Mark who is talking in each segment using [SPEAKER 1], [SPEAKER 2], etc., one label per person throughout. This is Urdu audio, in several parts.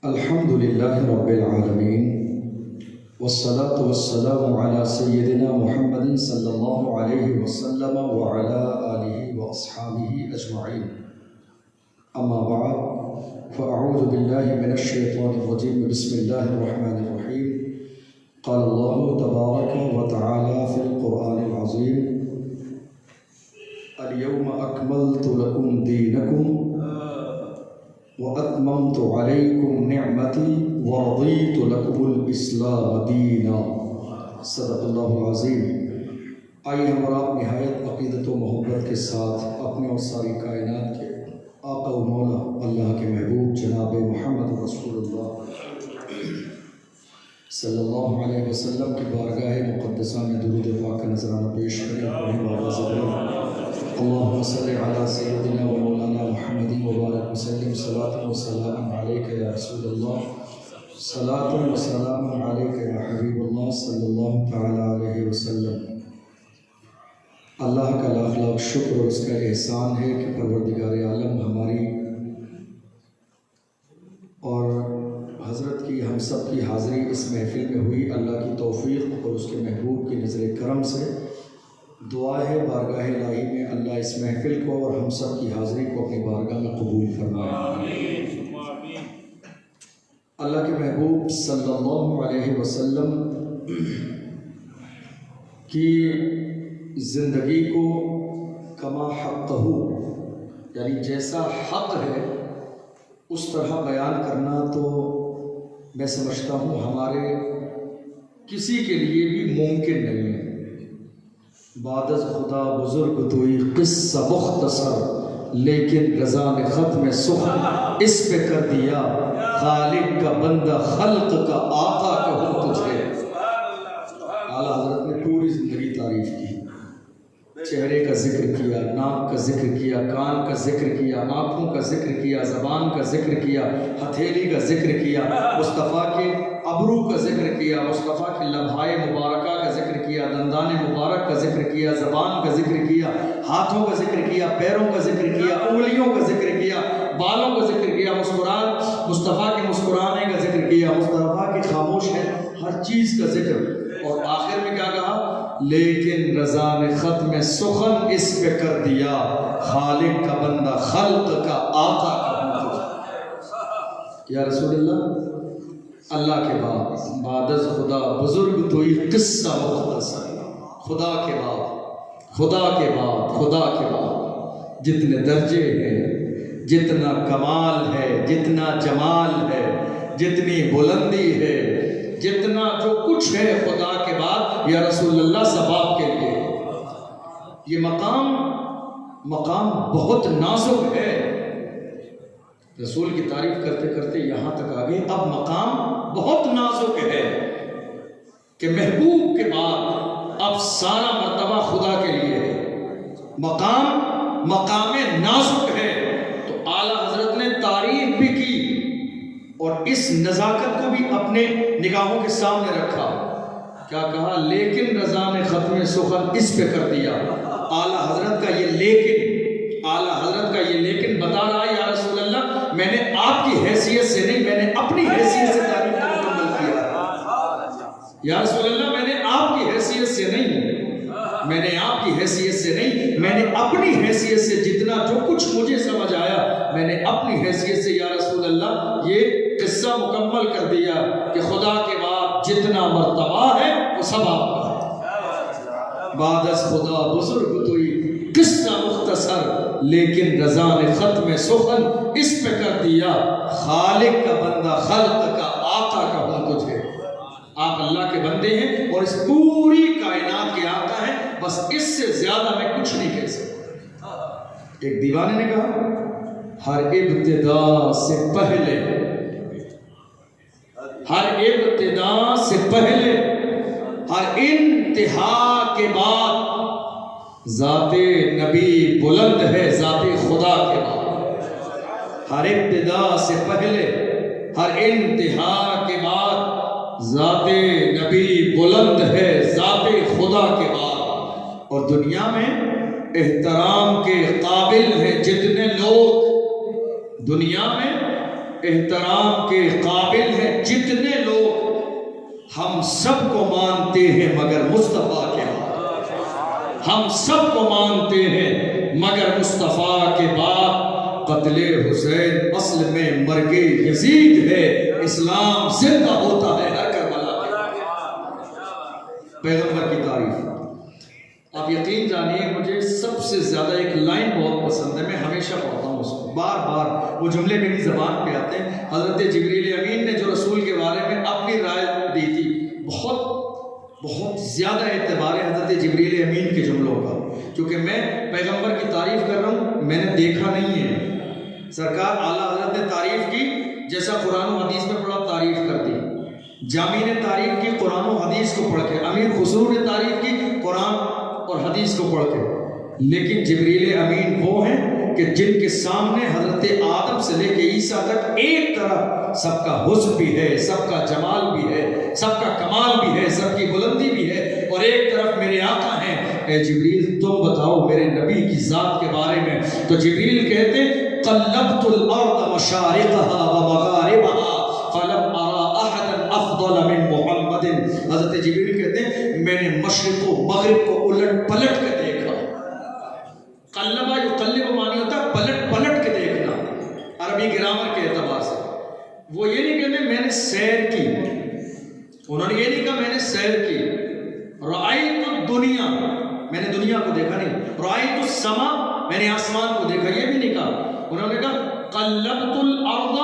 [SPEAKER 1] الحمد لله رب العالمين والصلاة والسلام على سيدنا محمد صلى الله عليه وسلم وعلى آله وأصحابه أجمعين. أما بعد فأعوذ بالله من الشيطان الرجيم. بسم الله الرحمن الرحيم. قال الله تبارك وتعالى في القرآن العظيم: اليوم أكملت لكم دينكم وأتممت عليكم نعمتي ورضيت لكم الإسلام دينا. صدق اللہ العظیم. آئیے ہمارا نہایت عقیدت و محبت کے ساتھ اپنے اور ساری کائنات کے آقا و مولا اللہ کے محبوب جناب محمد رسول اللہ صلی اللہ علیہ وسلم کی بارگاہ مقدسہ میں درود پاک کا نذرانہ پیش کریں. اللہم صلی علی سیدنا و مولانا محمد وبارک وسلم. صلاة و سلام علیک یا رسول اللہ، صلاة و سلام علیک یا حبیب اللہ صلی اللہ تعالی علیہ وسلم. اللہ کا لاکھ لاکھ شکر اور اس کا احسان ہے کہ پروردگار عالم ہماری اور حضرت کی ہم سب کی حاضری اس محفل میں ہوئی. اللہ کی توفیق اور اس کے محبوب کی نظر کرم سے دعا ہے بارگاہ الہی میں اللہ اس محفل کو اور ہم سب کی حاضری کو اپنی بارگاہ میں قبول فرمائے. اللہ کے محبوب صلی اللہ علیہ وسلم کی زندگی کو کما حقہ، یعنی جیسا حق ہے اس طرح بیان کرنا تو میں سمجھتا ہوں ہمارے کسی کے لیے بھی ممکن نہیں ہے. بعد از خدا بزرگ توئی قصہ مختصر، لیکن رضا نے ختم سخن اس پہ کر دیا. خالق کا بندہ خلق کا آقا کہوں تجھے. اعلیٰ حضرت نے پوری زندگی تعریف کی، چہرے کا ذکر کیا، ناک کا ذکر کیا، کان کا ذکر کیا، آنکھوں کا ذکر کیا، زبان کا ذکر کیا، ہتھیلی کا ذکر کیا، مصطفیٰ کے ابرو کا ذکر کیا، مصطفیٰ کے لمحائے مبارکہ کا ذکر کیا، دندان مبارک کا ذکر کیا، زبان کا ذکر کیا، ہاتھوں کا ذکر کیا، پیروں کا ذکر کیا، انگلیوں کا ذکر کیا، بالوں کا ذکر کیا، مصطفیٰ کے مسکرانے کا ذکر کیا، مصطفیٰ کی خاموش ہے ہر چیز کا ذکر. اور آخر میں کیا کہا؟ لیکن رضا نے ختم سخن اس پہ کر دیا. خالق کا بندہ خلق کا آقا کا. یا رسول اللہ کے بعد از خدا بزرگ توئی قصہ مختصر. خدا کے بعد جتنے درجے ہیں، جتنا کمال ہے، جتنا جمال ہے، جتنی بلندی ہے، جتنا جو کچھ ہے خدا کے بعد یا رسول اللہ سب آپ کے لیے. یہ مقام بہت نازک ہے. رسول کی تعریف کرتے کرتے یہاں تک آگے. اب مقام بہت نازک ہے کہ محبوب کے بعد اب سارا مرتبہ خدا کے لیے ہے. مقام نازک ہے. تو اعلیٰ حضرت نے تعریف بھی کی اور اس نزاکت کو بھی اپنے نگاہوں کے سامنے رکھا. کیا کہا؟ لیکن رضا نے ختم سخن اس پہ کر دیا. اعلیٰ حضرت کا یہ لیکن بتا رہا ہے یا رسول اللہ میں نے آپ کی حیثیت سے نہیں، میں نے اپنی حیثیت سے تعریف کو مکمل کیا. یا رسول اللہ میں نے آپ کی حیثیت سے نہیں، میں نے اپنی حیثیت سے جتنا جو کچھ مجھے سمجھ آیا میں نے اپنی حیثیت سے یا رسول اللہ یہ قصہ مکمل کر دیا کہ خدا کے بعد جتنا مرتبہ ہے وہ سب آپ کا ہے. بعد از خدا بزرگ توئی قصہ مختصر، لیکن رضا نے ختم سخن اس پہ کر دیا. خالق کا بندہ خلق کا آقا کہوں تجھے. آپ اللہ کے بندے ہیں اور اس پوری کائنات کے آقا ہیں. بس اس سے زیادہ میں کچھ نہیں کہہ سکتا. ایک دیوانے نے کہا ہر ابتدا سے پہلے ہر انتہا کے بعد ذات نبی بلند ہے ذات خدا کے بعد. ہر ابتدا سے پہلے ہر انتہا کے بعد ذات نبی بلند ہے ذات خدا کے بعد. اور دنیا میں احترام کے قابل ہیں جتنے لوگ، دنیا میں احترام کے قابل ہم سب کو مانتے ہیں مگر مصطفیٰ کے بعد، ہم سب کو مانتے ہیں مگر مصطفیٰ کے بعد۔ قتل حسین اصل میں مرگ یزید ہے، اسلام زندہ ہوتا ہے ہر کربلا کے۔ پیغمبر کی تعریف آپ یقین جانیے، مجھے سب سے زیادہ ایک لائن بہت پسند ہے، میں ہمیشہ پڑھتا ہوں اس کو بار بار، وہ جملے میری زبان پہ آتے ہیں۔ حضرت جبریل امین نے جو رسول کے بارے میں اپنی رائے دی تھی، بہت زیادہ اعتبار ہے حضرت جبریل امین کے جملوں کا، کیونکہ میں پیغمبر کی تعریف کر رہا ہوں، میں نے دیکھا نہیں ہے۔ سرکار اعلیٰ حضرت نے تعریف کی جیسا قرآن و حدیث میں پڑھا تعریف کر دی، جامی نے تعریف کی قرآن و حدیث کو پڑھ کے، امیر خسرو نے تعریف کی قرآن اور حدیث کو پڑھ کے، لیکن جبریل امین وہ ہیں کہ جن کے سامنے حضرت آدم سے لے کے عیسیٰ تک ایک طرف سب کا حسن بھی ہے، سب کا جمال بھی ہے، سب کا کمال بھی ہے، سب کی بلندی بھی ہے، اور ایک طرف میرے آقا ہیں۔ اے جبریل تم بتاؤ میرے نبی کی ذات کے بارے میں، تو جبریل کہتے قلبت الارض مشارقها ومغاربها فلم ارى احدا افضل من محمد۔ حضرت جبریل کہتے ہیں میں نے مشرق و مغرب کو الٹ پلٹ کے دیکھا۔ قلبہ یقلب معنی ہوتا ہے پلٹ پلٹ کے دیکھنا عربی گرامر کے اعتبار سے۔ وہ یہ نہیں کہتے میں نے سیر کی، انہوں نے یہ نہیں کہا میں نے سیر کی۔ رأیت الدنیا، میں نے دنیا کو دیکھا نہیں۔ رأیت السما، میں نے آسمان کو دیکھا، یہ بھی نہیں کہا۔ انہوں نے کہا قلبت الارض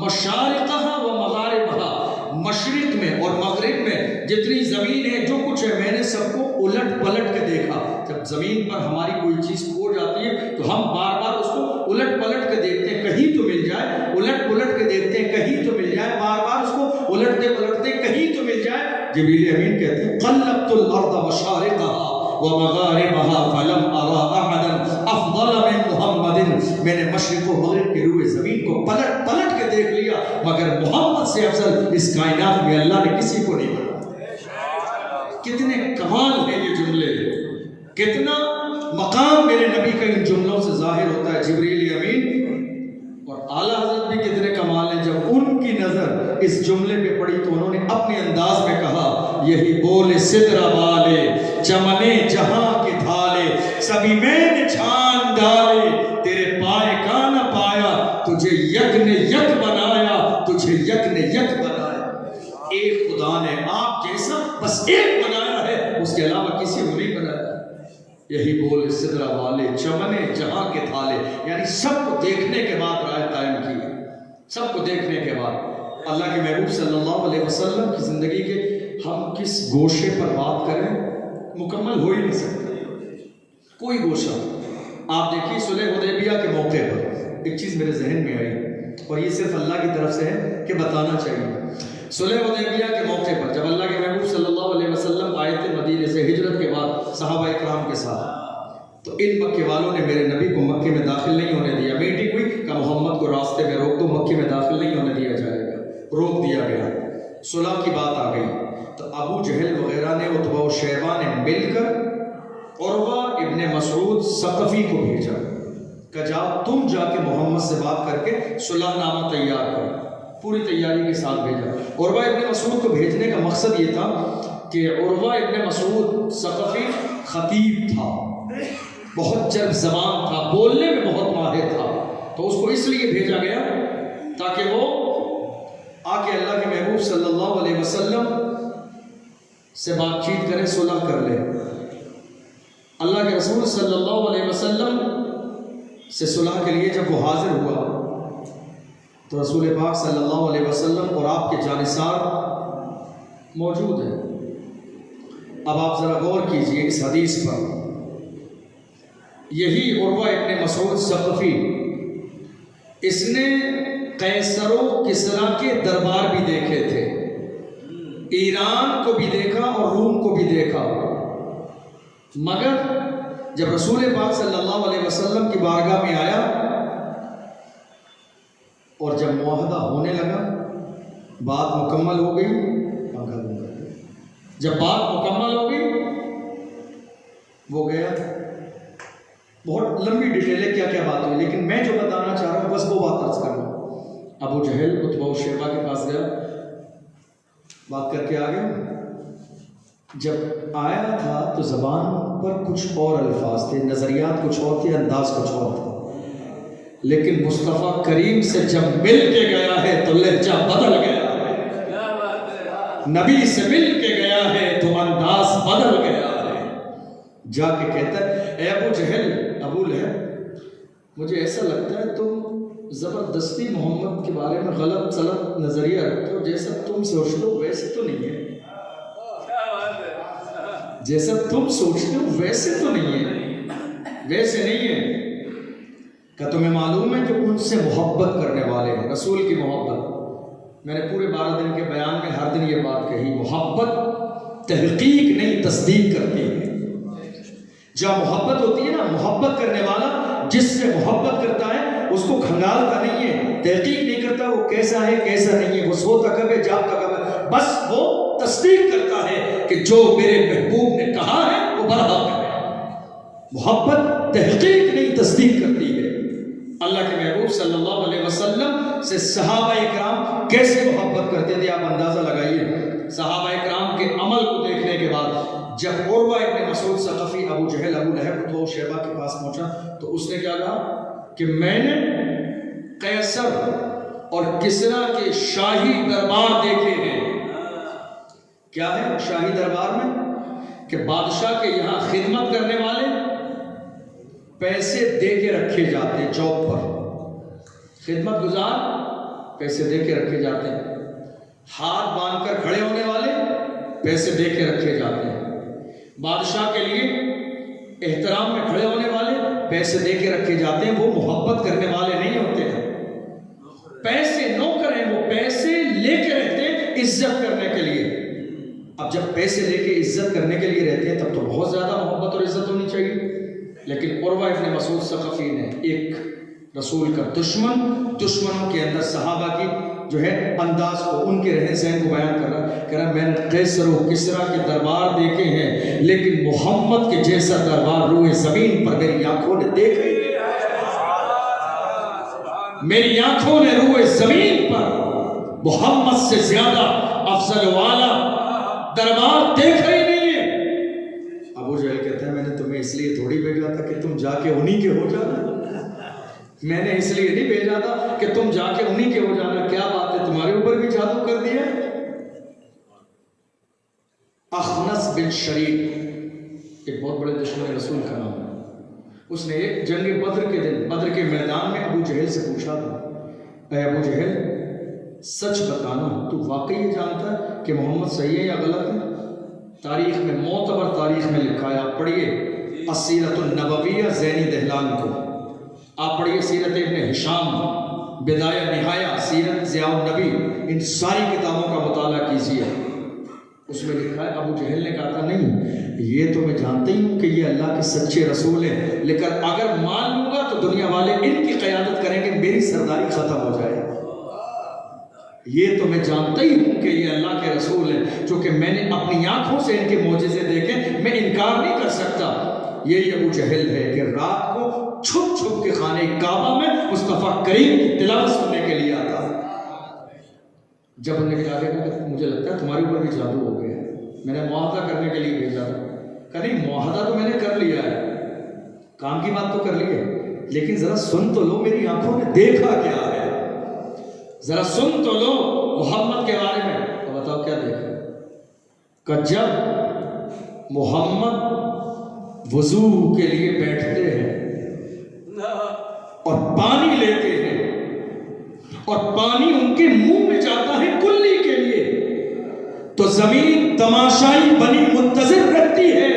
[SPEAKER 1] مشارقها ومغاربها، مشرق میں اور مغرب میں جتنی زمین ہے جو کچھ ہے میں نے سب کو الٹ پلٹ کے دیکھا۔ جب زمین پر ہماری کوئی چیز کھو جاتی ہے تو ہم بار بار اس کو الٹ پلٹ کے دیکھتے ہیں کہیں تو مل جائے، الٹ پلٹ کے دیکھتے ہیں کہیں تو مل جائے، بار بار اس کو الٹتے پلٹتے کہیں تو مل جائے۔ جبریل امین کہتے ہیں قلبت الارض مشارقها ومغاربها فلم ارى احدا افضل من محمد۔ میں نے مشرق و مغرب کے روئے زمین کو پلٹ پلٹ کے دیکھ لیا، مگر محمد سے افضل اس کائنات میں اللہ نے کسی کو نہیں بنایا۔ کتنے کمال ہیں یہ جملے، کتنا مقام میرے نبی کا ان جملوں سے ظاہر ہوتا ہے۔ جبریل امین اور اعلیٰ حضرت بھی کتنے کمال ہیں، جب ان کی نظر اس جملے پہ پڑی تو انہوں نے اپنے انداز میں کہا یہی بولے سدرا والے چمنے جہاں کے دھالے، سبھی میں نے چھان ڈالے، تیرے پائے کا نہ پایا، تجھے یک نے یک بنایا، تجھے یک نے یک بنایا۔ ایک خدا نے آپ جیسا بس ایک بنایا ہے، اس کے علاوہ کسی کو نہیں بنایا۔ یہی بول سدرا والے چمنے جہاں کے تھالے، یعنی سب کو دیکھنے کے بعد رائے قائم کی، سب کو دیکھنے کے بعد۔ اللہ کے محبوب صلی اللہ علیہ وسلم کی زندگی کے ہم کس گوشے پر بات کریں مکمل ہو ہی نہیں سکتا، کوئی گوشہ۔ آپ دیکھیے صلح حدیبیہ کے موقع پر ایک چیز میرے ذہن میں آئی، اور یہ صرف اللہ کی طرف سے ہے کہ بتانا چاہیے۔ صلح حدیبیہ کے موقع پر جب اللہ کے محبوب صلی اللہ علیہ وسلم آئے تھے مدینے سے ہجرت کے بعد صحابہ اکرام کے ساتھ، تو ان مکے والوں نے میرے نبی کو مکے میں داخل نہیں ہونے دیا۔ میٹنگ ہوئی کہ محمد کو راستے میں روک دو، مکے میں داخل نہیں ہونے دیا جائے گا، روک دیا گیا۔ صلح کی بات آ گئی تو ابو جہل وغیرہ نے، عتبہ و شیبہ نے مل کر عروہ ابن مسعود ثقفی کو بھیجا کہ جاؤ تم جا کے محمد سے بات کر کے صلح نامہ تیار کرو، پوری تیاری کے ساتھ بھیجا۔ عروہ ابن مسعود کو بھیجنے کا مقصد یہ تھا کہ عروہ ابن مسعود ثقفی خطیب تھا، بہت چرب زبان تھا، بولنے میں بہت ماہر تھا، تو اس کو اس لیے بھیجا گیا تاکہ وہ آ کے اللہ کے محبوب صلی اللہ علیہ وسلم سے بات چیت کرے، صلح کر لے۔ اللہ کے رسول صلی اللہ علیہ وسلم سے صلح کے لیے جب وہ حاضر ہوا تو رسول پاک صلی اللہ علیہ وسلم اور آپ کے جانثار موجود ہیں۔ اب آپ ذرا غور کیجئے اس حدیث پر۔ یہی عروہ ابن مسعود ثقفی، اس نے قیصر و کسریٰ کے دربار بھی دیکھے تھے، ایران کو بھی دیکھا اور روم کو بھی دیکھا، مگر جب رسول پاک صلی اللہ علیہ وسلم کی بارگاہ میں آیا اور جب معاہدہ ہونے لگا، بات مکمل ہو گئی، جب بات مکمل ہو گئی وہ گیا۔ بہت لمبی ڈیٹیل ہے کیا کیا بات ہوئی، لیکن میں جو بتانا چاہ رہا ہوں بس وہ بات عرض کرنا۔ ابو جہل عتبہ و شیبہ کے پاس گیا، بات کر کے آ گئے. جب آیا تھا تو زبان پر کچھ اور الفاظ تھے، نظریات کچھ اور تھے، انداز کچھ اور تھا. لیکن مصطفیٰ کریم سے جب مل کے گیا ہے تو لہجہ بدل گیا ہے. نبی سے مل کے گیا ہے تو انداز بدل گیا ہے. جا کے کہتا ہے اے ابو جہل، ابو لہب، مجھے ایسا لگتا ہے تم زبردستی محمد کے بارے میں غلط سلط نظریہ رکھتے ہو. جیسا تم سوچتے ہو ویسے تو نہیں ہے، جیسا تم سوچتے ہو ویسے تو نہیں ہے، ویسے نہیں ہے. کہ تمہیں معلوم ہے کہ ان سے محبت کرنے والے ہیں، رسول کی محبت. میں نے پورے 12 دن کے بیان میں ہر دن یہ بات کہی، محبت تحقیق نہیں تصدیق کرتی ہے. جہاں محبت ہوتی ہے نا، محبت کرنے والا جس سے محبت کرتا ہے اس کو کھنگالتا نہیں ہے، تحقیق نہیں کرتا وہ کیسا ہے کیسا نہیں ہے، وہ سو تکب ہے جاب تکب ہے، بس وہ تصدیق کرتا ہے کہ جو میرے محبوب نے کہا ہے وہ برحق ہے. محبت تحقیق نہیں تصدیق کرتی ہے. اللہ کے محبوب صلی اللہ علیہ وسلم سے صحابہ اکرام کیسے محبت کرتے تھے آپ اندازہ لگائیے. صحابہ اکرام کے عمل کو دیکھنے کے بعد جب عروہ ابن مسعود ثقفی ابو جہل ابو لہب تو شیبہ کے پاس پہنچا تو اس نے کیا کہا کہ میں نے قیصر اور کسریٰ کے شاہی دربار دیکھے ہیں. کیا ہے شاہی دربار میں؟ کہ بادشاہ کے یہاں خدمت کرنے والے پیسے دے کے رکھے جاتے ہیں، چوک پر خدمت گزار پیسے دے کے رکھے جاتے ہیں، ہاتھ باندھ کر کھڑے ہونے والے پیسے دے کے رکھے جاتے ہیں، بادشاہ کے لیے احترام میں کھڑے ہونے والے پیسے دے کے رکھے جاتے ہیں. وہ محبت کرنے والے نہیں ہوتے ہیں، پیسے نوکر ہیں، وہ پیسے لے کے رہتے ہیں عزت کرنے کے لیے. اب جب پیسے لے کے عزت کرنے کے لیے رہتے ہیں تب تو بہت زیادہ محبت اور عزت ہونی چاہیے. لیکن عروہ ابن مسعود ثقفی نے ایک رسول کا دشمنوں کے اندر صحابہ کی جو ہے انداز کو، ان کے رہن سہن کو بیان کر رہا میں نے قیصر و کسریٰ کے دربار دیکھے ہیں لیکن محمد کے جیسا دربار روئے زمین پر میری آنکھوں نے دیکھا ہی نہیں. میری آنکھوں نے روئے زمین پر محمد سے زیادہ افضل والا دربار دیکھا ہی نہیں ہے. ابو جہل کہتا ہے میں نے تمہیں اس لیے تھوڑی بھیجا تھا کہ تم جا کے انہی کے ہو جانا، میں نے اس لیے نہیں بھیجا تھا کہ تم جا کے انہی کے ہو جانا. کیا بات ہے تمہارے اوپر بھی جادو کر دیا. اخنس بن شریک ایک بہت بڑے دشمن رسول کا نام ہے. اس نے ایک جنگ بدر کے دن بدر کے میدان میں ابو جہل سے پوچھا تھا اے ابو جہل سچ بتانا تو واقعی یہ جانتا ہے کہ محمد صحیح ہے یا غلط ہے؟ تاریخ میں معتبر تاریخ میں لکھا ہے، آپ پڑھیے السیرۃ النبویہ زینی دہلان کو، آپ پڑھیے سیرت ابن ہشام، بدایہ نہایہ، سیرت ضیاء النبی، ان ساری کتابوں کا مطالعہ کیجیے. اس میں لکھا ہے ابو جہل نے کہا تھا نہیں یہ تو میں جانتا ہی ہوں کہ یہ اللہ کے سچے رسول ہیں، لیکن اگر مان لوں گا تو دنیا والے ان کی قیادت کریں گے، میری سرداری ختم ہو جائے. یہ تو میں جانتا ہی ہوں کہ یہ اللہ کے رسول ہیں، چونکہ میں نے اپنی آنکھوں سے ان کے معجزے دیکھے، میں انکار نہیں کر سکتا. یہی ابو جہل ہے کہ رات کو چھپ چھپ کے خانے کعبہ میں مصطفیٰ کریم کی تلاوت سننے کے لیے آتا. جب انہوں نے کہا کہ مجھے لگتا ہے تمہارے اوپر بھی جادو ہو گیا ہے، میں نے معاہدہ کرنے کے لیے بھیجا تھا. کہ نہیں معاہدہ تو میں نے کر لیا ہے، کام کی بات تو کر لی ہے، لیکن ذرا سن تو لو میری آنکھوں نے دیکھا کیا ہے، ذرا سن تو لو محمد کے بارے میں. تو بتاؤ کیا دیکھا کہ جب محمد وضو کے لیے بیٹھتے ہیں اور پانی لیتے ہیں اور پانی ان کے منہ میں جاتا ہے کلی کے لیے تو زمین تماشائی بنی منتظر رہتی ہے.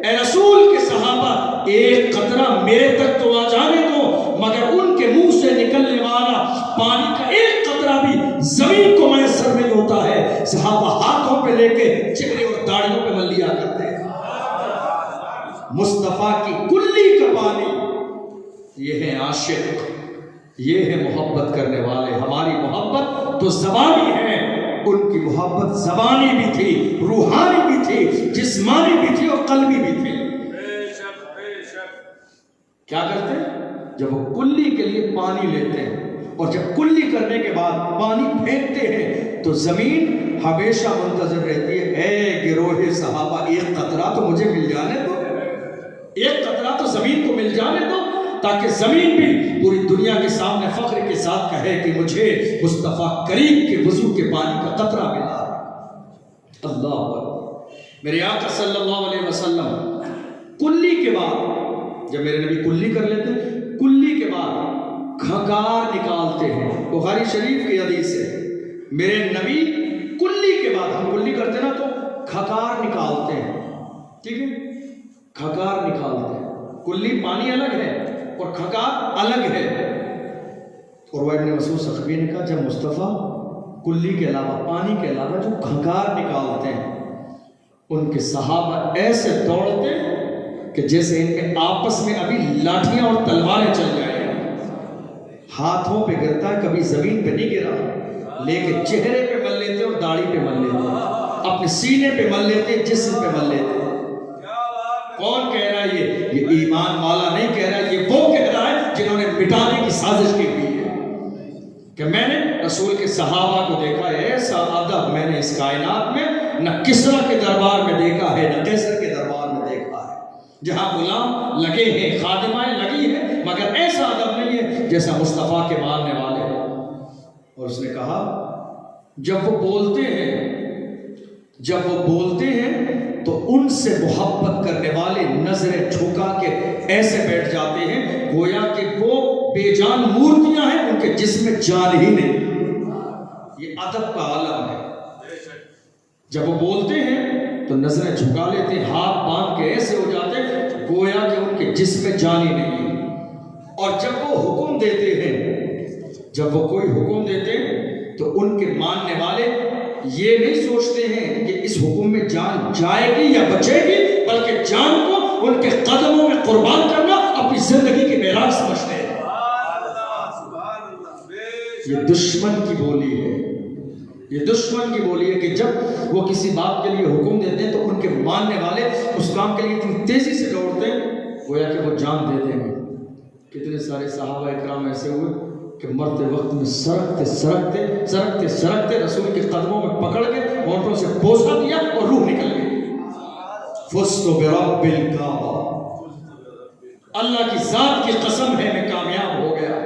[SPEAKER 1] اے رسول کے صحابہ ایک قطرہ میرے تک تو آ جانے دو، مگر ان کے منہ سے نکلنے والا پانی کا ایک قطرہ بھی زمین کو میسر نہیں ہوتا ہے. صحابہ ہاتھوں پہ لے کے چہرے اور داڑھیوں پہ مل لیا کرتے ہیں. مصطفیٰ کی کلی کا پانی. یہ ہے عاشق، یہ ہے محبت کرنے والے. ہماری محبت تو زبانی ہے، ان کی محبت زبانی بھی تھی، روحانی بھی تھی، جسمانی بھی تھی اور قلبی بھی تھی. کیا کرتے ہیں جب وہ کلی کے لیے پانی لیتے ہیں اور جب کلی کرنے کے بعد پانی پھینکتے ہیں تو تو زمین ہمیشہ منتظر رہتی ہے، اے گروہ صحابہ ایک قطرہ تو مجھے مل جانے دو، ایک قطرہ تو زمین کو مل جانے دو، تاکہ زمین بھی پوری دنیا کے سامنے فخر کے ساتھ کہے کہ مجھے مصطفیٰ کریم کے وضو کے پانی کا قطرہ ملا۔ اللہ اکبر۔ میرے آقا صلی اللہ علیہ وسلم کلی کے بعد، جب میرے نبی کلی کر لیتے ہیں، کلی کے بعد کھنکار نکالتے ہیں۔ بخاری شریف کی حدیث ہے، میرے نبی کلی کے بعد، ہم کلی کرتے نا تو کھنکار نکالتے ہیں، ٹھیک ہے، کھنکار نکالتے ہیں۔ کلی پانی الگ ہے اور کھنکار الگ ہے۔ اور وہ ابن مسعود ثقفی نے کہا جب مصطفیٰ کلی کے علاوہ، پانی کے علاوہ جو کھنکار نکالتے ہیں، ان کے صحابہ ایسے دوڑتے کہ جیسے ان کے آپس میں ابھی لاٹھیاں اور تلواریں چل جائیں۔ ہاتھوں پہ گرتا ہے، کبھی زمین پہ نہیں گرا، لیکن چہرے پہ مل لیتے اور داڑھی پہ مل لیتے، اپنے سینے پہ مل لیتے، جسم پہ مل لیتے۔ کون کہہ رہا ہے یہ ایمان والا نہیں کہہ رہا، یہ وہ کہہ رہا ہے جنہوں نے مٹانے کی سازش کی ہوئی ہے کہ میں نے رسول کے صحابہ کو دیکھا ہے، ایسا ادب میں نے اس کائنات میں نہ کسرا کے دربار میں دیکھا ہے نہ قیصر کے دربار میں دیکھا ہے، جہاں غلام لگے ہیں، خادمائیں لگی ہیں، مگر ایسا ادب نہیں ہے جیسا مصطفیٰ کے ماننے والے ہیں۔ اور اس نے کہا جب وہ بولتے ہیں تو ان سے محبت کرنے والے نظریں جھکا کے ایسے بیٹھ جاتے ہیں گویا کہ وہ بے جان مورتیاں ہیں، ان کے جسم میں جان ہی نہیں۔ یہ ادب کا عالم ہے۔ جب وہ بولتے ہیں تو نظریں جھکا لیتے، ہاتھ باندھ کے ایسے ہو جاتے گویا کہ ان کے جسم میں جان ہی نہیں ہے۔ اور جب وہ حکم دیتے ہیں، جب وہ کوئی حکم دیتے ہیں تو ان کے ماننے والے یہ نہیں سوچتے ہیں کہ اس حکم میں جان جائے گی یا بچے گی، بلکہ جان کو ان کے قدموں میں قربان کرنا اپنی زندگی کی معراج سمجھتے ہیں۔ یہ دشمن کی بولی ہے، یہ دشمن کی بولی ہے کہ جب وہ کسی بات کے لیے حکم دیتے ہیں تو ان کے ماننے والے اس کام کے لیے اتنی تیزی سے دوڑتے ہیں گویا کہ وہ جان دے دیں گے۔ کتنے سارے صحابہ اکرام ایسے ہوئے کہ مرتے وقت میں سرکتے رسول کے قدموں میں پکڑ کے ہونٹوں سے بوسہ دیا اور روح نکل گئی۔ فزت برب الکعبہ، اللہ کی ذات کی قسم ہے میں کامیاب ہو گیا۔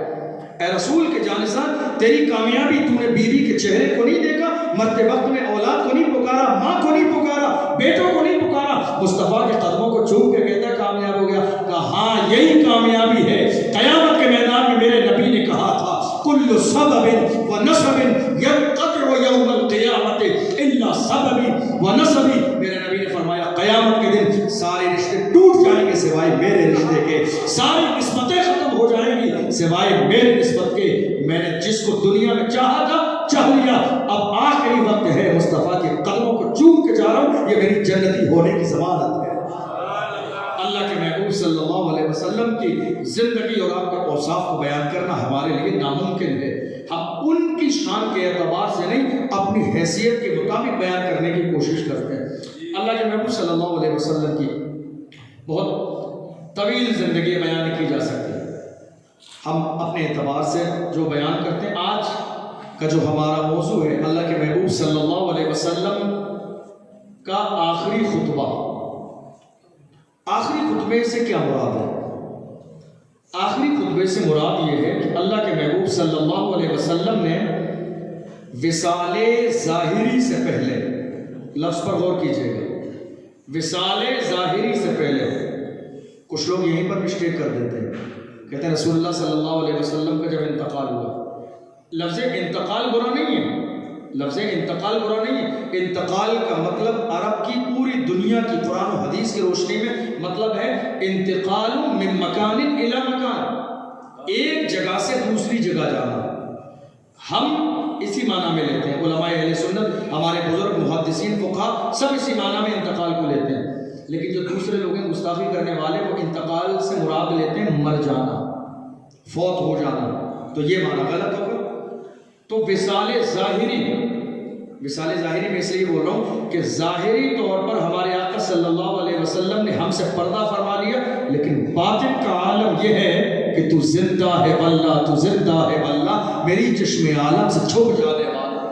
[SPEAKER 1] اے رسول کے جانشین، تیری کامیابی تو نے بیوی کے چہرے کو نہیں دیکھا، مرتے وقت میں اولاد کو نہیں پکارا، ماں کو نہیں پکارا، بیٹوں کو نہیں پکارا، مصطفیٰ کے قدموں کو چوم کے کہتا کامیاب ہو گیا۔ کہا ہاں یہی کامیابی ہے۔ قیامت کے میدان میں میرے نبی نے کہا تھا کل سبب و نسب ينقطع یوم القیامت الا سببی و نسبی، میرے نبی نے فرمایا قیامت کے دن سارے رشتے ٹوٹ جائیں گے سوائے میرے رشتے کے، ساری نسبتیں ختم ہو جائیں گی سوائے میرے نسبت کے۔ میں نے جس کو دنیا میں چاہا تھا چاہ لیا، اب آخری وقت ہے مصطفیٰ کے قدموں کو چوم کے جا رہا ہوں، یہ میری جنتی ہونے کی ضمانت ہے۔ اللہ کے محبوب صلی اللہ علیہ وسلم کی زندگی اور آپ کے اوصاف کو بیان کرنا ہمارے لیے ناممکن ہے۔ ہم ان کی شان کے اعتبار سے نہیں، اپنی حیثیت کے مطابق بیان کرنے کی کوشش کرتے ہیں۔ اللہ کے محبوب صلی اللہ علیہ وسلم کی بہت طویل زندگی بیان کی جا سکتی ہے۔ ہم اپنے اعتبار سے جو بیان کرتے ہیں، آج کا جو ہمارا موضوع ہے اللہ کے محبوب صلی اللہ علیہ وسلم کا آخری خطبہ۔ آخری خطبے سے کیا مراد ہے؟ آخری خطبے سے مراد یہ ہے کہ اللہ کے محبوب صلی اللہ علیہ وسلم نے وصال ظاہری سے پہلے، لفظ پر غور کیجئے گا، وصال ظاہری سے پہلے، کچھ لوگ یہیں پر مسٹیک کر دیتے ہیں، کہتے ہیں رسول اللہ صلی اللہ علیہ وسلم کا جب انتقال ہوا۔ لفظ انتقال برا نہیں ہے، لفظ انتقال برا نہیں ہے۔ انتقال کا مطلب عرب کی پوری دنیا کی قرآن و حدیث کی روشنی میں مطلب ہے انتقال من مکان الی مکان، ایک جگہ سے دوسری جگہ جانا۔ ہم اسی معنی میں لیتے ہیں، علماء اہل سنت، ہمارے بزرگ محدثین فقہا سب اسی معنی میں انتقال کو لیتے ہیں، لیکن جو دوسرے لوگ ہیں گستاخی کرنے والے وہ انتقال سے مراد لیتے ہیں مر جانا، فوت ہو جانا، تو یہ معنی غلط ہوگا۔ تو وصال ظاہری میں اس لیے بول رہا ہوں کہ ظاہری طور پر ہمارے آقا صلی اللہ علیہ وسلم نے ہم سے پردہ فرما لیا، لیکن باطن کا عالم یہ ہے کہ تو زندہ ہے واللہ، تو زندہ ہے واللہ، میری چشم عالم سے چھپ جانے والا۔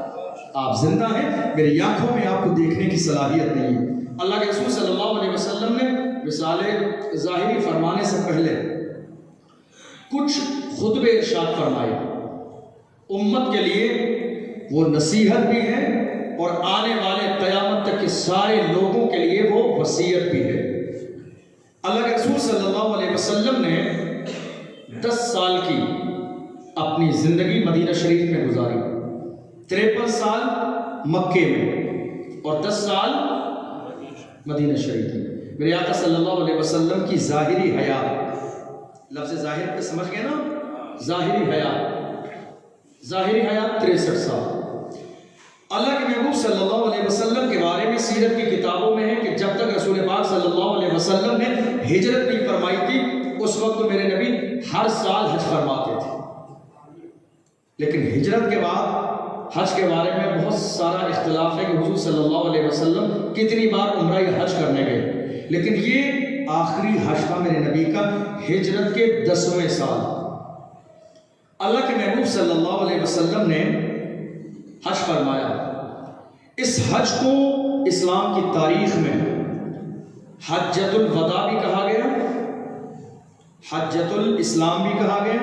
[SPEAKER 1] آپ زندہ ہیں، میری آنکھوں میں آپ کو دیکھنے کی صلاحیت نہیں ہے۔ اللہ کے رسول صلی اللہ علیہ وسلم نے وصال ظاہری فرمانے سے پہلے کچھ خطبے ارشاد فرمائے، امت کے لیے وہ نصیحت بھی ہے اور آنے والے قیامت تک کے سارے لوگوں کے لیے وہ وصیت بھی ہے۔ اللہ کے رسول صلی اللہ علیہ وسلم نے 10 سال کی اپنی زندگی مدینہ شریف میں گزاری، 53 سال مکے میں اور 10 سال مدینہ شریف میں۔ میرے آقا صلی اللہ علیہ وسلم کی ظاہری حیات، لفظ ظاہر پہ سمجھ گئے نا، ظاہری حیات 63 سال۔ اللہ کے محبوب صلی اللہ علیہ وسلم کے بارے میں سیرت کی کتابوں میں ہے کہ جب تک رسول پاک صلی اللہ علیہ وسلم نے ہجرت نہیں فرمائی تھی اس وقت میرے نبی ہر سال حج فرماتے تھے، لیکن ہجرت کے بعد حج کے بارے میں بہت سارا اختلاف ہے کہ حضور صلی اللہ علیہ وسلم کتنی بار عمرہ یا حج کرنے گئے، لیکن یہ آخری حج تھا میرے نبی کا ہجرت کے 10ویں سال۔ اللہ کے محبوب صلی اللہ علیہ وسلم نے حج فرمایا۔ اس حج کو اسلام کی تاریخ میں حجۃ الوداع بھی کہا گیا، حجۃ الاسلام بھی کہا گیا،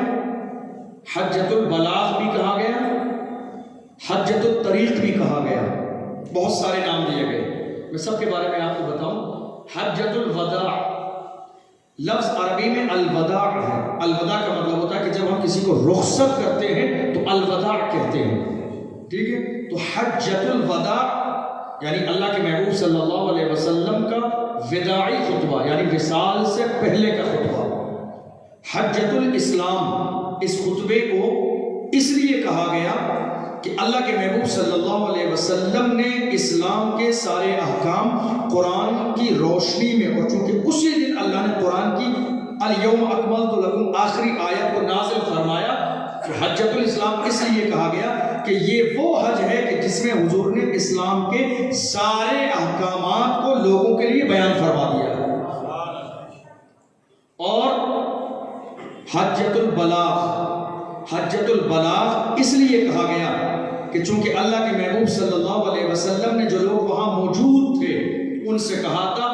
[SPEAKER 1] حجۃ البلاغ بھی کہا گیا، حجۃ الطریق بھی کہا گیا، بہت سارے نام دیے گئے۔ میں سب کے بارے میں آپ کو بتاؤں۔ حجۃ الوداع لفظ عربی میں الوداع ہے۔ الوداع کا مطلب ہوتا ہے کہ جب ہم کسی کو رخصت کرتے ہیں تو الوداع کہتے ہیں، ٹھیک ہے؟ تو حجۃ الوداع یعنی اللہ کے محبوب صلی اللہ علیہ وسلم کا وداعی خطبہ، یعنی وصال سے پہلے کا خطبہ۔ حجۃ الاسلام، اس خطبے کو اس لیے کہا گیا کہ اللہ کے محبوب صلی اللہ علیہ وسلم نے اسلام کے سارے احکام قرآن کی روشنی میں، اور چونکہ اسی دن اللہ نے قرآن کی الیوم اکملت لکم آخری آیت کو نازل فرمایا، تو حجۃ الاسلام اس لیے کہا گیا کہ یہ وہ حج ہے کہ جس میں حضور نے اسلام کے سارے احکامات کو لوگوں کے لیے بیان فرما دیا۔ اور حجۃ البلاغ اس لیے کہا گیا کہ چونکہ اللہ کے محبوب صلی اللہ علیہ وسلم نے جو لوگ وہاں موجود تھے ان سے کہا تھا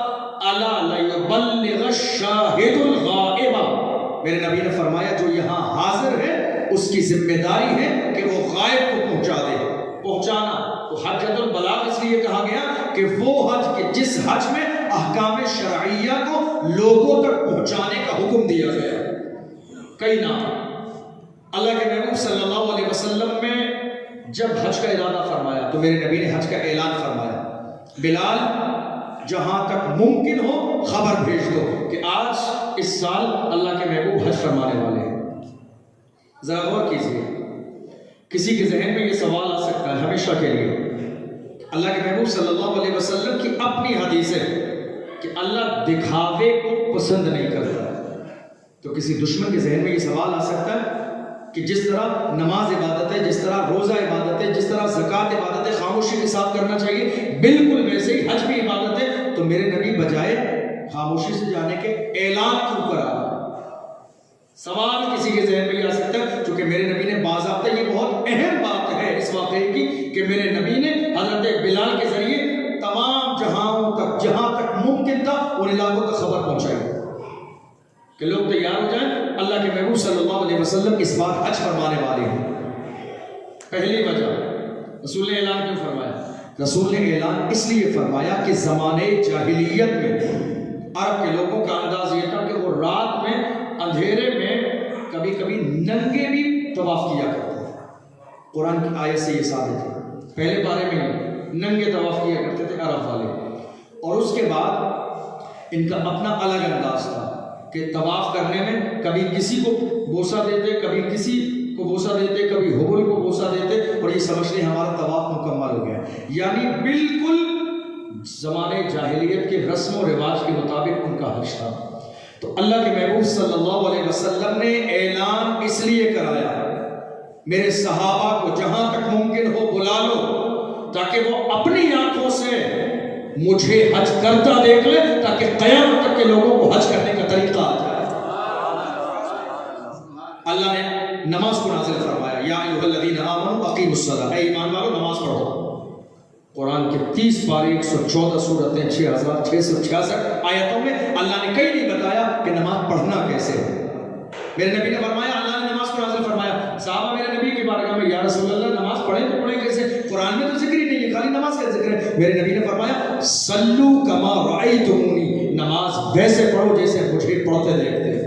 [SPEAKER 1] الا لیبلغ الشاہد الغائب، میرے نبی نے فرمایا جو یہاں حاضر ہے اس کی ذمہ داری ہے کہ وہ غائب کو پہنچا دے، پہنچانا۔ تو حجۃ البلاغ اس لیے کہا گیا کہ وہ حج کہ جس حج میں احکام شرعیہ کو لوگوں تک پہنچانے کا حکم دیا گیا۔ کئی نام اللہ کے محبوب صلی اللہ علیہ وسلم میں جب حج کا ارادہ فرمایا تو میرے نبی نے حج کا اعلان فرمایا، بلال جہاں تک ممکن ہو خبر بھیج دو کہ آج اس سال اللہ کے محبوب حج فرمانے والے ہیں۔ ذرا غور کیجیے، کسی کے ذہن میں یہ سوال آ سکتا ہے ہمیشہ کے لیے، اللہ کے محبوب صلی اللہ علیہ وسلم کی اپنی حدیث ہے کہ اللہ دکھاوے کو پسند نہیں کرتا، تو کسی دشمن کے ذہن میں یہ سوال آ سکتا ہے کہ جس طرح نماز عبادت ہے، جس طرح روزہ عبادت ہے، جس طرح زکوٰۃ عبادت ہے، خاموشی کے ساتھ کرنا چاہیے، بالکل ویسے ہی حج بھی عبادت ہے، تو میرے نبی بجائے خاموشی سے جانے کے اعلان کیوں کرا؟ سوال کسی کے ذہن میں یہ آ سکتا ہے، چونکہ میرے نبی نے باضابطہ، یہ بہت اہم بات ہے اس واقعے کی کہ میرے نبی نے حضرت بلال کے ذریعے تمام جہاں تک ممکن تھا ان علاقوں تک خبر پہنچائی کہ لوگ تیار ہو جائیں، اللہ کے محبوب صلی اللہ علیہ وسلم اس بار حج فرمانے والے ہیں۔ پہلی وجہ رسول نے اعلان کیوں فرمایا؟ رسول نے اعلان اس لیے فرمایا کہ زمانے جاہلیت میں عرب کے لوگوں کا انداز یہ تھا کہ وہ رات میں اندھیرے میں کبھی کبھی ننگے بھی طواف کیا کرتے تھے۔ قرآن کی آیت سے یہ ثابت ہے، پہلے بارے میں ننگے طواف کیا کرتے تھے عرب والے، اور اس کے بعد ان کا اپنا الگ انداز تھا کہ طواف کرنے میں کبھی کسی کو بوسہ دیتے، کبھی کسی کو بوسہ دیتے، کبھی حبل کو بوسہ دیتے، اور یہ سمجھتے ہیں ہمارا طواف مکمل ہو گیا، یعنی بالکل زمانے جاہلیت کے رسم و رواج کے مطابق ان کا حج تھا۔ تو اللہ کے محبوب صلی اللہ علیہ وسلم نے اعلان اس لیے کرایا، میرے صحابہ کو جہاں تک ممکن ہو بلا لو تاکہ وہ اپنی آنکھوں سے مجھے حج کرتا دیکھ لے، تاکہ قیامت تک کے لوگوں کو حج کرنے کا طریقہ آ جائے۔ اللہ نے نماز کو نازل فرمایا، یا ایھا الذین آمنوا اقیموا الصلاۃ، اے ایمان والو نماز پڑھو۔ قرآن کے 30 پارے 114 صورتیں 6666 آیتوں میں اللہ نے کہیں نہیں بتایا کہ نماز پڑھنا کیسے ہے۔ میرے نبی نے فرمایا، اللہ نے نماز کو نازل فرمایا، صحابہ میرے نبی کی بارگاہ میں یا رسول اللہ نماز پڑھیں تو پڑھیں کیسے؟ قرآن میں تو ذکر ہی نہیں ہے، خالی نماز کا ذکر ہے۔ میرے نبی نے فرمایا صلو کما رأیتمونی، نماز ویسے پڑھو جیسے مجھے پڑھتے دیکھتے ہیں۔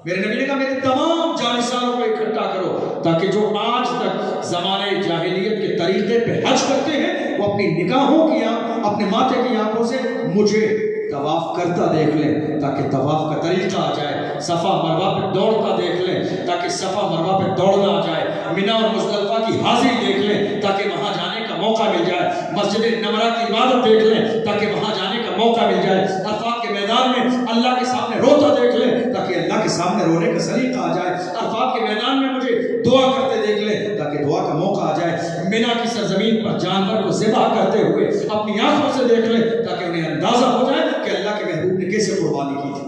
[SPEAKER 1] میرے نبی نے کہا میرے تمام جانشینوں کو اکٹھا کرو تاکہ جو آج تک زمانے جاہلیت کے طریقے پہ حج کرتے ہیں وہ اپنی نگاہوں کی اپنے ماتھے کی آنکھوں سے مجھے طواف کرتا دیکھ لیں تاکہ طواف کا طریقہ آ جائے، صفا مروہ پہ دوڑتا دیکھ لیں تاکہ صفا مروہ پہ دوڑنا آ جائے، منا اور مزدلفہ کی حاضری دیکھ لیں تاکہ وہاں جانے کا موقع مل جائے، مسجد نمرہ کی عبادت دیکھ لیں تاکہ وہاں جانے کا موقع مل جائے، عرفات کے میدان میں اللہ کے سامنے روتا دیکھ لیں تاکہ اللہ کے سامنے رونے کا سلیقہ آ جائے، عرفات کے میدان میں مجھے دعا کرتے دیکھ لیں تاکہ دعا کا موقع آ جائے، منا کی سرزمین پر جانور کو ذبح کرتے ہوئے اپنی آنکھوں سے دیکھ لیں تاکہ انہیں اندازہ ہو جائے کہ اللہ کے محبوب نے کیسے قربانی کی تھی۔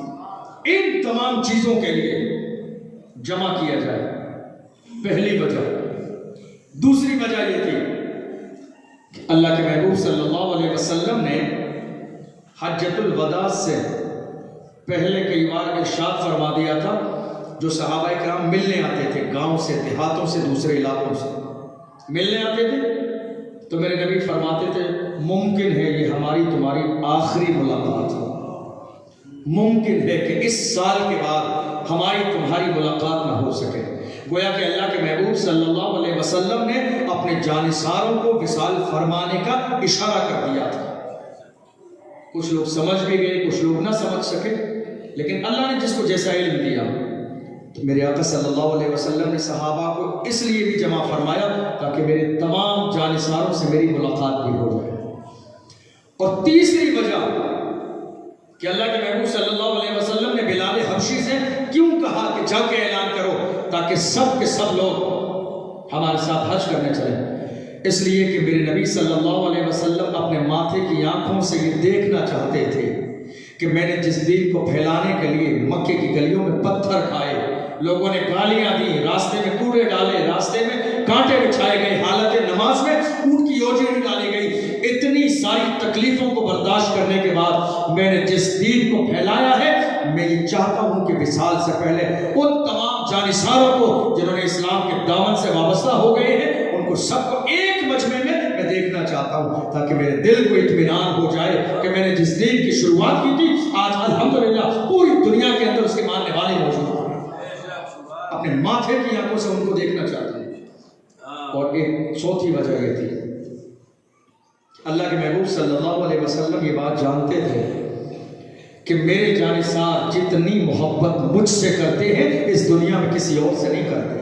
[SPEAKER 1] ان تمام چیزوں کے لیے جمع کیا جائے، پہلی وجہ۔ دوسری وجہ یہ تھی کہ اللہ کے محبوب صلی اللہ علیہ وسلم نے حجۃ الوداع سے پہلے کئی بار ارشاد فرما دیا تھا، جو صحابہ کرام ملنے آتے تھے گاؤں سے، دیہاتوں سے، دوسرے علاقوں سے ملنے آتے تھے تو میرے نبی فرماتے تھے ممکن ہے یہ ہماری تمہاری آخری ملاقات ہو، ممکن ہے کہ اس سال کے بعد ہماری تمہاری ملاقات نہ ہو سکے۔ گویا کہ اللہ کے محبوب صلی اللہ علیہ وسلم نے اپنے جانثاروں کو وصال فرمانے کا اشارہ کر دیا تھا۔ کچھ لوگ سمجھ بھی گئے، کچھ لوگ نہ سمجھ سکے، لیکن اللہ نے جس کو جیسا علم دیا تو میرے آقا صلی اللہ علیہ وسلم نے صحابہ کو اس لیے بھی جمع فرمایا تاکہ میرے تمام جانثاروں سے میری ملاقات بھی ہو جائے۔ اور تیسری وجہ کہ اللہ کے محبوب صلی اللہ علیہ وسلم نے بلال حبشی سے کیوں کہا کہ جا کے اعلان کرو تاکہ سب کے سب لوگ ہمارے ساتھ حج کرنے چلیں، اس لیے کہ میرے نبی صلی اللہ علیہ وسلم اپنے ماتھے کی آنکھوں سے یہ دیکھنا چاہتے تھے کہ میں نے جس دین کو پھیلانے کے لیے مکے کی گلیوں میں پتھر کھائے، لوگوں نے گالیاں دی، راستے میں کوڑے ڈالے، راستے میں کانٹے بچھائے گئے، حالت نماز میں اونٹ کی اوجڑی ڈالی گئی، اتنی ساری تکلیفوں کو برداشت کرنے کے بعد میں نے جس دین کو پھیلایا ہے، میں یہ چاہتا ہوں کہ وصال سے پہلے ان تمام جانثاروں کو جنہوں نے اسلام کے دامن سے وابستہ ہو گئے ہیں ان کو سب کو ایک مجمع میں دیکھنا چاہتا ہوں تاکہ میرے دل کو اطمینان ہو جائے کہ میں نے جس دین کی شروعات کی تھی آج الحمدللہ پوری دنیا کے اندر اس کے ماننے والے موجود ہیں۔ اپنے ماتھے کی آنکھوں سے ان کو دیکھنا چاہتے ہیں۔ اور ایک چوتھی وجہ یہ تھی، اللہ کے محبوب صلی اللہ علیہ وسلم یہ بات جانتے تھے کہ میرے جانثار جتنی محبت مجھ سے کرتے ہیں اس دنیا میں کسی اور سے نہیں کرتے۔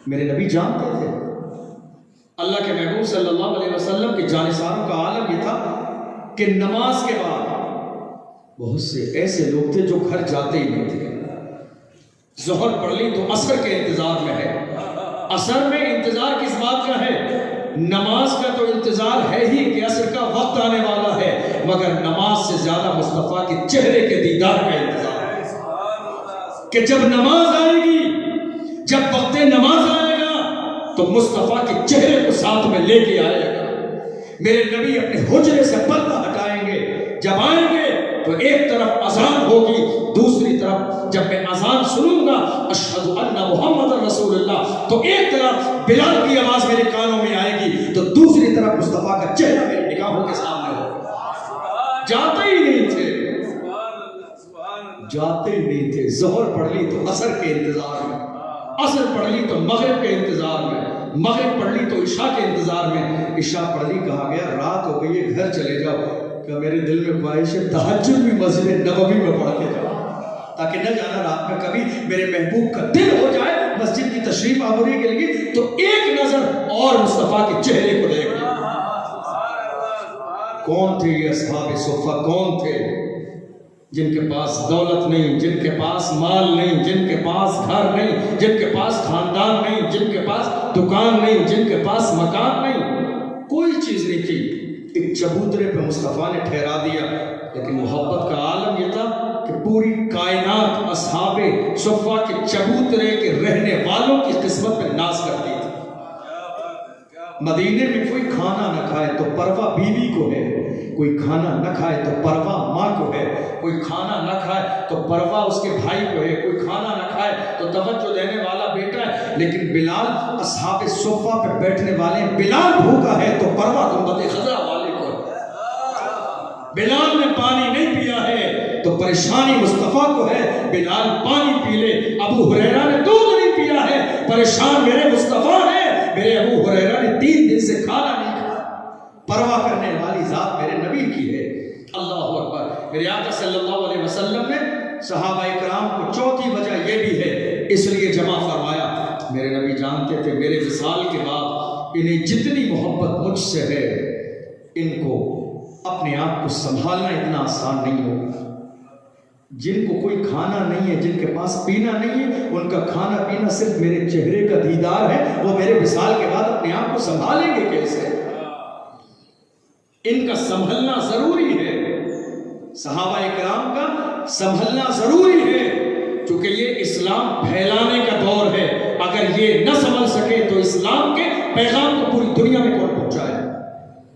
[SPEAKER 1] میرے نبی جانتے تھے، اللہ کے محبوب صلی اللہ علیہ وسلم کے جانثاروں کا عالم یہ تھا کہ نماز کے بعد بہت سے ایسے لوگ تھے جو گھر جاتے ہی نہیں تھے، ظہر پڑھ لی تو عصر کے انتظار میں ہے، عصر میں انتظار کس بات کا ہے؟ نماز کا تو انتظار ہے ہی کہ عصر کا وقت آنے والا ہے، مگر نماز سے زیادہ مصطفیٰ کے چہرے کے دیدار کا انتظار ہے کہ جب نماز آئے گی، جب وقت نماز آئے گا تو مصطفیٰ کے چہرے کو ساتھ میں لے کے آئے گا۔ میرے نبی اپنے حجرے سے پردہ ہٹائیں گے، جب آئیں گے تو ایک طرف اذان ہوگی، دوسری طرف جب میں اذان سنوں گا اشہد ان محمد رسول اللہ تو ایک طرف بلال کی آواز میرے کانوں میں آئے گی تو دوسری طرف مصطفیٰ کا چہرہ میری نگاہوں کے سامنے ہوگا۔ جاتے ہی نہیں تھے، جاتے ہی نہیں تھے، ظہر پڑھ لی تو عصر کے انتظار میں، عصر پڑھ لی تو مغرب کے انتظار میں، مغرب پڑھ لی تو عشاء کے انتظار میں، عشاء پڑھ لی کہا گیا رات ہو گئی ہے گھر چلے جاؤ، کہ میرے دل میں خواہش ہے تہجد بھی مسجد نبوی میں پڑھ کے جاؤ تاکہ نہ جانا رات میں کبھی میرے محبوب کا دل ہو جائے مسجد کی تشریف آوری کے لیے تو ایک نظر اور مصطفیٰ کے چہرے کو دیکھ لیں۔ کون تھے یہ اصحاب صفہ؟ کون تھے جن کے پاس دولت نہیں، جن کے پاس مال نہیں، جن کے پاس گھر نہیں، جن کے پاس خاندان نہیں، جن کے پاس دکان نہیں، جن کے پاس مکان نہیں، کوئی چیز نہیں تھی، ایک چبوترے پہ مصطفیٰ نے ٹھہرا دیا، لیکن محبت کا عالم یہ تھا کہ پوری کائنات اصحاب صفہ کے چبوترے کے رہنے والوں کی قسمت پہ ناز کرتی تھی۔ مدینے میں کوئی کھانا نہ کھائے کھائے تو پرواہ بیوی کو ہے، کوئی کھانا نہ کھائے تو پرواہ ماں کو ہے، کوئی کھانا نہ کھائے تو پرواہ اس کے بھائی کو ہے، کوئی کھانا نہ کھائے تو توجہ دینے والا بیٹا ہے۔ لیکن بلال اصحاب صفہ پہ بیٹھنے والے ہیں، بلال بھوکا ہے تو پرواہ گنبد خضرا والے کو ہے۔ بلال نے پانی نہیں پیا ہے تو پریشانی مصطفیٰ کو ہے، بلال پانی پی لے۔ ابو ہریرہ نے دودھ نہیں پیا ہے، پریشان میرے مصطفیٰ ہے، میرے ابو ہریرہ نے 3 دن سے کھانا نہیں کھایا۔ پرواہ کرنے والی ذات میرے نبی کی ہے۔ اللہ اکبر۔ میرے آقا صلی اللہ علیہ وسلم نے صحابہ اکرام کو چوتھی وجہ یہ بھی ہے اس لیے جمع فرمایا، میرے نبی جانتے تھے میرے وصال کے بعد انہیں جتنی محبت مجھ سے ہے، ان کو اپنے آپ کو سنبھالنا اتنا آسان نہیں ہوگا۔ جن کو کوئی کھانا نہیں ہے، جن کے پاس پینا نہیں ہے، ان کا کھانا پینا صرف میرے چہرے کا دیدار ہے، وہ میرے وصال کے بعد اپنے آپ کو سنبھالیں گے کیسے؟ ان کا سنبھلنا ضروری ہے، صحابہ اکرام کا سنبھلنا ضروری ہے، کیونکہ یہ اسلام پھیلانے کا دور ہے۔ اگر یہ نہ سنبھل سکے تو اسلام کے پیغام کو پوری دنیا میں کون پہنچائے؟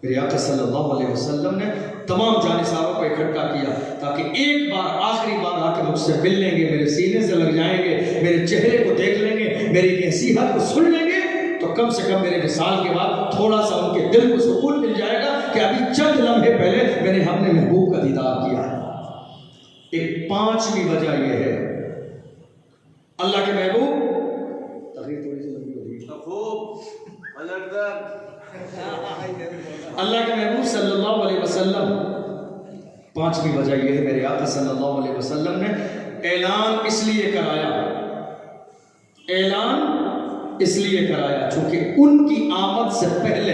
[SPEAKER 1] میرے آقا صلی اللہ علیہ وسلم نے تمام جانصاروں کو اکٹھا کیا تاکہ ایک بار آخری بار آ کے مجھ سے مل لیں گے، میرے سینے سے لگ جائیں گے، میرے چہرے کو دیکھ لیں گے، میری نصیحت کو سن لیں گے، تو کم سے کم میرے وصال کے بعد تھوڑا سا ان کے دل کو سکون مل جائے گا کہ ابھی چند لمحے پہلے میں نے اپنے محبوب کا دیدار کیا۔ ایک 5ویں وجہ یہ ہے، اللہ کے محبوب اللہ کے محبوب صلی اللہ علیہ وسلم، 5ویں وجہ یہ ہے، میرے آقا صلی اللہ علیہ وسلم نے اعلان اس لیے کرایا، اعلان اس لیے کرایا چونکہ ان کی آمد سے پہلے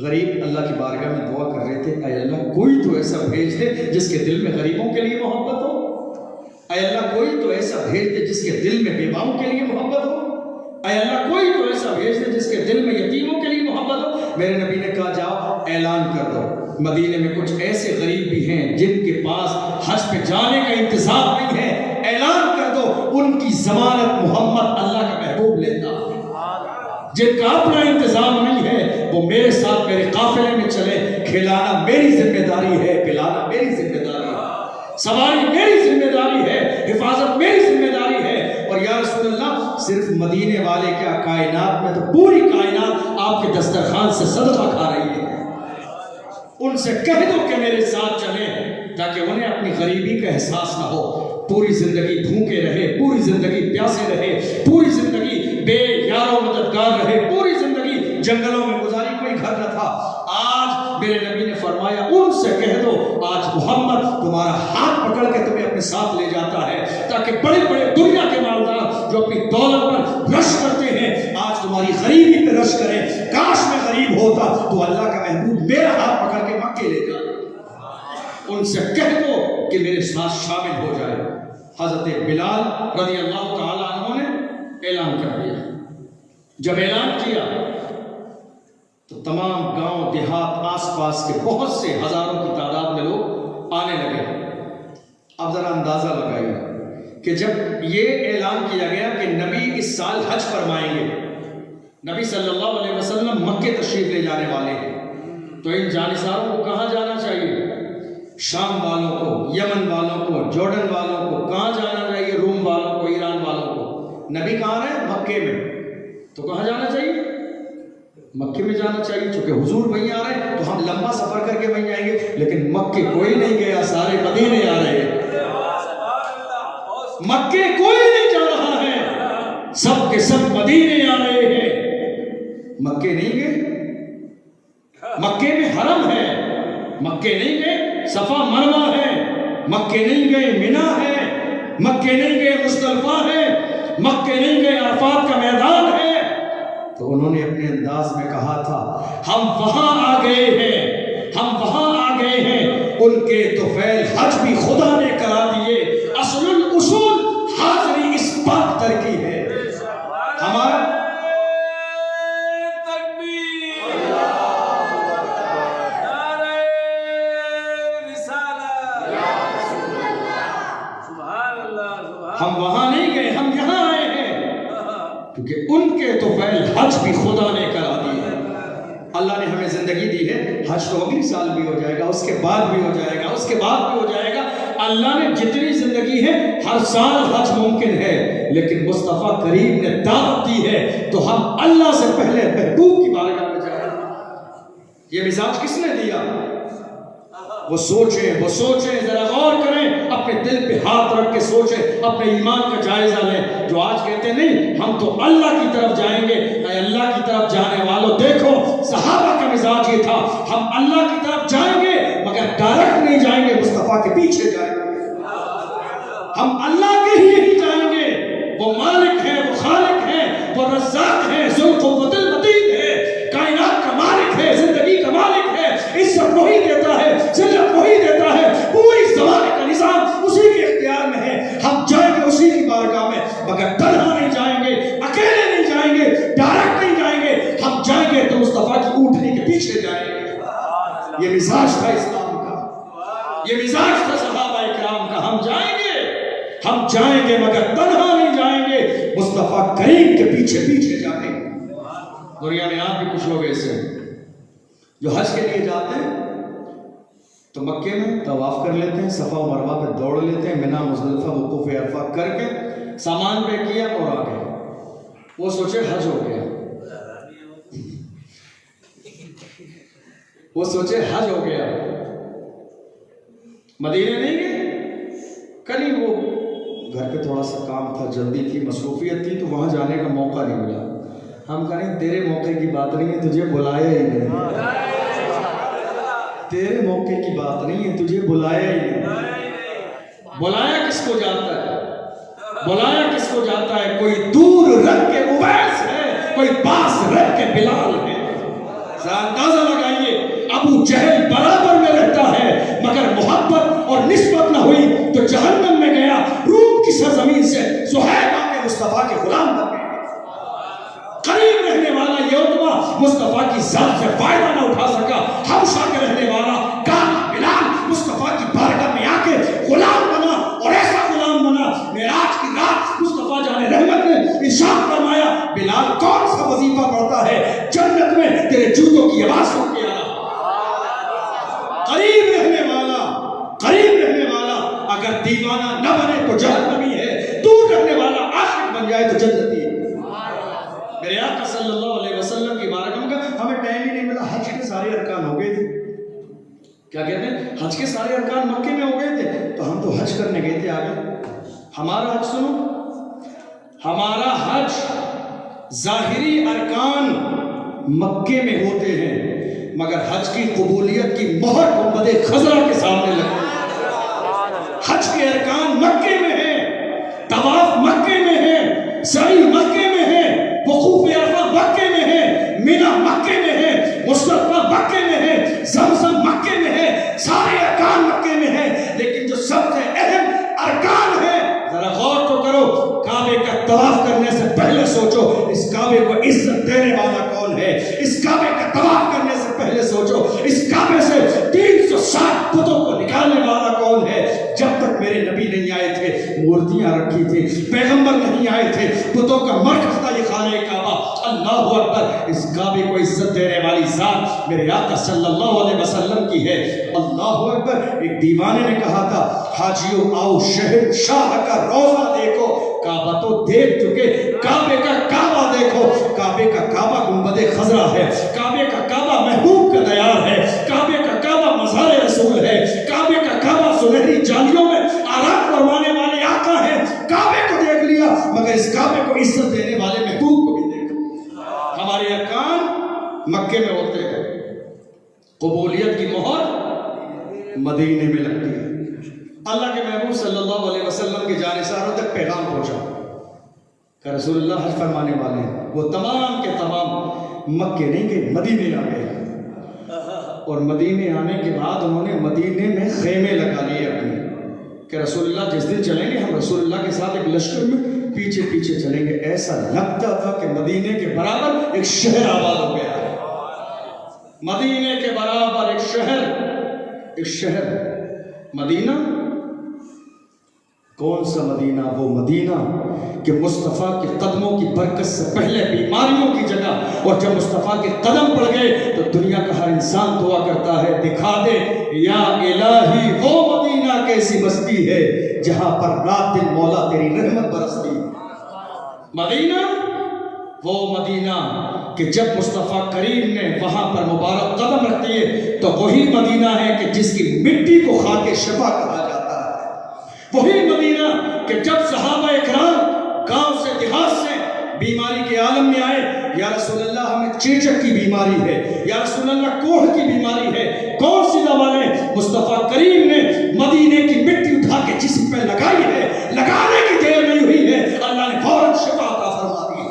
[SPEAKER 1] غریب اللہ کی بارگاہ میں دعا کر رہے تھے، اے اللہ کوئی تو ایسا بھیج دے جس کے دل میں غریبوں کے لیے محبت ہو، اے اللہ کوئی تو ایسا بھیج دے جس کے دل میں بیواؤں کے لیے محبت ہو، اے اللہ کوئی تو ایسا بھیج دے جس کے دل میں یتیموں کے لیے محبت ہو۔ میرے نبی نے کہا جاؤ اعلان کر دو، مدینے میں کچھ ایسے غریب بھی ہیں جن کے پاس حج پہ جانے کا انتظام نہیں ہے، اعلان کر دو ان کی ضمانت محمد اللہ کا محبوب لیتا۔ جن کا اپنا انتظام نہیں ہے وہ میرے ساتھ میرے قافلے میں چلے، کھلانا میری ذمہ داری ہے، پلانا میری ذمہ داری ہے، سواری میری ذمہ داری ہے، حفاظت میری ذمہ داری ہے۔ اور یا رسول اللہ صرف مدینے والے کیا، کائنات میں تو پوری کائنات آپ کے دسترخوان سے صدقہ کھا رہی ہے۔ ان سے کہہ دو کہ میرے ساتھ چلیں تاکہ انہیں اپنی غریبی کا احساس نہ ہو، پوری زندگی بھوکے رہے، پوری زندگی پیاسے رہے، پوری زندگی بے یار و مددگار رہے، پوری زندگی جنگلوں میں گزاری، کوئی گھر نہ تھا۔ آج میرے نبی نے فرمایا ان سے کہہ دو آج محمد تمہارا ہاتھ پکڑ کے تمہیں اپنے ساتھ لے جاتا ہے، تاکہ بڑے بڑے دنیا کے مالدار جو اپنی دولت پر رش کرتے ہیں آج تمہاری غریبی پہ رش کریں۔ کاش میں غریب ہوتا تو اللہ کا محبوب میرا ہاتھ پکڑ کے مکے لے جاتا۔ ان سے کہہ دو کہ میرے ساتھ شامل ہو جائے۔ حضرت بلال رضی اللہ تعالیٰ عنہ نے اعلان کر دیا۔ جب اعلان کیا تو تمام گاؤں دیہات آس پاس کے بہت سے ہزاروں کی تعداد میں لوگ آنے لگے۔ اب ذرا اندازہ لگائیے کہ جب یہ اعلان کیا گیا کہ نبی اس سال حج فرمائیں گے، نبی صلی اللہ علیہ وسلم مکے تشریف لے جانے والے ہیں، تو ان جانصاروں کو کہاں جانا چاہیے؟ شام والوں کو، یمن والوں کو، جارڈن والوں کو کہاں جانا چاہیے؟ روم والوں کو، ایران والوں کو۔ نبی کہاں رہے؟ مکے میں، تو کہاں جانا چاہیے؟ مکے میں جانا چاہیے، چونکہ حضور وہیں آ رہے ہیں تو ہم لمبا سفر کر کے وہیں جائیں گے، لیکن مکے کوئی نہیں گیا، سارے مدینے آ رہے ہیں۔ مکے کوئی نہیں جا رہا ہے، سب کے سب مدینے آ رہے ہیں۔ مکے نہیں گئے، مکے میں حرم ہے، مکے نہیں گئے، صفا مروا ہے، مکے نہیں گئے، مینا ہے، مکے نہیں گئے، مزدلفہ ہے، مکے نہیں گئے، عرفات کا میدان ہے۔ تو انہوں نے اپنے انداز میں کہا تھا ہم وہاں آ گئے ہیں، ہم وہاں آ گئے ہیں۔ ان کے طفیل حج بھی خدا نے کرا دیے، اصل الاصول حاضری اس پاک تر کی ہے۔ ہمارا ہم وہاں نہیں گئے، ہم یہاں آئے ہیں، کیونکہ ان کے طفیل حج بھی خدا نے کرا دیے۔ اللہ نے ہمیں ہمیں زندگی دی ہے، حج تو اگلی سال بھی ہو جائے گا، اس کے بعد بھی ہو جائے گا، اس کے بعد بھی ہو جائے گا۔ اللہ نے جتنی زندگی ہے ہر سال حج ممکن ہے، لیکن مصطفیٰ کریم نے دعوت دی ہے تو ہم اللہ سے پہلے محبوب کی بارگاہ میں جائیں۔ یہ مزاج کس نے دیا؟ وہ سوچیں، ذرا غور کریں، اپنے دل پہ ہاتھ رکھ کے سوچیں، اپنے ایمان کا جائزہ لیں۔ جو آج کہتے نہیں ہم تو اللہ کی طرف جائیں گے، اے اللہ کی طرف جانے والوں دیکھو صحابہ کا مزاج یہ تھا، ہم اللہ کی طرف جائیں گے مگر ڈائریکٹ نہیں جائیں گے، مصطفیٰ کے پیچھے جائیں گے، ہم اللہ کے ہی جائیں گے۔ وہ مالک ہے، وہ خالق ہے، وہ رزاق ہے، ذو القوت المتین ہے، کائنات کا مالک ہے، زندگی کا مالک ہے، عزت وہی دیتا ہے، ذلت وہی دیتا ہے، پوری زمانے کا نظام اسی کے اختیار میں ہے۔ ہم جائیں گے اسی کی بارگاہ میں، مگر تنہا نہیں جائیں گے، اکیلے نہیں جائیں گے، ڈائریکٹ نہیں جائیں گے، ہم جائیں گے تو مصطفیٰ کی اونٹنی کے پیچھے جائیں گے۔ یہ مزاج تھا اسلام کا، یہ مزاج تھا صحابہ کرام کا، ہم جائیں گے مگر تنہا نہیں جائیں گے، مصطفیٰ کریم کے پیچھے جائیں گے۔ دنیا میں آپ بھی کچھ لوگ ایسے ہیں جو حج کے لیے جاتے ہیں تو مکے میں طواف کر لیتے ہیں، صفا و مروہ پہ دوڑ لیتے ہیں، منی مزدلفہ وقوف عرفہ کر کے سامان پہ کیا اور آ گئے، وہ سوچے حج ہو گیا، وہ سوچے حج ہو گیا، مدینے نہیں گئے، کل وہ گھر پہ تھوڑا سا کام تھا، جلدی تھی، مصروفیت تھی، تو وہاں جانے کا موقع نہیں ملا۔ ہم کہیں تیرے موقع کی بات نہیں ہے، تجھے بلایا ہی نہیں، تیرے موقع کی بات نہیں ہے، تجھے بلایا ہی نہیں۔ بلایا کس کو جاتا ہے؟ بلایا کس کو جاتا ہے؟ کوئی دور رکھ کے اویس ہے، کوئی پاس رکھ کے بلال ہے۔ ذرا اندازہ لگائیے، ابو جہل برابر میں رہتا ہے مگر محبت اور نسبت نہ ہوئی تو جہنم میں گیا۔ روم کی سرزمین سے صہیب آ کے مصطفیٰ کے غلام بن گئے۔ قریب رہنے والا یہ اتبا مصطفیٰ کی ذات سے فائدہ نہ اٹھا سکا، حبشہ کے رہنے والا کعب بلال مصطفیٰ کی بارگاہ میں آ کے غلام بنا، اور ایسا غلام بنا معراج کی رات مصطفیٰ جان رحمت نے ارشاد فرمایا، بلال کون سا وظیفہ پڑھتا ہے جنت میں تیرے جوتوں کی آواز سن کے آنا۔ قریب رہنے والا اگر دیوانہ نہ بنے تو جہنمی ہے، دور رہنے والا عاشق بن جائے تو جنتی ہے۔ میرے آقا صلی اللہ علیہ وسلم کی بارگاہ میں کہا ہمیں ٹائم ہی نہیں ملا، حج کے سارے ارکان ہو گئے تھے۔ کیا کہتے ہیں؟ حج کے سارے ارکان مکے میں ہو گئے تھے تو ہم تو حج کرنے گئے تھے آگے۔ ہمارا حج سنو، ہمارا حج ظاہری ارکان مکے میں ہوتے ہیں مگر حج کی قبولیت کی مہر گنبد خضرا کے سامنے لگتی ہے۔ حج کے ارکان مکے میں ہیں، طواف مکے میں ہے، سعی مکے میں ہے، وقوف عرفہ مکے میں ہے، منی مکے میں ہے، مزدلفہ مکے میں ہے، زمزم مکے میں ہے، سارے ارکان مکے میں ہیں، لیکن جو سب سے اہم ارکان ہے ذرا غور تو کرو، کعبے کا طواف کرنے سے پہلے سوچو اس کعبے کو عزت دینے والا کون ہے، اس کعبے کا طواف کرنے سے پہلے سوچو اس کعبے سے 360 بتوں کو نکالنے والا کون ہے۔ جب تک میرے نبی نہیں آئے تھے مورتیاں رکھی تھی، پیغمبر نہیں آئے تھے، بتوں کا مرکز تھا یہ خانہ کعبہ۔ اللہ اکبر، اس کعبے کو عزت دینے والی ذات میرے آقا صلی اللہ علیہ وسلم کی ہے۔ اللہ اکبر، ایک دیوانے نے کہا تھا حاجیوں آؤ شہر شاہ کا روزہ دیکھو، کعبہ تو دیکھ چکے، کعبے کا کعبہ دیکھو۔ کعبے کا کعبہ گنبد خضرا ہے، کعبے کا کعبہ محبوب کا دیار ہے، کعبے کا کعبہ مزار رسول ہے، کعبے کا کعبہ سنہری جالیوں میں آرام فرمانے والے آقا ہیں۔ کعبے کو دیکھ لیا مگر اس کعبے کو عزت دینے والے محبوب کو بھی دیکھو۔ ہمارے ارکان مکے میں ہوتے ہیں، قبولیت کی مہر مدینے میں لگتی ہے۔ اللہ کے محبوب صلی اللہ علیہ وسلم کے جانثاروں تک پیغام پہنچا کہ رسول اللہ حج فرمانے والے ہیں، وہ تمام کے تمام مکے نہیں گئے، مدینے آ گئے، اور مدینے آنے کے بعد انہوں نے مدینے میں خیمے لگا لیے اپنے کہ رسول اللہ جس دن چلیں گے ہم رسول اللہ کے ساتھ ایک لشکر میں پیچھے پیچھے چلیں گے۔ ایسا لگتا تھا کہ مدینے کے برابر ایک شہر آباد ہو گیا ہے، مدینے کے برابر ایک شہر مدینہ کون سا مدینہ؟ وہ مدینہ کہ مصطفیٰ کے قدموں کی برکت سے پہلے بیماریوں کی جگہ، اور جب مصطفیٰ کے قدم پڑ گئے تو دنیا کا ہر انسان دعا کرتا ہے دکھا دے یا الہی وہ مدینہ کیسی بستی ہے جہاں پر رات دن مولا تیری رحمت برستی۔ مدینہ وہ مدینہ کہ جب مصطفیٰ کریم نے وہاں پر مبارک قدم رکھ دیے تو وہی مدینہ ہے کہ جس کی مٹی کو خاک شفا کہا جاتا ہے۔ وہی مدینہ کہ جب صحابہ اکرام گاؤں سے دیہات سے بیماری کے عالم میں آئے، یا رسول اللہ ہمیں چیچک کی بیماری ہے، یا رسول اللہ کوڑھ کی بیماری ہے، کون سی دوا لیں؟ مصطفیٰ کریم نے مدینے کی مٹی اٹھا کے جسم پہ لگائی ہے، لگانے کی دیر نہیں ہوئی ہے، اللہ نے فوراً شفا عطا فرما دی۔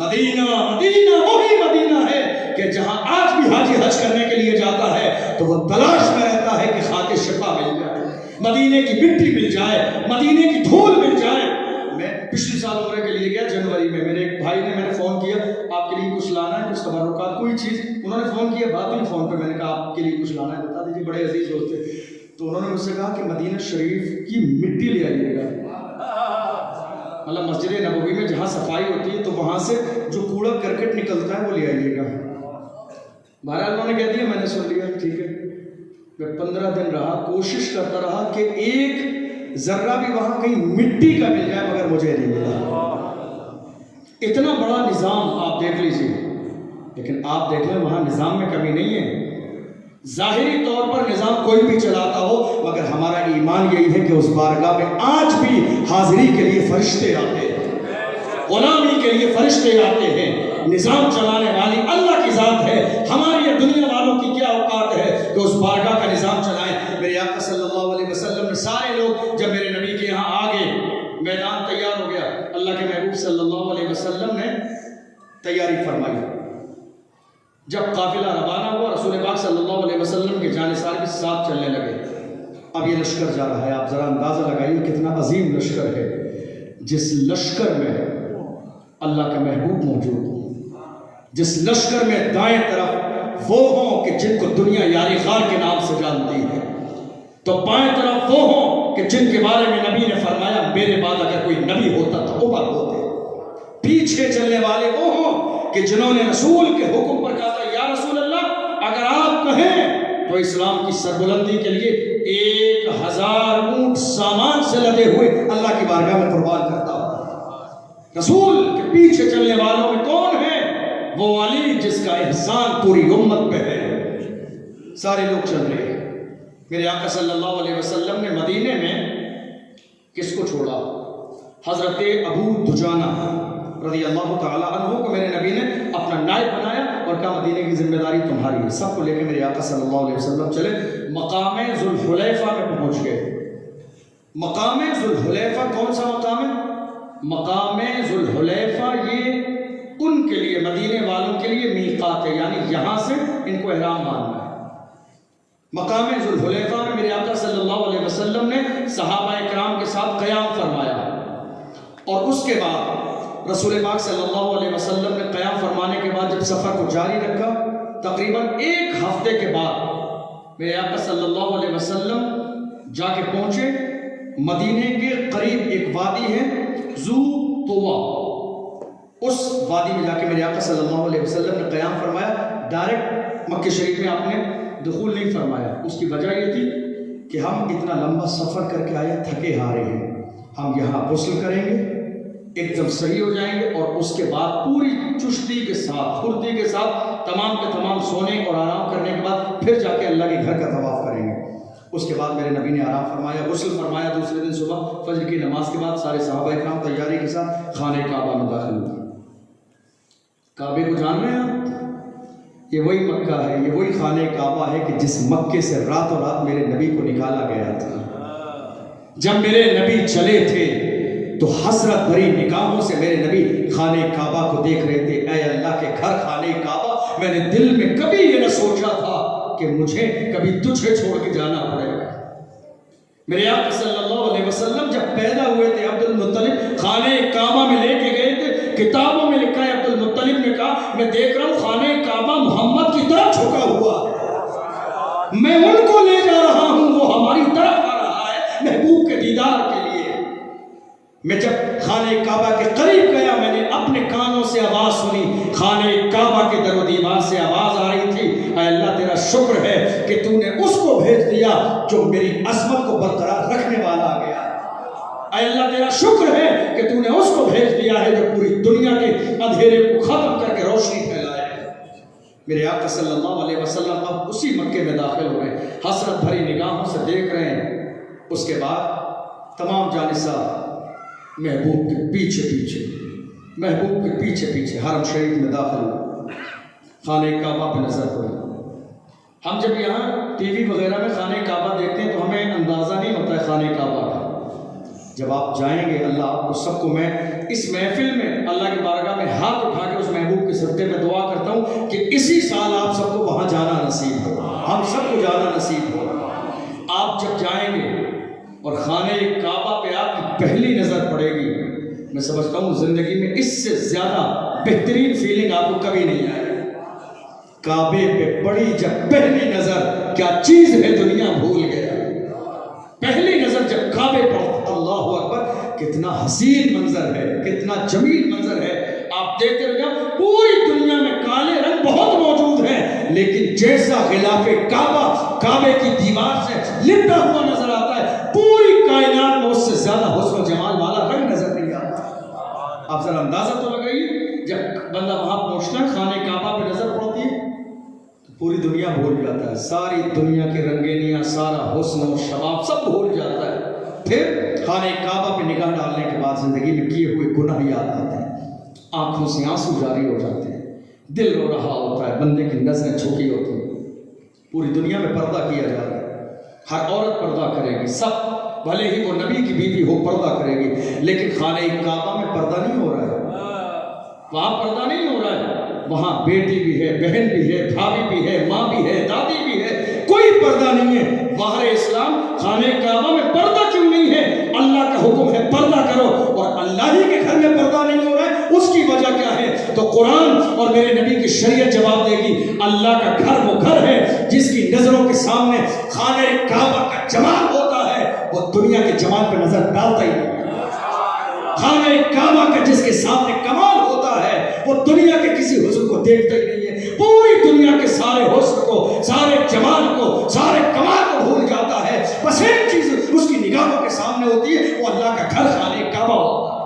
[SPEAKER 1] مدینہ مدینہ وہی مدینہ ہے کہ جہاں آج بھی حاجی حج کرنے کے لیے جاتا ہے تو وہ تلاش میں رہتا ہے کہ خاک شفا مل جائے، مدینے کی مٹی مل جائے، مدینے کی دھول مل جائے۔ میں پچھلی سال عمرے کے لیے گیا جنوری میں، میرے ایک بھائی نے، میں نے فون کیا آپ کے لیے کچھ لانا ہے، کچھ تبرکات کوئی چیز، انہوں نے فون کیا بات نہیں فون پہ، میں نے کہا آپ کے لیے کچھ لانا ہے بتا دیجیے، بڑے عزیز دوست تھے، تو انہوں نے مجھ سے کہا کہ مدینہ شریف کی مٹی لے آئیے گا، مطلب مسجد نبوی میں جہاں صفائی ہوتی ہے تو وہاں سے جو کوڑا کرکٹ نکلتا ہے وہ لے آئیے گا۔ بہرحال انہوں نے کہہ دیا، میں نے سن لیا ٹھیک ہے۔ میں 15 دن رہا، کوشش کرتا رہا کہ ایک ذرہ بھی وہاں کہیں مٹی کا مل جائے، مگر مجھے نہیں ملا۔ اتنا بڑا نظام آپ دیکھ لیجیے، لیکن آپ دیکھ لیں وہاں نظام میں کمی نہیں ہے۔ ظاہری طور پر نظام کوئی بھی چلاتا ہو، مگر ہمارا ایمان یہی ہے کہ اس بارگاہ میں آج بھی حاضری کے لیے فرشتے آتے ہیں، غلامی کے لیے فرشتے آتے ہیں۔ نظام چلانے والی اللہ کی ذات ہے، ہماری دنیا والوں کی کیا اوقات ہے کہ اس بارگاہ کا نظام چلائیں۔ میرے آقا صلی اللہ علیہ وسلم نے سارے لوگ جب میرے نبی کے یہاں آ گئے، میدان تیار ہو گیا، اللہ کے محبوب صلی اللہ علیہ وسلم نے تیاری فرمائی۔ جب قافلہ روانہ ہوا، رسول پاک صلی اللہ علیہ وسلم کے جانثار کے ساتھ چلنے لگے۔ اب یہ لشکر جا رہا ہے، آپ ذرا اندازہ لگائیے کتنا عظیم لشکر ہے، جس لشکر میں اللہ کا محبوب موجود ہو، جس لشکر میں دائیں طرف وہ ہوں کہ جن کو دنیا یاری غار کے نام سے جانتی ہے، تو بائیں طرف وہ ہوں کہ جن کے بارے میں نبی نے فرمایا میرے بعد اگر کوئی نبی ہوتا تو عمر ہوتے۔ پیچھے چلنے والے وہ ہوں کہ جنہوں نے رسول کے حکم پر کہا تھا یا رسول اللہ اگر آپ کہیں تو اسلام کی سربلندی کے لیے 1000 اونٹ سامان سے لدے ہوئے اللہ کی بارگاہ میں قربان کرتا ہوں۔ رسول کے پیچھے چلنے والوں میں کون ہے؟ وہ علی جس کا احسان پوری امت پہ ہے۔ سارے لوگ چل رہے ہیں۔ میرے آقا صلی اللہ علیہ وسلم نے مدینے میں کس کو چھوڑا؟ حضرت ابو دجانہ رضی اللہ تعالیٰ عنہ کو میرے نبی نے اپنا نائب بنایا اور کہا مدینے کی ذمہ داری تمہاری ہے۔ سب کو لے کے میرے آقا صلی اللہ علیہ وسلم چلے، مقام ذوالحلیفہ میں پہنچ گئے۔ مقام ذوالحلیفہ کون سا مقام ہے؟ مقام ذوالحلیفہ یہ ان کے لیے، مدینے والوں کے لیے میقات ہے، یعنی یہاں سے ان کو احرام باندھنا ہے۔ مقام ذوالحلیفہ میں میرے آقا صلی اللہ علیہ وسلم نے صحابہ اکرام کے ساتھ قیام فرمایا، اور اس کے بعد رسول پاک صلی اللہ علیہ وسلم نے قیام فرمانے کے بعد جب سفر کو جاری رکھا، تقریباً 1 ہفتے کے بعد میرے آقا صلی اللہ علیہ وسلم جا کے پہنچے مدینے کے قریب ایک وادی ہے ذو طوا، اس وادی میں جا کے میرے آقا صلی اللہ علیہ وسلم نے قیام فرمایا۔ ڈائریکٹ مکہ شریف میں آپ نے دخول نہیں فرمایا، اس کی وجہ یہ تھی کہ ہم اتنا لمبا سفر کر کے آئے، تھکے ہارے ہیں، ہم یہاں غسل کریں گے، ایک دم صحیح ہو جائیں گے، اور اس کے بعد پوری چستی کے ساتھ، پھرتی کے ساتھ تمام کے تمام سونے اور آرام کرنے کے بعد پھر جا کے اللہ کے گھر کا طواف کریں گے۔ اس کے بعد میرے نبی نے آرام فرمایا، غسل فرمایا۔ دوسرے دن صبح فجر کی نماز کے بعد سارے صحابہ اکرام تیاری کے ساتھ خانہ کعبہ میں داخل ہوئے۔ کعبے کو جان رہے ہیں آپ؟ یہ وہی مکہ ہے، یہ وہی خانہ کعبہ ہے کہ جس مکے سے راتوں رات میرے نبی کو نکالا گیا تھا۔ جب میرے نبی چلے تھے تو حسرت بھری نگاہوں سے میرے نبی خانہ کعبہ کو دیکھ رہے تھے۔ اے اللہ کے گھر خانہ کعبہ، میں نے دل میں کبھی یہ نہ سوچا تھا کہ مجھے کبھی تجھے چھوڑ کے جانا پڑے گا۔ میرے آقا صلی اللہ علیہ وسلم جب پیدا ہوئے تھے، عبد المطلب خانہ کعبہ میں لے کے گئے تھے۔ کتابوں میں لکھا ہے عبد المطلب نے کہا میں دیکھ رہا ہوں خانہ کعبہ محمد کی طرف جھکا ہوا ہے، میں ان کو لے جا رہا ہوں، وہ ہماری طرف آ رہا ہے محبوب کے دیدار کے لیے۔ میں جب خانہ کعبہ کے قریب گیا میں نے اپنے کانوں سے آواز سنی، خانہ کعبہ کے در و دیوار سے آواز آ رہی تھی، اے اللہ تیرا شکر ہے کہ تو نے اس کو بھیج دیا جو میری عظمت کو برقرار رکھنے والا آ گیا، اے اللہ تیرا شکر ہے کہ تو نے اس کو بھیج دیا ہے جو پوری دنیا کے اندھیرے کو ختم کر کے روشنی پھیلائے۔ میرے آقا صلی اللہ علیہ وسلم اب اسی مکے میں داخل ہو رہے ہیں، حسرت بھری نگاہوں سے دیکھ رہے ہیں۔ اس کے بعد تمام جانصار محبوب کے پیچھے پیچھے حرم شریف میں داخل ہوئے، خانہ کعبہ پہ نظر پڑی۔ ہم جب یہاں ٹی وی وغیرہ میں خانہ کعبہ دیکھتے ہیں تو ہمیں اندازہ نہیں ہوتا ہے خانہ کعبہ کا۔ جب آپ جائیں گے، اللہ آپ کو سب کو، میں اس محفل میں اللہ کی بارگاہ میں ہاتھ اٹھا کے اس محبوب کے صدقے میں دعا کرتا ہوں کہ اسی سال آپ سب کو وہاں جانا نصیب ہو، ہم سب کو جانا نصیب ہو۔ آپ جب جائیں گے اور خانہ کعبہ پہ آپ کی پہلی نظر پڑے گی، میں سمجھتا ہوں زندگی میں اس سے زیادہ بہترین فیلنگ آپ کو کبھی نہیں آئے۔ کعبے پہ پڑی جب پہلی نظر، کیا چیز ہے دنیا بھول گیا۔ پہلی نظر جب کعبے پر، اللہ اکبر، کتنا حسین منظر ہے، کتنا جمیل منظر ہے۔ آپ دیکھتے رہے گا پوری دنیا میں کالے رنگ بہت موجود ہیں، لیکن جیسا غلاف کعبہ کعبے کی دیوار سے لپٹا ہوا نظر آتا ہے، پوری کائنات میں اس سے زیادہ حسن و جمال والا رنگ نظر نہیں آتا۔ آپ ذرا اندازہ تو لگائیے، جب بندہ وہاں پہنچتا ہے، خانہ کعبہ پہ نظر پڑتی ہے تو پوری دنیا بھول جاتا ہے، ساری دنیا کی رنگینیاں، سارا حسن و شباب سب بھول جاتا ہے۔ پھر خانہ کعبہ پہ نگاہ ڈالنے کے بعد زندگی میں کیے ہوئے گناہ یاد آتے ہیں، آنکھوں سے آنسو جاری ہو جاتے ہیں، دل رو رہا ہوتا ہے، بندے کی نظریں جھکی ہوتی ہیں۔ پوری دنیا میں پردہ کیا جا رہا ہے، ہر عورت پردہ کرے گی، سب، بھلے ہی وہ نبی کی بیوی ہو پردہ کرے گی، لیکن خانہ کعبہ میں پردہ نہیں ہو رہا ہے، وہاں پردہ نہیں ہو رہا ہے۔ وہاں بیٹی بھی ہے، بہن بھی ہے، بھابھی بھی ہے، ماں بھی ہے، دادی بھی ہے، کوئی پردہ نہیں ہے۔ باہر اسلام خانہ کعبہ میں پردہ کیوں نہیں ہے؟ اللہ کا حکم ہے پردہ کرو، اور اللہ ہی کے گھر میں پردہ نہیں ہو رہا ہے، اس کی وجہ کیا ہے؟ تو قرآن اور میرے نبی کی شریعت جواب دے گی۔ اللہ کا گھر وہ گھر ہے جس کی نظروں کے سامنے خانہ کعبہ کا جمال ہوتا ہے، وہ دنیا کے جمال پہ نظر ڈالتا ہی نہیں۔ خانہ کعبہ کا جس کے سامنے کمال ہوتا ہے، وہ دنیا کے کسی حسن کو دیکھتا ہی نہیں ہے، پوری دنیا کے سارے حسن کو، سارے جمال کو، سارے کمال کو بھول جاتا ہے۔ بس ایک چیز اس کی نگاہوں کے سامنے ہوتی ہے، وہ اللہ کا گھر خانہ کعبہ ہوتا ہے۔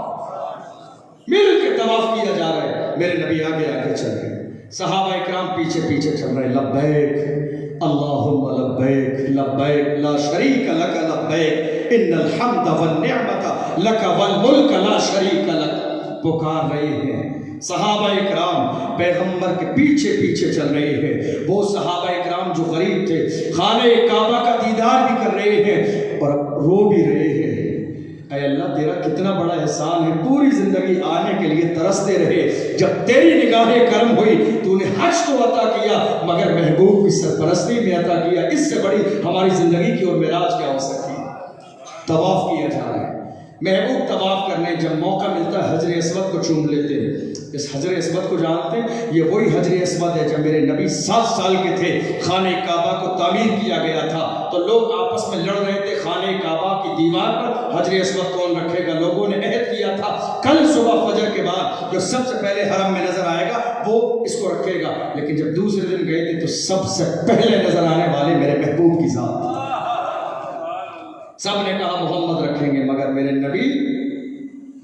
[SPEAKER 1] مل کے طواف کیا جا رہا ہے، میرے نبی آگے آگے چل رہے ہیں، صحابہ اکرام پیچھے پیچھے چل رہے ہیں۔ لبیک اللہم لبیک لبیک لا شریک لک لبیک ان الحمد والنعمت لک والملک لا شریک لک، پکار رہے ہیں۔ صحابہ اکرام پیغمبر کے پیچھے پیچھے چل رہے ہیں، وہ صحابہ اکرام جو غریب تھے، خانہ کعبہ کا دیدار بھی کر رہے ہیں اور رو بھی رہے ہیں۔ اے اللہ تیرا کتنا بڑا احسان ہے، پوری زندگی آنے کے لیے ترستے رہے، جب تیری نگاہ کرم ہوئی تو نے حج تو عطا کیا مگر محبوب کی سرپرستی میں عطا کیا، اس سے بڑی ہماری زندگی کی اور معراج کیا ہو سکتی ہے۔ طواف کیا جا رہا ہے، محبوب طواف کرنے جب موقع ملتا ہے حجر اسود کو چوم لیتے ہیں۔ اس حجر اسود کو جانتے ہیں، یہ وہی حجر اسود ہے جب میرے نبی 7 سال کے تھے، خانہ کعبہ کو تعمیر کیا گیا تھا تو لوگ آپس میں لڑ رہے تھے، خانہ کعبہ کی دیوار پر حجر اسود کون رکھے گا۔ لوگوں نے عہد کیا تھا کل صبح فجر کے بعد جو سب سے پہلے حرم میں نظر آئے گا وہ اس کو رکھے گا، لیکن جب دوسرے دن گئے تھے تو سب سے پہلے نظر آنے والے میرے محبوب کی ذات تھی۔ سب نے کہا محمد رکھیں گے، مگر میرے نبی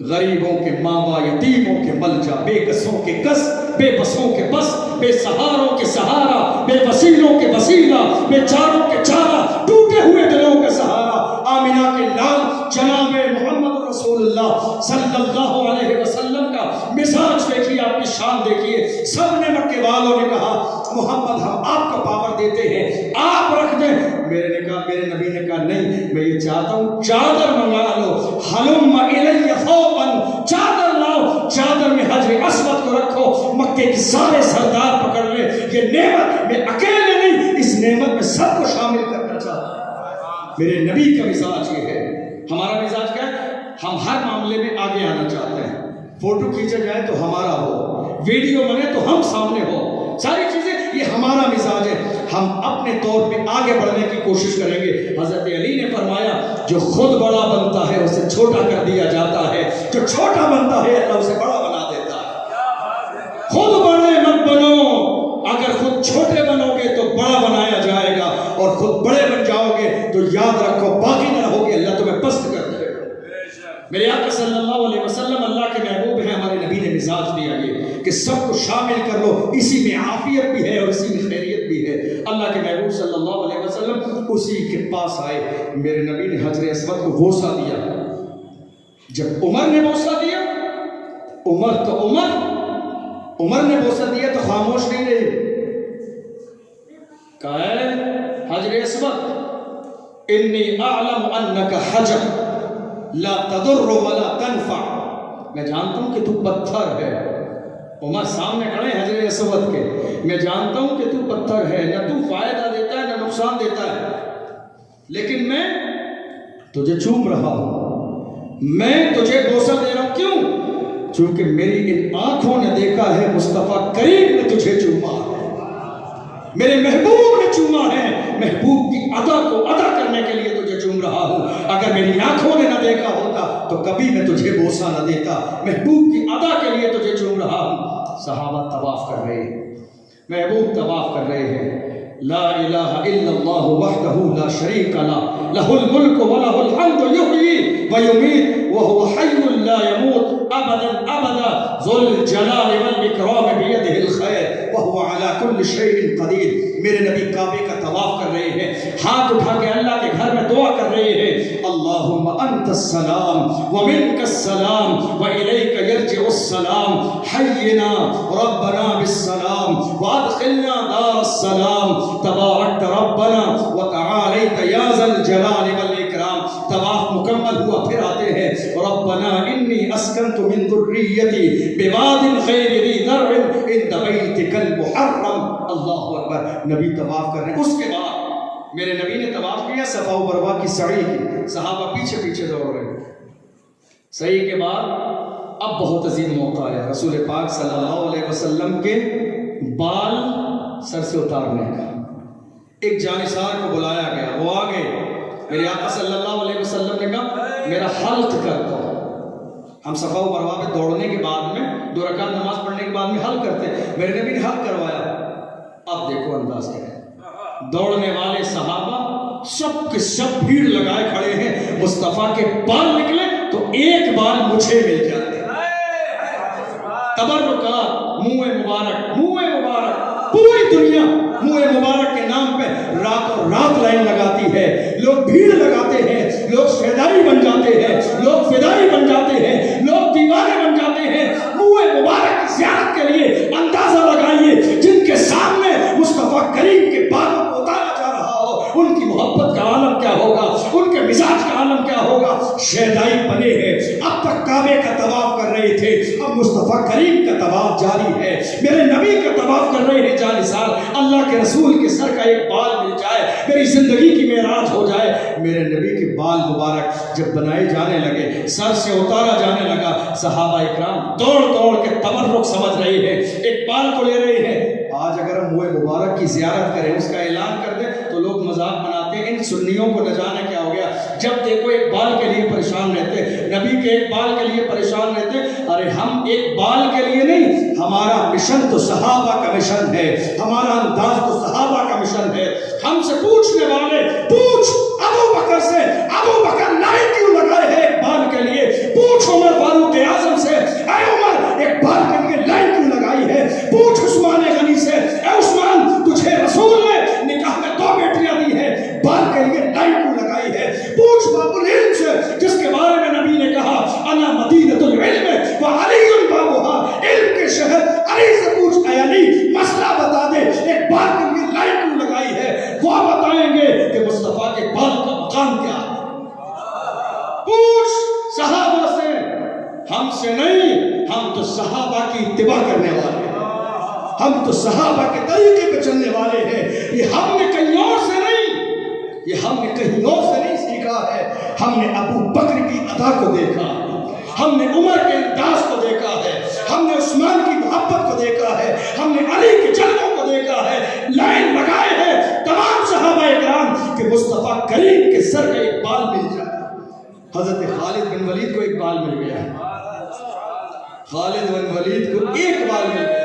[SPEAKER 1] غریبوں کے ماوا، یتیموں کے ملجا، بے کسوں کے کس، بے بسوں کے بس، بے سہاروں کے سہارا، بے وسیلوں کے وسیلہ، بے چاروں کے چارہ، ٹوٹے ہوئے دلوں کے سہارا، آمینہ کے لال جناب محمد رسول اللہ صلی اللہ علیہ وسلم کا مزاج دیکھیے، آپ کی شان دیکھیے۔ سب نے مکے والوں نے کہا محمد ہم آپ کو پاور دیتے ہیں، آپ رکھ دیں۔ میرے نبی نے کہا نہیں، میں یہ چاہتا ہوں چادر منگا لو، حلم الی ثوبا، چادر لاؤ، چادر میں حجر اسود کو رکھو، مکے کے سارے سردار پکڑ لیں۔ یہ نعمت میں اکیلے نہیں، اس نعمت میں سب کو شامل کرنا چاہتا ہوں۔ میرے نبی کا مزاج یہ ہے۔ ہمارا مزاج کیا ہے؟ ہم ہر معاملے میں آگے آنا چاہتے ہیں، فوٹو کھینچا جائے تو ہمارا ہو، ویڈیو بنے تو ہم سامنے ہو، ساری چیزیں یہ ہمارا مزاج ہے۔ ہم اپنے اپنے طور پہ آگے بڑھنے کی کوشش کریں گے. حضرت علی نے فرمایا جو خود بڑا بنتا ہے اسے چھوٹا کر دیا جاتا ہے, جو چھوٹا بنتا ہے اللہ اسے بڑا بنا دیتا ہے. خود بڑے مت بنو, اگر خود چھوٹے بنو گے تو بڑا بنایا جائے گا, اور خود بڑے بن جاؤ گے تو یاد رکھو باقی نہ رہو گے, اللہ تمہیں پست کر دے گا. میرے آقا صلی اللہ علیہ وسلم اللہ کے محبوب ہیں, ہمارے نبی نے مزاج دیا یہ کہ سب کو شامل کر لو, اسی میں عافیت بھی ہے اور اسی میں خیریت بھی ہے. اللہ کے محبوب صلی اللہ علیہ وسلم اسی کے پاس آئے. میرے نبی نے حجر اسود کو بوسہ دیا. جب عمر نے بوسہ دیا, عمر نے بوسہ دیا تو خاموش نہیں رہے. کہا ہے حجر اسود انی اعلم انک حجر لا تضر ولا تنفع, میں جانتا ہوں کہ تو پتھر ہے. عمر سامنے کھڑے حجر اسود کے, میں جانتا ہوں کہ تو پتھر ہے, نہ تو فائدہ دیتا ہے نہ نقصان دیتا ہے, لیکن میں تجھے چوم رہا ہوں, میں تجھے بوسہ دے رہا ہوں. کیوں؟ چونکہ میری ان آنکھوں نے دیکھا ہے مصطفیٰ کریم نے تجھے چوما ہے, میرے محبوب نے چوما ہے, محبوب کی ادا کو ادا کرنے کے لیے تجھے چوم رہا ہوں. اگر میری آنکھوں نے نہ دیکھا ہوتا تو کبھی میں تجھے بوسہ نہ دیتا, محبوب کی ادا کے لیے تجھے چوم رہا ہوں. صحابہ طواف کر رہے ہیں, محبوب طواف کر رہے ہیں. لا الہ الا اللہ وحدہ لا شریک لہ لہ الملک ولہ الحمد یحیی ویمیت وہو حی لا یموت ابدا ابدا ذو الجلال والاکرام بیدہ الخیر وہو علی کل شیء قدیر. میرے نبی کعبے کا طواف کر رہے ہیں, ہاتھ اٹھا کے اللہ کے گھر میں دعا کر رہے ہیں. اللہم انت السلام ومنک السلام والیک یرجع السلام حینا ربنا بالسلام وادخلنا دار السلام تبارکت ربنا وتعالیت یا ذا الجلال والاکرام. طواف مکمل ہوا, پھر آتے ہیں ربنا انی اسکنت من ذریتی بواد غیر ذی زرع عند بیتک المحرم. اللہ اکبر. نبی طواف کر رہے ہیں. اس کے بعد میرے نبی نے طواف کیا, صفا و مروہ کی سعی کی, صحابہ پیچھے پیچھے دوڑ رہے ہیں. سعی کے بعد اب بہت عظیم موقع ہے, رسول پاک صلی اللہ علیہ وسلم کے بال سر سے اتارنے کا. ایک جانثار کو بلایا گیا, وہ آگے. میرے آقا صلی اللہ علیہ وسلم نے کہا میرا حلق کر دو. ہم صفا و مروہ پہ دوڑنے کے بعد میں 2 رکعت نماز پڑھنے کے بعد میں حلق کرتے ہیں, میرے نبی نے حلق کروایا. اب دیکھو انداز کیا ہے, دوڑنے والے صحابہ سب کے سب بھیڑ لگائے کھڑے ہیں. مصطفیٰ کے بال نکلے تو ایک بال مجھے مل جاتے ہیں. تبرکات, منہ مبارک, پوری دنیا منہ مبارک کے نام پہ رات اور رات لائن لگاتی ہے. لوگ بھیڑ لگاتے ہیں, لوگ فدائی بن جاتے ہیں, لوگ دیوانے بن جاتے ہیں. منہ مبارک کی زیارت کے لیے اندازہ لگائیے جن کے سامنے مصطفیٰ کریم کے بالوں کو اتارا جا رہا ہو ان کی محبت کا عالم کیا ہوگا, ان کے مزاج کا عالم کیا ہوگا. شیدائی بنے ہیں, اب تک کعبے کا طواف کر رہے تھے, اب مصطفیٰ کریم کا طواف جاری ہے. میرے نبی کا طواف کر رہے ہیں 40 سال. اللہ کے رسول کے سر کا ایک بال مل جائے, میری زندگی کی معراج ہو جائے. میرے نبی کے بال مبارک جب بنائے جانے لگے, سر سے اتارا جانے لگا, صحابہ اکرام دوڑ دوڑ کے تبرک سمجھ رہے ہیں, ایک بال کو لے رہے ہیں. آج اگر ہم منہ مبارک کی زیارت کریں, اس کا اعلان کر دیں تو لوگ مذاق بناتے ہیں. ان سنیوں کو نہ جانے کیا ہو گیا, جب دیکھو ایک بال کے لیے پریشان رہتے, نبی کے ایک بال کے لیے پریشان رہتے. ارے ہم ایک بال کے لیے نہیں, ہمارا مشن تو صحابہ کا مشن ہے, ہمارا انداز تو صحابہ کا مشن ہے. ہم سے پوچھنے والے پوچھ ابو بکر سے, ابو بکر لائن کیوں لگائے ہیں ایک بال کے لیے؟ پوچھ عمر فاروق اعظم سے, اے عمر ایک بال کے لیے لائن کیوں لگائی ہے؟ پوچھ عثمان غنی سے, اے عثمان تجھے رسول نے نکاح میں 2 بیٹیاں دی ہیں, بال کے لیے لائن کیوں لگائی ہے؟ پوچھ باب العلم سے, جس کے بارے میں نبی نے کہا انا مدینۃ العلم وعلی بابها, علم کے شہر علی سے پوچھ, اے علی مسئلہ بتا دے, ایک بال کے لیے لائن کیوں لگائی ہے؟ وہ بتائیں گے کہ مصطفیٰ کے بال کا مقام کیا ہے. پوچھ صحابہ سے, ہم سے نہیں, ہم تو صحابہ کی اتباع کرنے والے ہیں, ہم تو صحابہ کے طریقے پہ چلنے والے ہیں. یہ ہم نے کہیں اور سے نہیں سیکھا ہے. ہم نے ابو بکر کی ادا کو دیکھا, ہم نے عمر کے انداز کو دیکھا ہے, ہم نے عثمان کی محبت کو دیکھا ہے, ہم نے علی کے جلووں کو دیکھا ہے. لائن لگائے ہیں تمام کریم کے سر کا ایک بال مل جائے. حضرت خالد بن ولید کو ایک بال مل گیا. خالد بن ولید کو ایک بال مل گیا.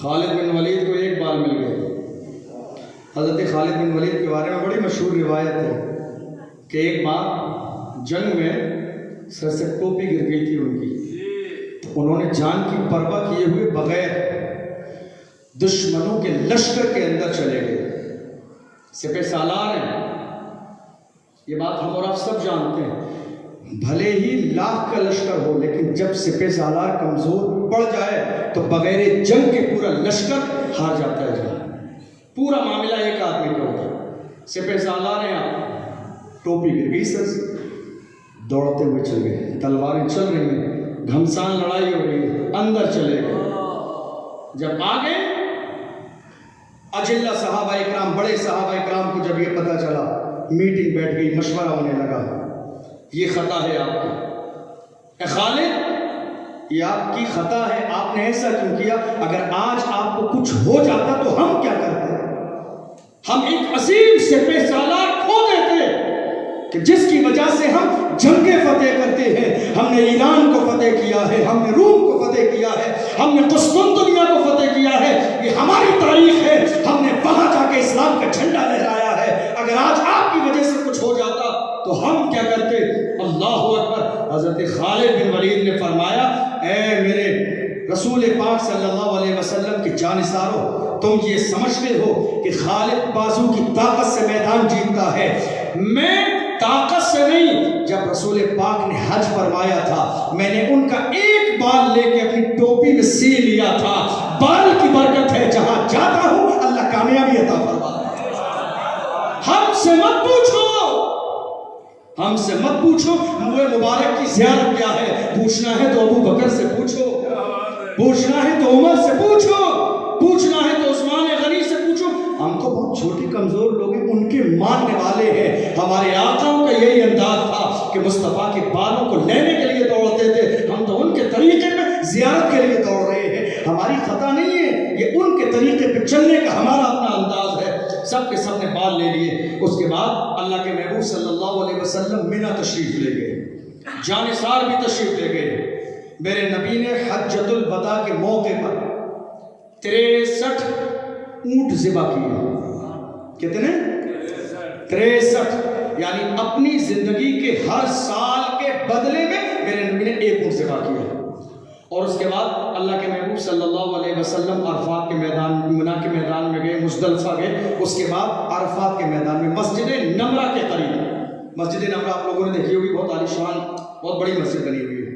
[SPEAKER 1] خالد بن ولید کو ایک بال مل گیا. حضرت خالد بن ولید کے بارے میں بڑی مشہور روایت ہے کہ ایک بار جنگ میں سر سے ٹوپی گر گئی تھی ان کی. انہوں نے جان کی پرواہ کیے ہوئے بغیر دشمنوں کے لشکر کے اندر چلے گئے. سپہ سالار ہیں، یہ بات ہم اور آپ سب جانتے ہیں. بھلے ہی لاکھ کا لشکر ہو لیکن جب سپہ سالار کمزور پڑ جائے تو بغیر جنگ کے پورا لشکر ہار جاتا ہے. جہاں پورا معاملہ ایک آدمی کا ہوتا ہے. سپہ سالار ہیں، آپ ٹوپی گر گئی سر سے، دوڑتے ہوئے چل گئے. تلواریں چل رہی ہیں، گھمسان لڑائی ہو رہی ہے، اندر چلے گئے. جب آگے اجلہ صحابہ اکرام، بڑے صحابہ اکرام کو جب یہ پتہ چلا، میٹنگ بیٹھ گئی، مشورہ ہونے لگا. یہ خطا ہے آپ کی، اے خالد یہ آپ کی خطا ہے، آپ نے ایسا کیوں کیا؟ اگر آج آپ کو کچھ ہو جاتا تو ہم کیا کرتے؟ ہم ایک عظیم سپہ سالار کھو دیتے کہ جس کی وجہ سے ہم جنگیں فتح کرتے ہیں. ہم نے ایران کو فتح کیا ہے، ہم نے روم کو فتح کیا ہے، ہم نے قسطنطنیہ کو فتح کیا ہے. یہ ہماری تاریخ ہے، ہم نے وہاں جا کے اسلام کا جھنڈا لہرایا ہے. اگر آج آپ کی وجہ سے کچھ ہو جاتا تو ہم کیا کرتے؟ اللہ اکبر. حضرت خالد بن ولید نے فرمایا، اے میرے رسول پاک صلی اللہ علیہ وسلم کے جانثارو، تم یہ سمجھتے ہو کہ خالد بازو کی طاقت سے میدان جیتتا ہے. میں طاقت سے نہیں. جب رسول پاک نے حج فرمایا تھا، میں نے ان کا ایک بال لے کے اپنی ٹوپی میں سی لیا تھا. بال کی برکت ہے، جہاں جاتا ہوں اللہ کامیابی عطا فرماتا ہے. ہم سے مت پوچھو، ہم سے مت پوچھو منہ مبارک کی زیارت کیا ہے. پوچھنا ہے تو ابو بکر سے پوچھو، پوچھنا ہے تو عمر سے پوچھو، پوچھنا ہے تو عثمان غنی سے پوچھو. ہم تو بہت چھوٹے کمزور لوگ ہیں، ان کے ماننے والے ہیں. ہمارے آقاؤں کا یہی انداز تھا کہ مصطفیٰ کے بالوں کو لینے کے لیے دوڑتے تھے. ہم تو ان کے طریقے میں زیارت کے لیے دوڑ رہے ہیں. ہماری خطا نہیں ہے، یہ ان کے طریقے پہ چلنے کا ہمارا اپنا انداز ہے. سب کے سب نے بال لے لیے. اس کے بعد اللہ کے محبوب صلی اللہ علیہ وسلم منی تشریف لے گئے، جانثار بھی تشریف لے گئے. میرے نبی نے حجۃ الوداع کے موقع پر 63 اونٹ ذبح کیے. کتنے؟ 63. یعنی اپنی زندگی کے ہر سال کے بدلے میں میرے نبی نے ایک اونٹ ذبح کیا. اور اس کے بعد اللہ کے محبوب صلی اللہ علیہ وسلم عرفات کے میدان، منی کے میدان میں گئے، مزدلفہ گئے. اس کے بعد عرفات کے میدان میں مسجد نمرہ کے قریب، مسجد نمرہ آپ لوگوں نے دیکھی ہوگی، بہت عالی شان، بہت بڑی مسجد بنی ہوئی ہے.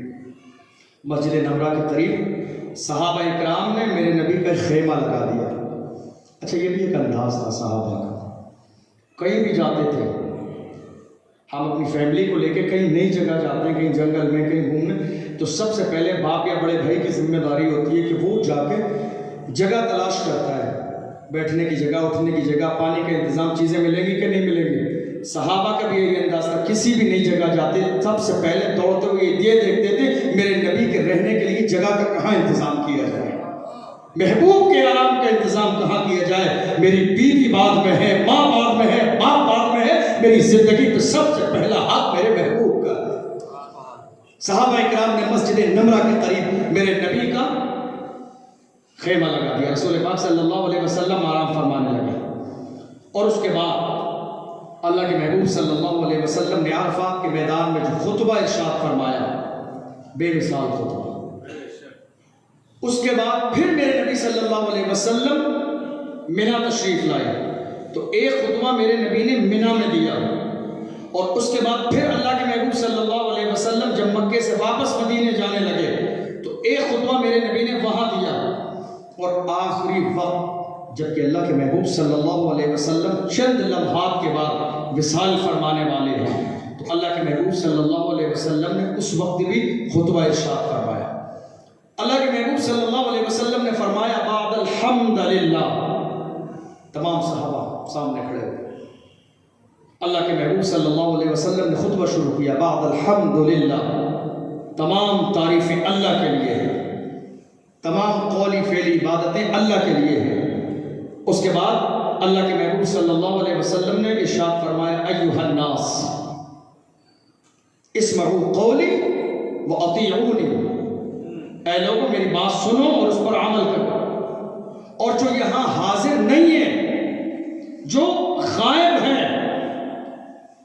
[SPEAKER 1] مسجد نمرہ کے قریب صحابہ اکرام نے میرے نبی کا خیمہ لگا دیا. اچھا یہ بھی ایک انداز تھا صحابہ کا. کہیں بھی جاتے تھے، ہم اپنی فیملی کو لے کے کہیں نئی جگہ جاتے ہیں، کہیں جنگل میں کہیں گھومنے، تو سب سے پہلے باپ یا بڑے بھائی کی ذمہ داری ہوتی ہے کہ وہ جا کے جگہ تلاش کرتا ہے، بیٹھنے کی جگہ، اٹھنے کی جگہ، پانی کا انتظام، چیزیں ملیں گی کہ نہیں ملیں گی. صحابہ کا بھی یہی انداز تھا. کسی بھی نئی جگہ جاتے سب سے پہلے دوڑتے ہوئے یہ دیکھتے تھے میرے نبی کے رہنے کے لیے جگہ کا کہاں انتظام کیا جائے، محبوب کے آرام کا انتظام کہاں کیا جائے. میری بیوی بعد میں ہے، ماں بعد میں ہے، باپ بعد میں ہے، میری زندگی پہ سب سے پہلا حق میرے محبوب کا ہے. صحابہ اکرام نے مسجد نمرہ کے قریب میرے نبی کا خیمہ لگا دیا. رسول پاک صلی اللہ علیہ وسلم آرام فرمانے لگے. اور اس کے بعد اللہ کے محبوب صلی اللہ علیہ وسلم نے عرفات کے میدان میں جو خطبہ ارشاد فرمایا، بے مثال خطبہ. اس کے بعد پھر میرے نبی صلی اللہ علیہ وسلم منی تشریف لائے تو ایک خطبہ میرے نبی نے منی میں دیا. اور اس کے بعد پھر اللہ کے محبوب صلی اللہ علیہ وسلم جب مکے سے واپس مدینے جانے لگے تو ایک خطبہ میرے نبی نے وہاں دیا. اور آخری وقت جبکہ اللہ کے محبوب صلی اللہ علیہ وسلم چند لمحات کے بعد وصال فرمانے والے ہیں تو اللہ کے محبوب صلی اللہ علیہ وسلم نے اس وقت بھی خطبہ ارشاد فرمایا. اللہ کے محبوب صلی اللہ علیہ وسلم نے فرمایا بعد الحمدللہ. تمام صحابہ سامنے کھڑے ہوئے. اللہ کے محبوب صلی اللہ علیہ وسلم نے خطبہ شروع کیا، بعد الحمدللہ، تمام تعریفیں اللہ کے لیے ہیں، تمام قولی فعلی عبادتیں اللہ کے لیے ہیں۔ اس کے بعد اللہ کے محبوب صلی اللہ علیہ وسلم نے ارشاد فرمایا، ایھا الناس اسمعوا قولی واطیعونی، اے لوگوں میری بات سنو اور اس پر عمل کرو۔ اور جو یہاں حاضر نہیں ہے، جو غائب ہے،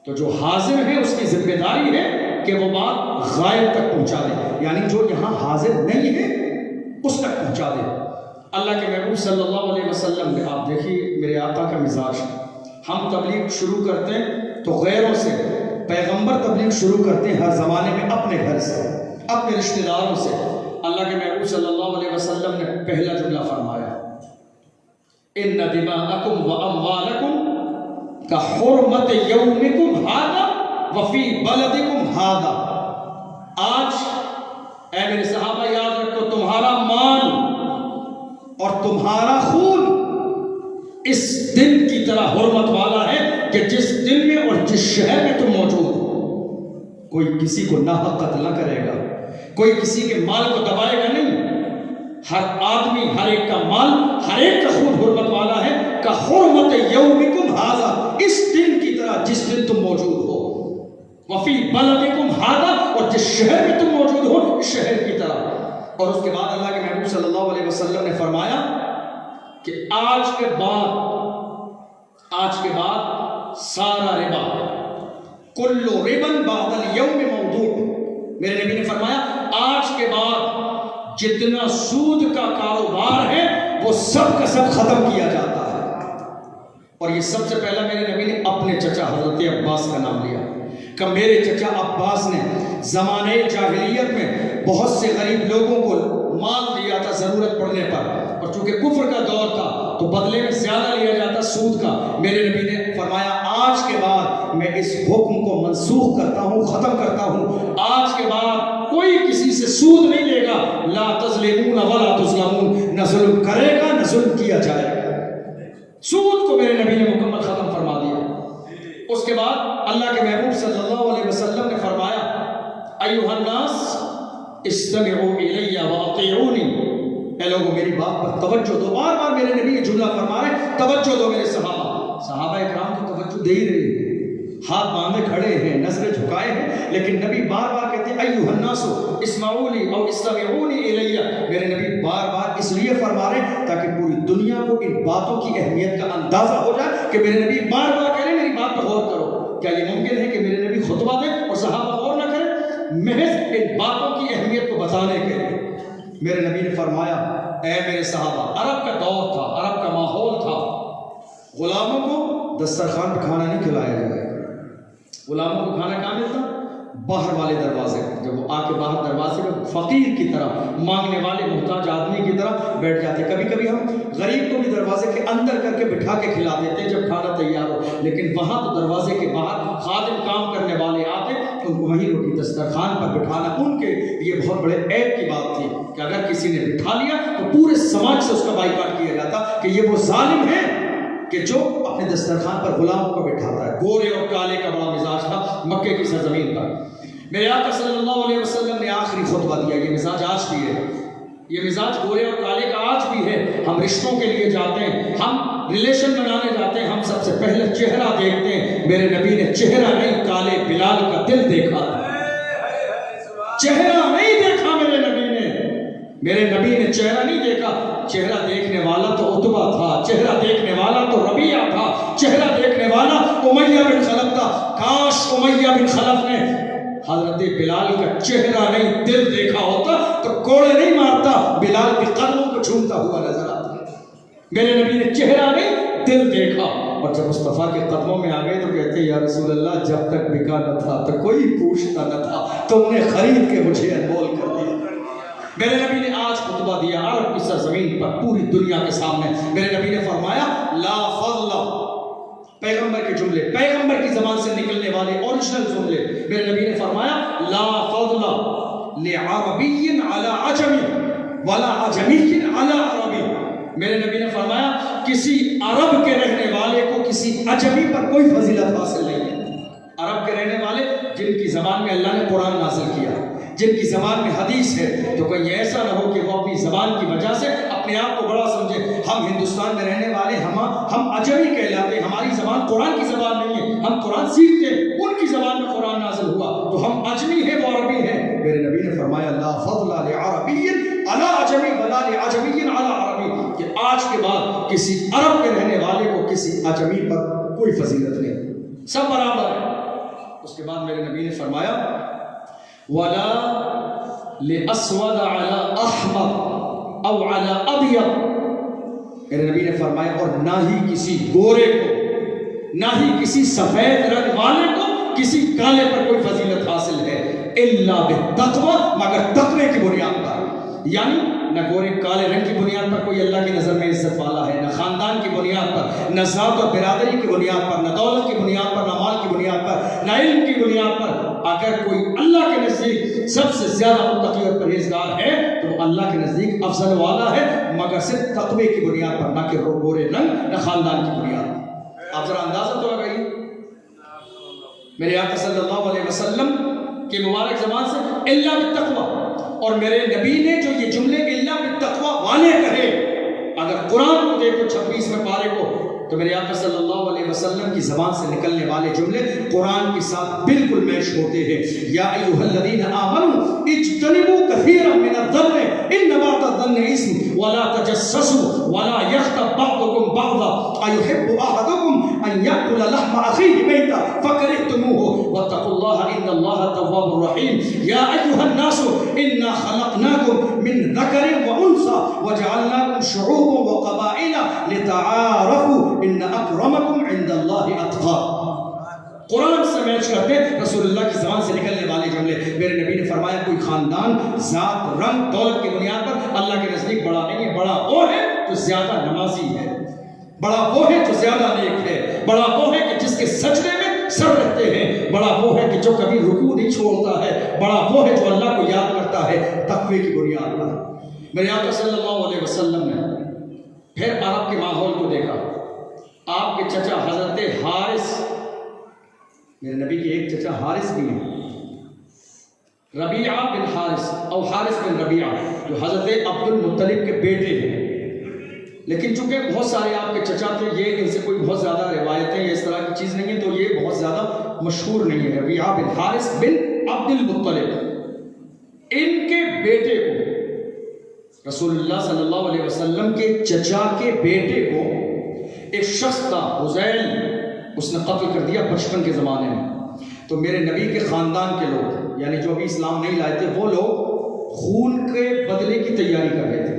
[SPEAKER 1] تو جو حاضر ہے اس کی ذمہ داری ہے کہ وہ بات غائب تک پہنچا دے، یعنی جو یہاں حاضر نہیں ہے اس تک پہنچا دے۔ اللہ کے محبوب صلی اللہ علیہ وسلم نے، آپ دیکھیے میرے آقا کا مزاج، ہم تبلیغ شروع کرتے ہیں تو غیروں سے، پیغمبر تبلیغ شروع کرتے ہیں ہر زمانے میں اپنے گھر سے، اپنے رشتہ داروں سے۔ اللہ کے محبوب صلی اللہ علیہ وسلم نے پہلا جملہ فرمایا، ان دماءکم واموالکم کحرمت یومکم ھذا وفی بلدکم ھذا۔ آج اے میرے صحابہ یاد رکھو، تمہارا مال اور تمہارا خون اس دن کی طرح حرمت والا ہے کہ جس دن میں اور جس شہر میں تم موجود ہو۔ کوئی کسی کو ناحق قتل نہ کرے گا، کوئی کسی کے مال کو دبائے گا نہیں۔ ہر آدمی، ہر ایک کا مال، ہر ایک کا خون حرمت والا ہے، کہ حرمت یومکم ھذا، اس دن کی طرح جس دن تم موجود ہو، وفی بلدکم ھذا، اور جس شہر میں تم موجود ہو اس شہر کی طرح۔ اور اس کے بعد اللہ کے محبوب صلی اللہ علیہ وسلم نے فرمایا کہ آج کے بعد سارا ربا، کل ربا بعد اليوم موضوع، میرے نبی نے فرمایا آج کے بعد جتنا سود کا کاروبار ہے وہ سب کا سب ختم کیا جاتا ہے۔ اور یہ سب سے پہلا میرے نبی نے اپنے چچا حضرت عباس کا نام لیا کہ میرے چچا عباس نے زمانے جاہلیت میں بہت سے غریب لوگوں کو مال دیا تھا ضرورت پڑنے پر، اور چونکہ کفر کا دور تھا تو بدلے میں زیادہ لیا جاتا سود کا۔ میرے نبی نے فرمایا آج کے بعد میں اس حکم کو منسوخ کرتا ہوں، ختم کرتا ہوں۔ آج کے بعد کوئی کسی سے سود نہیں لے گا، لا تظلمون ولا تظلمون، نہ ظلم کرے گا نہ ظلم کیا جائے گا۔ سود کو میرے نبی نے مکمل ختم فرما دیا۔ اس کے بعد اللہ کے محبوب صلی اللہ علیہ وسلم نے فرمایا، ایھا الناس استمعوا الی واطیعونی، اے لوگوں میری بات پر توجہ دو۔ بار بار میرے نبی یہ جملہ فرما رہے، توجہ دو میرے صحابہ اکرام تو توجہ دے ہی رہے ہیں، ہاتھ باندھے کھڑے ہیں، نظریں جھکائے ہیں، لیکن نبی بار بار کہتے ہیں ایھا الناس اسمعوا لی او استمعونی الی، میرے نبی بار بار اس لیے فرما رہے ہیں تاکہ پوری دنیا کو ان باتوں کی اہمیت کا اندازہ ہو جائے کہ میرے نبی بار بار کہہ رہے ہیں میری بات پر غور کرو۔ کیا یہ ممکن ہے کہ میرے نبی خطبہ دیں اور صحابہ غور نہ کریں؟ محض ان باتوں کی اہمیت کو بتانے کے لیے میرے نبی نے فرمایا، اے میرے صحابہ، عرب کا دور تھا، عرب کا ماحول تھا، غلاموں کو دسترخوان پہ کھانا نہیں کھلایا جائے، غلاموں کو کھانا کہاں ملتا؟ باہر والے دروازے، جب وہ آ کے باہر دروازے میں فقیر کی طرح، مانگنے والے محتاج آدمی کی طرح بیٹھ جاتے۔ کبھی کبھی ہم غریب کو بھی دروازے کے اندر کر کے بٹھا کے کھلا دیتے جب کھانا تیار ہو، لیکن وہاں تو دروازے کے باہر خادم کام کرنے والے آتے، ان کو وہیں روٹی دسترخوان پر بٹھانا ان کے یہ بہت بڑے عیب کی بات تھی کہ اگر کسی نے بٹھا لیا تو پورے سماج سے اس کا بائیکاٹ کیا جاتا کہ یہ وہ ظالم ہے کہ جو اپنے دسترخوان پر غلاموں کو بٹھاتا ہے۔ گورے اور کالے کا بڑا مزاج تھا مکے کی سرزمین پر۔ میرے آقا صلی اللہ علیہ وسلم نے آخری خطبہ دیا، یہ مزاج آج بھی ہے، یہ مزاج گورے اور کالے کا آج بھی ہے۔ ہم رشتوں کے لیے جاتے ہیں، ہم ریلیشن بنانے جاتے ہیں، ہم سب سے پہلے چہرہ دیکھتے ہیں۔ میرے نبی نے چہرہ نہیں، کالے بلال کا دل دیکھا، چہرہ نہیں دیکھا میرے نبی نے، میرے نبی نے چہرہ نہیں دیکھا۔ چہرہ دیکھنے والا تو عتبہ تھا، چہرہ دیکھنے والا تو ربیعہ تھا، چہرہ دیکھنے والا امیہ بن خلف تھا۔ کاش امیہ بن خلف نے حضرت بلال کا چہرہ نہیں دل دیکھا ہوتا تو کوڑے نہیں مارتا، بلال کے قدموں کو چھومتا ہوا نظر آتا۔ میرے نبی نے چہرہ نہیں دل دیکھا، اور جب مصطفیٰ کے قدموں میں آ گئے تو کہتے یا رسول اللہ جب تک بکا نہ تھا تو کوئی پوچھتا نہ تھا، تم نے خرید کے مجھے انمول کر دیا۔ میرے نبی نے آج خطبہ دیا عرب کی سرزمین پر پوری دنیا کے سامنے۔ میرے نبی نے فرمایا لا فضل، پیغمبر کے جملے، پیغمبر کی زبان سے نکلنے والے اوریجنل جملے، میرے نبی نے فرمایا لا فضل لعربی علی عجمی ولا عجمی علی عربی۔ میرے نبی نے فرمایا کسی عرب کے رہنے والے کو کسی عجمی پر کوئی فضیلت حاصل نہیں ہے۔ زبان میں اللہ نے قرآن نازل کیا، جن کی زبان میں حدیث ہے، تو کہیں ایسا نہ ہو کہ وہ اپنی زبان کی وجہ سے اپنے آپ کو بڑا سمجھے۔ ہم ہندوستان میں رہنے والے ہم اجمی کہلاتے ہیں، ہماری زبان قرآن کی زبان نہیں ہے، ہم قرآن سیکھتے ہیں، ان کی زبان میں قرآن نازل ہوا تو ہم اجمی ہیں، وہ عربی ہیں۔ میرے نبی نے فرمایا لا فضل لعربی علی عجمی ولا لعجمی علی عربی، کہ آج کے بعد کسی عرب کے رہنے والے کو کسی اجمی پر کوئی فضیلت نہیں، سب برابر ہے۔ اس کے بعد میرے نبی نے فرمایا ولا لاسود علی احمر او علی ابیض، میرے نبی نے فرمایا اور نہ ہی کسی گورے کو، نہ ہی کسی سفید رنگ والے کو کسی کالے پر کوئی فضیلت حاصل ہے الا بالتقوی، مگر تقوی کی بنیاد پر۔ یعنی نہ گورے کالے رنگ کی بنیاد پر کوئی اللہ کی نظر میں عزت والا ہے، نہ خاندان کی بنیاد پر، نہ ذات و برادری کی بنیاد پر، نہ دولت کی بنیاد پر، نہ مال کی بنیاد پر، نہ علم کی بنیاد پر۔ اگر کوئی اللہ کے نزدیک سب سے زیادہ متقی اور پرہیزگار ہے تو اللہ کے نزدیک افضل والا ہے، مگر صرف تقوی کی بنیاد پر، نہ کہ گورے رنگ، نہ خاندان کی بنیاد پر۔ آپ ذرا اندازہ تو لگائیے، میرے آقا صلی اللہ علیہ وسلم کی مبارک زبان سے الا بالتقوی، اور میرے نبی نے جو یہ جملے الا بالتقوی والے کہے، اگر قرآن کو دیکھو 26ویں پارے کو، تو میرے آقا صلی اللہ علیہ وسلم کی زبان سے نکلنے والے جملے قرآن کے ساتھ بالکل میچ ہوتے ہیں۔ یا ایھا الذین آمنوا اجتنبوا کثیرا من الظن ان بعض الظن اثم ولا تجسسوا ولا یغتب بعضکم بعضا ایحب احدکم ان یأکل لحم اخیہ میتا فکرہتموہ واتقوا اللہ ان اللہ تواب رحیم۔ یا ایھا الناس انا خلقناکم من ذکر وانثى وجعلناکم شعوبا وقبائل لتعارفوا ان اکرمکم عند اللہ اتقاکم۔ قرآن سے میچ کرتے رسول اللہ کی زبان سے نکلنے والے جملے۔ میرے نبی نے فرمایا کوئی خاندان ذات، رنگ، دولت کی بنیاد پر اللہ کے نزدیک بڑا نہیں ہے، بڑا وہ ہے جو زیادہ نمازی ہے، بڑا وہ ہے جو زیادہ نیک ہے، بڑا وہ ہے کہ جس کے سجدے میں سر رہتے ہیں، بڑا وہ ہے کہ جو کبھی رکوع نہیں چھوڑتا ہے، بڑا وہ ہے جو اللہ کو یاد کرتا ہے تقوی کی بنیاد پر۔ میرے آقا صلی اللہ علیہ وسلم نے پھر عرب کے ماحول کو دیکھا۔ آپ کے چچا حضرت حارث، میرے نبی کے ایک چچا حارث بھی ہیں، ربیعہ بن حارث اور حارث بن ربیعہ، جو حضرت عبد المطلب کے بیٹے ہیں، لیکن چونکہ بہت سارے آپ کے چچا تھے، یہ ان سے کوئی بہت زیادہ روایتیں اس طرح کی چیز نہیں ہے، تو یہ بہت زیادہ مشہور نہیں ہے۔ ربیعہ بن حارث بن عبد المطلب، ان کے بیٹے کو رسول اللہ صلی اللہ علیہ وسلم کے چچا کے بیٹے کو ایک شخص تھا حذیل، اس نے قتل کر دیا بچپن کے زمانے میں۔ تو میرے نبی کے خاندان کے لوگ، یعنی جو ابھی اسلام نہیں لائے تھے، وہ لوگ خون کے بدلے کی تیاری کر رہے تھے۔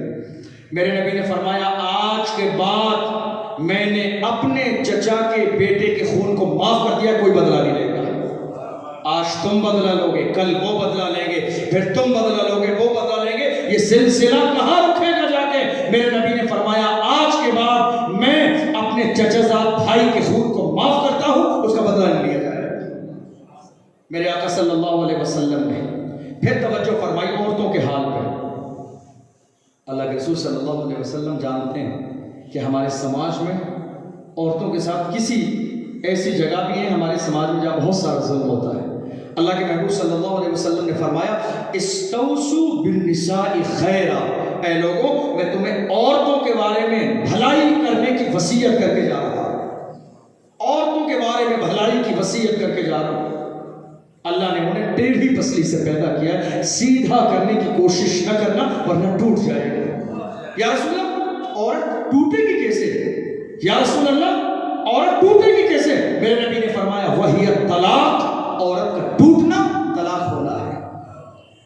[SPEAKER 1] میرے نبی نے فرمایا آج کے بعد میں نے اپنے چچا کے بیٹے کے خون کو معاف کر دیا، کوئی بدلہ نہیں لے گا۔ آج تم بدلہ لو گے، کل وہ بدلہ لیں گے، پھر تم بدلہ لو گے، وہ بدلہ لیں گے، یہ سلسلہ کہاں رکھے گا جا کے؟ میرے نبی نے فرمایا آج کے بعد میں اپنے چچا زاد بھائی کے خون کو معاف کرتا ہوں، اس کا بدلہ نہیں لیا جائے گا۔ میرے آقا صلی اللہ علیہ وسلم نے پھر توجہ فرمائی عورتوں کے حال پہ۔ اللہ کے رسول صلی اللہ علیہ وسلم جانتے ہیں کہ ہمارے سماج میں عورتوں کے ساتھ کسی ایسی جگہ بھی ہے ہمارے سماج میں جہاں بہت سارا ظلم ہوتا ہے۔ اللہ کے محبوب صلی اللہ علیہ وسلم نے فرمایا استوصوا بالنساء خیرا، اے لوگوں میں تمہیں عورتوں کے بارے میں بھلائی کرنے کی وصیت کر کے جا رہا ہوں، عورتوں کے بارے میں بھلائی کی وصیت کر کے جا رہا ہوں۔ اللہ نے انہیں ٹیڑھی پسلی سے پیدا کیا ہے، سیدھا کرنے کی کوشش نہ کرنا ورنہ ٹوٹ جائے گا۔ یا رسول اللہ عورت ٹوٹے گی کیسے؟ یا رسول اللہ عورت ٹوٹے گی کیسے؟ میرے نبی نے فرمایا وہی طلاق، عورت کا ٹوٹنا طلاق ہونا ہے۔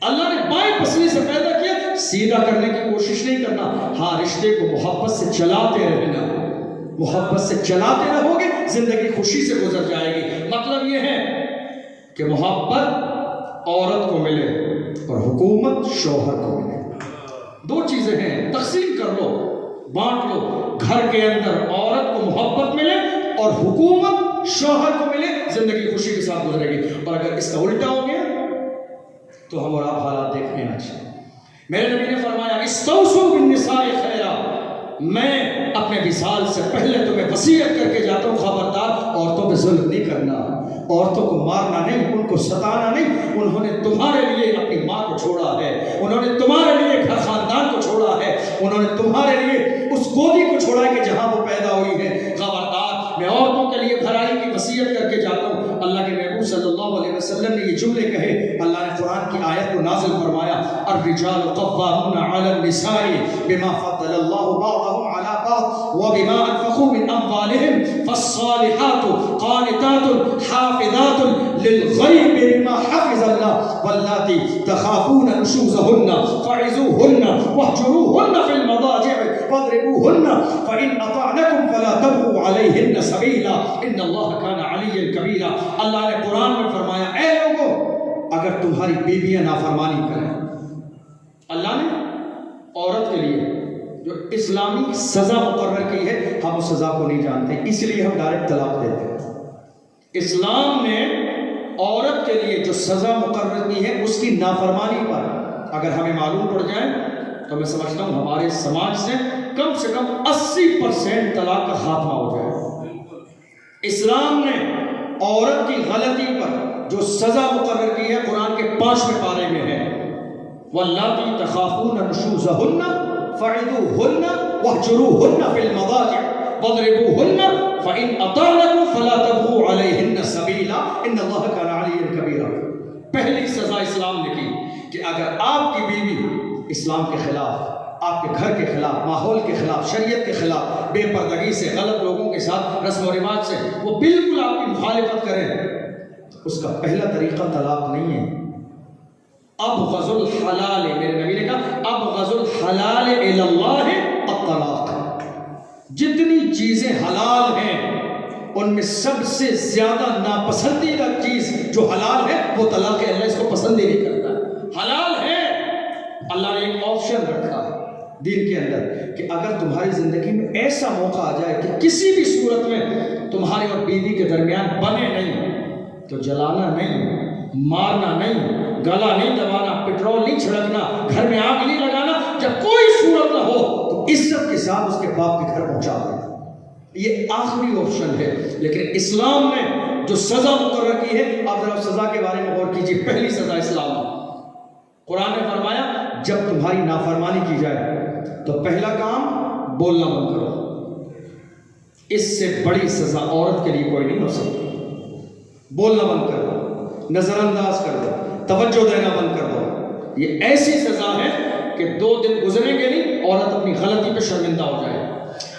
[SPEAKER 1] اللہ نے بائیں پسلی سے پیدا کیا، سیدھا کرنے کی کوشش نہیں کرنا، ہاں رشتے کو محبت سے چلاتے رہنا، محبت سے چلاتے رہو گے زندگی خوشی سے گزر جائے گی۔ مطلب یہ ہے کہ محبت عورت کو ملے اور حکومت شوہر کو ملے، دو چیزیں ہیں، تقسیم کر لو، بانٹ لو۔ گھر کے اندر عورت کو محبت ملے اور حکومت شوہر کو ملے، زندگی خوشی کے ساتھ گزرے گی۔ اور اگر اس کا الٹا ہو گیا تو ہم اور آپ حالات دیکھنے ہیں آج۔ میرے نبی نے فرمایا استوصوا بالنساء خیرا، میں اپنے وصال سے پہلے تمہیں وصیت کر کے جاتا ہوں خبردار عورتوں پہ ظلم نہیں کرنا، عورتوں کو مارنا نہیں، ان کو ستانا نہیں، انہوں نے تمہارے لیے اپنی ماں کو چھوڑا ہے، انہوں نے تمہارے لیے گھر خاندان کو چھوڑا ہے، انہوں نے تمہارے لیے اس گودی کو چھوڑا ہے کہ جہاں وہ پیدا ہوئی ہے۔ خبردار، میں عورتوں کے لیے بھلائی کی وصیت کر کے جاتا ہوں۔ اللہ کے محبوب صلی اللہ علیہ وسلم نے یہ جملے کہے، اللہ نے قرآن کی آیت کو نازل فرمایا، الرجال قوامون علی النساء بما فضل اللہ بعضهم علی بعض وبما انفقوا من اموالهم فالصالحات قانتات حافظات للغیب بما حفظ اللہ واللاتی تخافون نشوزهن فعظوهن واهجروهن في المضاجع واضربوهن فإن أطعنكم فلا تبغوا عليهن سبيلا إن الله كان عليا كبيرا۔ اللہ نے قرآن میں فرمایا، اے لوگوں، اگر تمہاری بیویاں نافرمانی کریں، اللہ نے عورت کے لیے جو اسلامی سزا مقرر کی ہے، ہم اس سزا کو نہیں جانتے، اس لیے ہم ڈائریکٹ طلاق دیتے ہیں۔ اسلام نے عورت کے لیے جو سزا مقرر کی ہے اس کی نافرمانی پر اگر ہمیں معلوم پڑ جائے تو میں سمجھتا ہوں ہمارے سماج سے کم 80% طلاق کا خاتمہ ہو جائے۔ اسلام نے عورت کی غلطی پر جو سزا مقرر کی ہے قرآن کے 5ویں پارے میں ہے، واللاتی تخافون نشوزهن فعظوهن واهجروهن في المضاجع واضربوهن فإن أطعنكم فلا تبغوا عليهن سبيلا إن الله كان عليا كبيرا۔ پہلی سزا اسلام نے کی کہ اگر آپ کی بیوی اسلام کے خلاف، آپ کے گھر کے خلاف، ماحول کے خلاف، شریعت کے خلاف، بے پردگی سے، غلط لوگوں کے ساتھ رسم و رواج سے وہ بالکل آپ کی مخالفت کرے، اس کا پہلا طریقہ طلاق نہیں ہے۔ ابغض الحلال، میرے نبی نے کہا ابغض الحلال الی اللہ الطلاق۔ جتنی چیزیں حلال ہیں ان میں سب سے زیادہ ناپسندیدہ چیز جو حلال ہے وہ طلاق ہے۔ اللہ اس کو پسند ہی نہیں کرتا۔ حلال ہے، اللہ نے ایک آپشن رکھا ہے دین کے اندر کہ اگر تمہاری زندگی میں ایسا موقع آ جائے کہ کسی بھی صورت میں تمہاری اور بیوی کے درمیان بنے نہیں تو جلانا نہیں، مارنا نہیں، گلا نہیں دبانا، پیٹرول نہیں چھڑکنا، گھر میں آگ نہیں لگانا، جب کوئی صورت نہ ہو تو عزت کے ساتھ اس کے باپ کے گھر پہنچا دینا۔ یہ آخری آپشن ہے، لیکن اسلام نے جو سزا مقرر کی ہے، آپ ذرا سزا کے بارے میں غور کیجیے۔ پہلی سزا اسلام نے، قرآن نے فرمایا جب تمہاری نافرمانی کی جائے تو پہلا کام بولنا بند کرو۔ اس سے بڑی سزا عورت کے لیے کوئی نہیں ہو سکتی۔ بولنا بند کر دو، نظر انداز کر دو، توجہ دینا بند کر دو۔ یہ ایسی سزا ہے کہ 2 دن گزریں گے نہیں عورت اپنی غلطی پہ شرمندہ ہو جائے،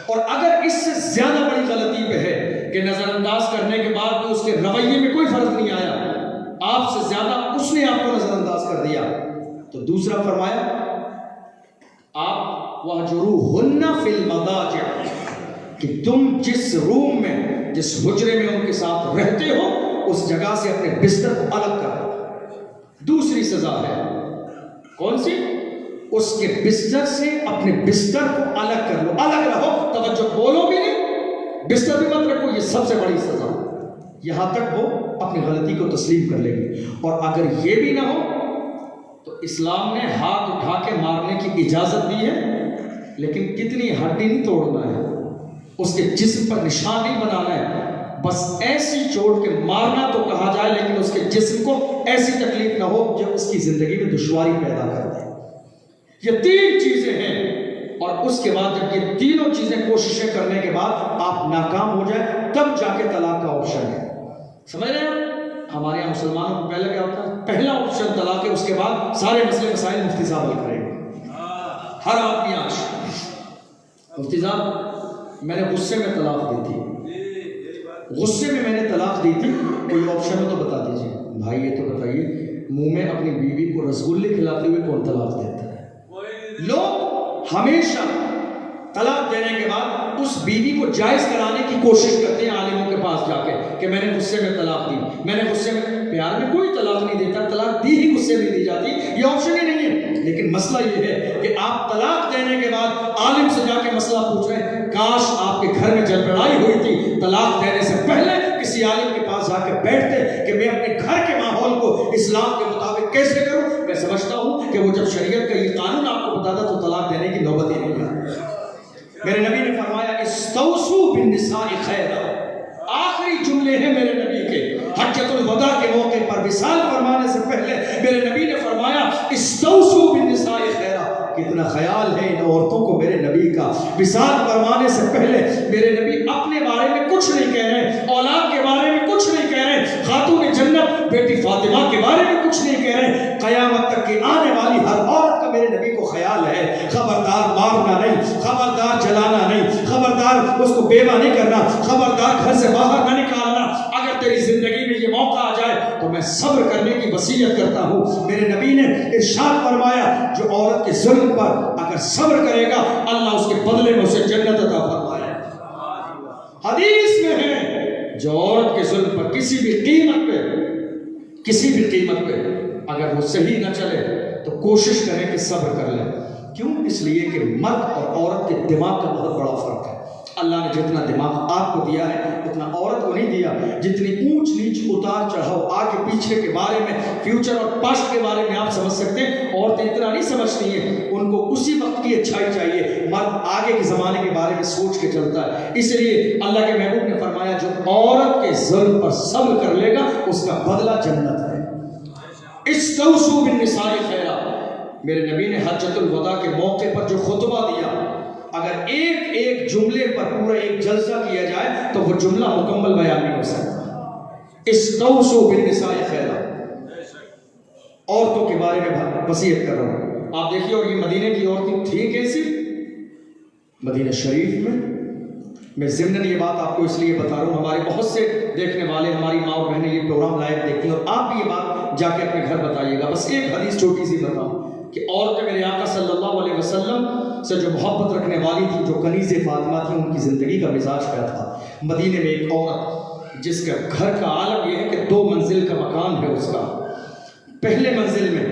[SPEAKER 1] اور اگر اس سے زیادہ بڑی غلطی پہ ہے کہ نظر انداز کرنے کے بعد بھی اس کے رویے میں کوئی فرق نہیں آیا، آپ سے زیادہ اس نے آپ کو نظر انداز کر دیا، تو دوسرا فرمایا آپ وَهْجُرُوهُنَّ فِي الْمَضَاجِعِ، کہ تم جس روم میں، جس حجرے میں ان کے ساتھ رہتے ہو اس جگہ سے اپنے بستر کو الگ کر دو۔ دوسری سزا ہے کون سی؟ اس کے بستر سے اپنے بستر کو الگ کر لو، الگ رہو، توجہ، بولو بھی نہیں، بستر بھی مت رکھو۔ یہ سب سے بڑی سزا، یہاں تک وہ اپنی غلطی کو تسلیم کر لے گی۔ اور اگر یہ بھی نہ ہو تو اسلام نے ہاتھ اٹھا کے مارنے کی اجازت دی ہے، لیکن کتنی ہڈی نہیں توڑنا ہے، اس کے جسم پر نشان نہیں بنانا ہے، بس ایسی چوٹ کے مارنا تو کہا جائے لیکن اس کے جسم کو ایسی تکلیف نہ ہو جو اس کی زندگی میں دشواری پیدا کر دے۔ یہ 3 چیزیں ہیں، اور اس کے بعد جب یہ تینوں چیزیں کوششیں کرنے کے بعد آپ ناکام ہو جائیں تب جا کے طلاق کا آپشن ہے۔ سمجھ رہے ہیں؟ ہمارے یہاں مسلمانوں کو پہلے کیا ہوتا ہے؟ پہلا آپشن طلاق ہے، اس کے بعد سارے مسئلے مسائل مفتی صاحب حل کریں گے۔ ہر آدمی آج مفتی صاحب میں نے غصے میں طلاق دی تھی، غصے میں نے طلاق دی تھی، کوئی آپشن ہو تو بتا دیجیے۔ بھائی یہ تو بتائیے، منہ میں اپنی بیوی کو رسگلے کھلاتے ہوئے کون طلاق دیتا ہے؟ لوگ ہمیشہ طلاق دینے کے بعد اس بیوی کو جائز کرانے کی کوشش کرتے ہیں عالموں کے پاس جا کے کہ میں نے غصے میں طلاق دی، میں نے غصے میں۔ پیار میں کوئی طلاق نہیں دیتا، طلاق دی ہی غصے میں دی جاتی، یہ آپشن ہی نہیں ہے۔ لیکن مسئلہ یہ ہے کہ آپ طلاق دینے کے بعد عالم سے جا کے مسئلہ پوچھ رہے ہیں، کاش آپ کے گھر میں جب لڑائی ہوئی تھی طلاق دینے سے پہلے کسی عالم کے پاس جا کے بیٹھتے کہ میں اپنے گھر کے ماحول کو اسلام کے مطابق کیسے کروں۔ میں سمجھتا ہوں کہ وہ جب شریعت کا یہ قانون آپ کو بتاتا تو طلاق دینے کی نوبت ہی نہیں آتی۔ میرے نبی نے فرمایا استوصوا بالنساء خیرا، آخری جملے ہیں میرے نبی کے، حجۃ استوصوا بالنساء خیرا، کتنا خیال ہے ان عورتوں کو میرے نبی کا. وصال فرمانے سے پہلے میرے نبی اپنے بارے میں کچھ نہیں کہہ رہے، اولاد کے بارے میں کچھ نہیں کہہ رہے، خاتون جنت بیٹی فاطمہ کے بارے میں کچھ نہیں کہہ رہے. قیامت تک کی آنے والی ہر عورت کا میرے نبی کو خیال ہے. خبردار مارنا نہیں، خبردار جلانا نہیں، خبردار اس کو بیوہ نہیں کرنا، خبردار گھر سے باہر نہ نکالنا. اگر تیری زندگی میں یہ موقع آ جائے تو میں صبر کرنے کی وصیت کرتا ہوں. میرے نبی نے ارشاد فرمایا جو عورت کے ظلم پر اگر صبر کرے گا اللہ اس کے بدلے میں اسے جنت عطا فرمائے. حدیث میں ہے جو عورت کے ظلم پر کسی بھی قیمت پہ اگر وہ صحیح نہ چلے تو کوشش کریں کہ صبر کر لیں. کیوں؟ اس لیے کہ مرد اور عورت کے دماغ کا بہت بڑا فرق ہے. اللہ نے جتنا دماغ آپ کو دیا ہے اتنا عورت کو نہیں دیا. جتنی اونچ نیچ اتار چڑھاؤ آگے پیچھے کے بارے میں، فیوچر اور پاسٹ کے بارے میں آپ سمجھ سکتے ہیں، عورتیں اتنا نہیں سمجھتی ہیں. ان کو اسی وقت کی اچھائی چاہیے. مرد آگے کے زمانے کے بارے میں سوچ کے چلتا ہے. اس لیے اللہ کے محبوب نے فرمایا جو عورت کے ظلم پر صبر کر لے گا اس کا بدلہ جنت ہے. استوصوا بالنساء خیرا. میرے نبی نے حجۃ الوداع کے موقع پر جو خطبہ دیا، اگر ایک جملے پر پورا ایک جلسہ کیا جائے تو وہ جملہ مکمل بیان نہیں ہو سکتا. استوصوا بالنساء خیرا. عورتوں کے بارے میں وصیت کر رہا ہوں. آپ دیکھیے اور یہ مدینے کی عورتیں تھیں کیسی؟ مدینہ شریف میں ضمن یہ بات آپ کو اس لیے بتا رہا ہوں، ہمارے بہت سے دیکھنے والے، ہماری ماں اور بہنیں یہ پروگرام لائیو دیکھتی ہیں اور آپ بھی یہ بات جا کے اپنے گھر بتائیے گا. بس ایک حدیث چھوٹی سی بتاؤں کہ عورتیں میرے آقا صلی اللہ علیہ وسلم سے جو محبت رکھنے والی تھی، جو کنیز فاطمہ تھی، ان کی زندگی کا مزاج کیا تھا. مدینے میں ایک عورت جس کا گھر کا عالم یہ ہے کہ 2 منزل کا مکان ہے اس کا. پہلے منزل میں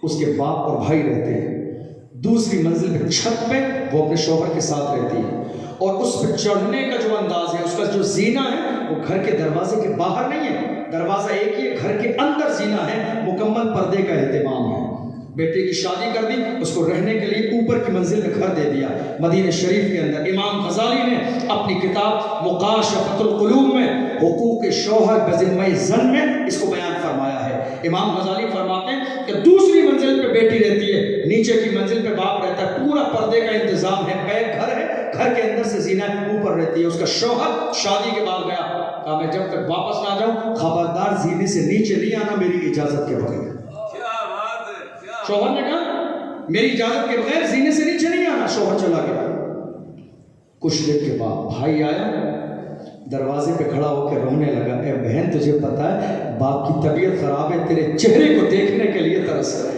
[SPEAKER 1] اس کے باپ اور بھائی رہتے ہیں، دوسری منزل پہ چھت پہ وہ اپنے شوہر کے ساتھ رہتی ہے. اور اس پہ چڑھنے کا جو انداز ہے، اس کا جو زینہ ہے وہ گھر کے دروازے کے باہر نہیں ہے، دروازہ ایک ہی ہے، گھر کے اندر زینہ ہے، مکمل پردے کا اہتمام ہے. بیٹے کی شادی کر دی، اس کو رہنے کے لیے اوپر کی منزل میں گھر دے دیا مدینہ شریف کے اندر. امام غزالی نے اپنی کتاب مکاشفۃ القلوب میں حقوق شوہر بذمہ زن میں اس کو بیان فرمایا ہے. امام غزالی فرماتے ہیں کہ دوسری منزل پہ بیٹی رہتی ہے، نیچے کی منزل پہ باپ رہتا ہے، پورا پردے کا انتظام ہے، بیک گھر ہے، گھر کے اندر سے زینہ اوپر رہتی ہے. اس کا شوہر شادی کے بعد گیا، کہا میں جب تک واپس نہ جاؤں خبردار زینے سے نیچے نہیں آنا میری اجازت کے بغیر. شوہر نے کہا میری اجازت کے بغیر زینے سے نیچے نہیں آنا. شوہر چلا گیا. کچھ دیر کے بعد بھائی آیا، دروازے پہ کھڑا ہو کے رونے لگا. اے بہن تجھے پتا ہے باپ کی طبیعت خراب ہے، تیرے چہرے کو دیکھنے کے لیے ترس رہا ہے.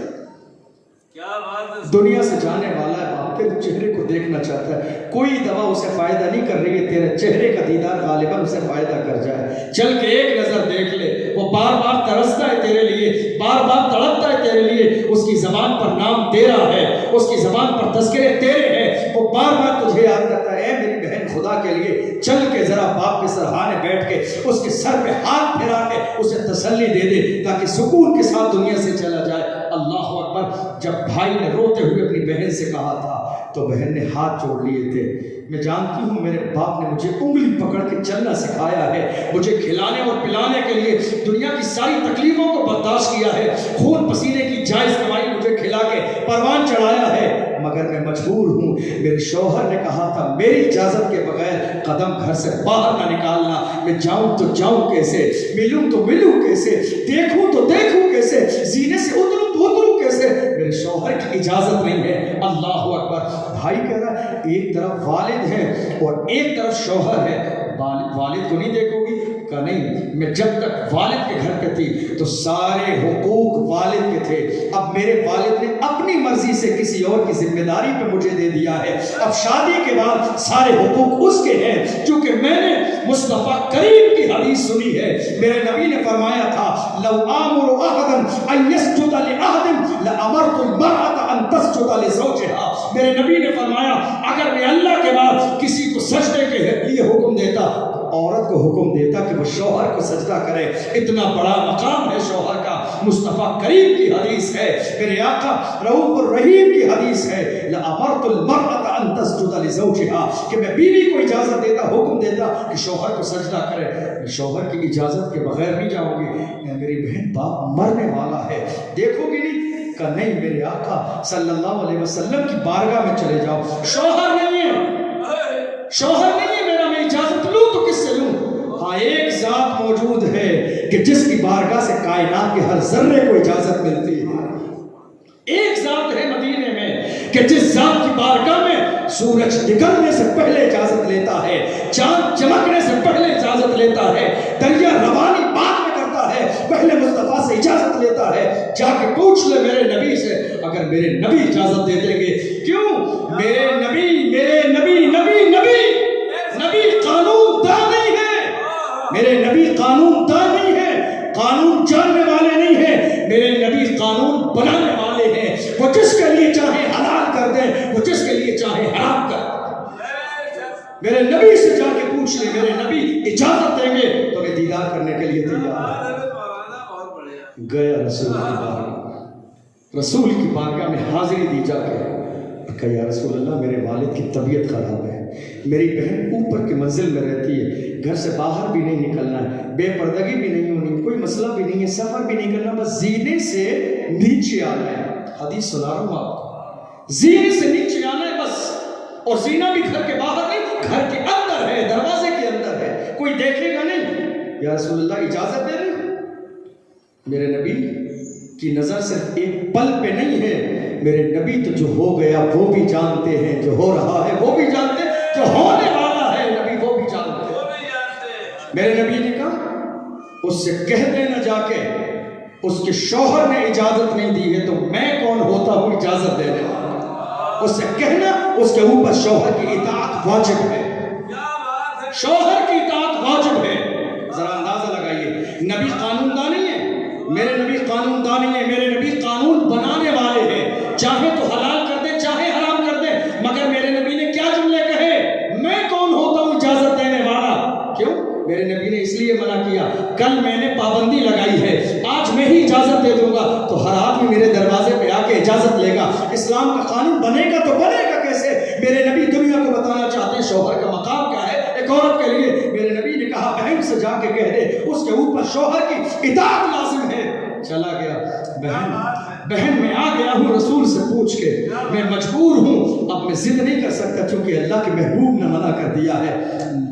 [SPEAKER 1] دنیا سے جانے والا ہے، باپ تیرے چہرے کو دیکھنا چاہتا ہے. کوئی دوا اسے فائدہ نہیں کر رہی ہے، تیرے چہرے کا دیدار غالباً اسے فائدہ کر جائے. چل کے ایک نظر دیکھ لے. وہ بار بار ترستا ہے تیرے لیے، بار بار تڑپتا ہے تیرے لیے. اس کی زبان پر نام تیرا ہے، اس کی زبان پر تذکرے تیرے ہیں. وہ بار بار تجھے یاد کرتا ہے. اے میری بہن خدا کے لیے چل کے ذرا باپ کے سرہانے بیٹھ کے اس کے سر پہ ہاتھ پھیرا کے اسے تسلی دے دے تاکہ سکون کے ساتھ دنیا سے چلا جائے. اللہ اکبر. جب بھائی نے روتے ہوئے اپنی بہن سے کہا تھا تو بہن نے ہاتھ جوڑ لیے تھے. میں جانتی ہوں میرے باپ نے مجھے انگلی پکڑ کے چلنا سکھایا ہے، مجھے کھلانے اور پلانے کے لیے دنیا کی ساری تکلیفوں کو برداشت کیا ہے، خون پسینے کی جائز کمائی مجھے کھلا کے پروان چڑھایا ہے، مگر میں مجبور ہوں. میرے شوہر نے کہا تھا میری اجازت کے بغیر قدم گھر سے باہر نہ نکالنا. میں جاؤں تو جاؤں کیسے، ملوں تو ملوں کیسے، دیکھوں تو دیکھوں کیسے، زینے سے اتروں تو اتروں کیسے، میرے شوہر کی اجازت نہیں ہے. اللہ اکبر. بھائی کہہ رہا ہے ایک طرف والد ہے اور ایک طرف شوہر ہے، والد کو نہیں دیکھو گی؟ کہا نہیں، میں جب تک والد کے گھر پہ تھی تو سارے حقوق والد کے تھے. اب میرے والد نے اپنی مرضی سے کسی اور کی ذمہ داری پہ مجھے دے دیا ہے. اب شادی کے بعد سارے حقوق اس کے ہیں، چونکہ میں نے مصطفیٰ کریم کی حدیث سنی ہے. میرے نبی نے فرمایا تھا لو آمر احدا ان یسجد لاحد لامرت المرأة ان تسجد لزوجها. میرے نبی نے فرمایا اگر میں اللہ کے بعد کسی کو سجدے کے لیے حکم دیتا، عورت کو حکم دیتا کہ وہ شوہر کو سجدہ کرے. اتنا بڑا مقام ہے شوہر کا. مصطفیٰ کریم کی حدیث ہے، میرے آقا رؤوف الرحیم کی حدیث ہے لامرت المرأة ان تسجد لزوجها، کہ میں بیوی کو اجازت دیتا، حکم دیتا کہ شوہر کو سجدہ کرے. شوہر کی اجازت کے بغیر نہیں جاؤں گی. میری بہن باپ مرنے والا ہے، دیکھو گی نہیں کہا نہیں میرے آقا صلی اللہ علیہ وسلم کی بارگاہ میں چلے جاؤ. شوہر نہیں ہے میرا، میں اجازت لوں تو کس سے لوں؟ ہاں ایک ذات موجود ہے کہ جس کی بارگاہ سے کائنات کے ہر ذرے کو اجازت ملتی ہے. ایک ذات ہے مدینے میں کہ جس ذات کی بارگاہ میں سورج نکلنے سے پہلے اجازت لیتا ہے، چاند چمکنے سے پہلے اجازت لیتا ہے، دریا روانی بعد میں کرتا ہے، پہلے مصطفیٰ سے اجازت لیتا ہے. جا کے پوچھ لے میرے نبی سے، اگر میرے نبی اجازت دے دیں گے. کیوں؟ میرے نبی قانون داں نہیں ہے، میرے نبی قانون داں نہیں ہے، قانون جاننے والے نہیں ہیں، میرے نبی قانون بنانے والے ہیں. وہ جس کے لیے چاہے حلال کر دیں، وہ جس کے لیے چاہے حرام کر دیں. میرے نبی سے جا کے پوچھ لیں، میرے نبی اجازت دیں گے تو میں دیدار کرنے کے لیے تیار ہوں. گیا رسول کی بارگاہ میں حاضری دی جا کے کہ یا رسول اللہ میرے والد کی طبیعت خراب ہے، میری بہن اوپر کی منزل میں رہتی ہے، گھر سے باہر بھی نہیں نکلنا ہے، بے پردگی بھی نہیں ہونی، کوئی مسئلہ بھی نہیں ہے، سفر بھی نہیں کرنا، بس زینے سے نیچے آنا ہے. حدیث سنا رہا ہوں آپ کو، زینے سے نیچے آنا ہے بس. اور زینہ بھی گھر کے باہر نہیں، گھر کے اندر ہے، دروازے کے اندر ہے، کوئی دیکھے گا نہیں. یا رسول اللہ اجازت دے دیں؟ میرے نبی کی نظر صرف ایک پل پہ نہیں ہے، میرے نبی تو جو ہو گیا وہ بھی جانتے ہیں، جو ہو رہا ہے وہ بھی جانتے ہیں، جو ہونے والا ہے نبی وہ بھی جانتے ہیں. میرے نبی نے کہا اس سے کہہ دینا جا کے اس کے شوہر نے اجازت نہیں دی ہے تو میں کون ہوتا ہوں اجازت دینے والا. اس سے کہنا اس کے اوپر شوہر کی اطاعت واجب ہے، شوہر کی اطاعت واجب ہے. ذرا اندازہ لگائیے، نبی قانون دان نہیں ہے، میرے نبی قانون دان نہیں ہے، میرے نبی قانون بنانے والے ہیں. چاہے تو حلال کر دے چاہے حرام کر دے، مگر میرے نبی نے کیا جملے کہے؟ میں کون ہوتا ہوں اجازت دینے والا. کیوں؟ میرے نبی نے اس لیے منع کیا، کل میں نے پابندی لگائی ہے، آج میں ہی اجازت دے دوں گا تو ہر آدمی میرے دروازے پہ آ کے اجازت لے گا. اسلام کا قانون بنے گا تو بنے گا کیسے؟ میرے نبی دنیا کو بتانا چاہتے ہیں شوہر کا مقام کیا ہے ایک عورت کے لیے. میرے نبی نے کہا بہن سے جا کے کہہ دے اس کے اوپر شوہر کی اطاعت لازم ہے. چلا گیا، بہن میں آ گیا ہوں رسول سے پوچھ کے، میں مجبور ہوں، اب میں ضد نہیں کر سکتا کیونکہ اللہ کے محبوب نے منع کر دیا ہے.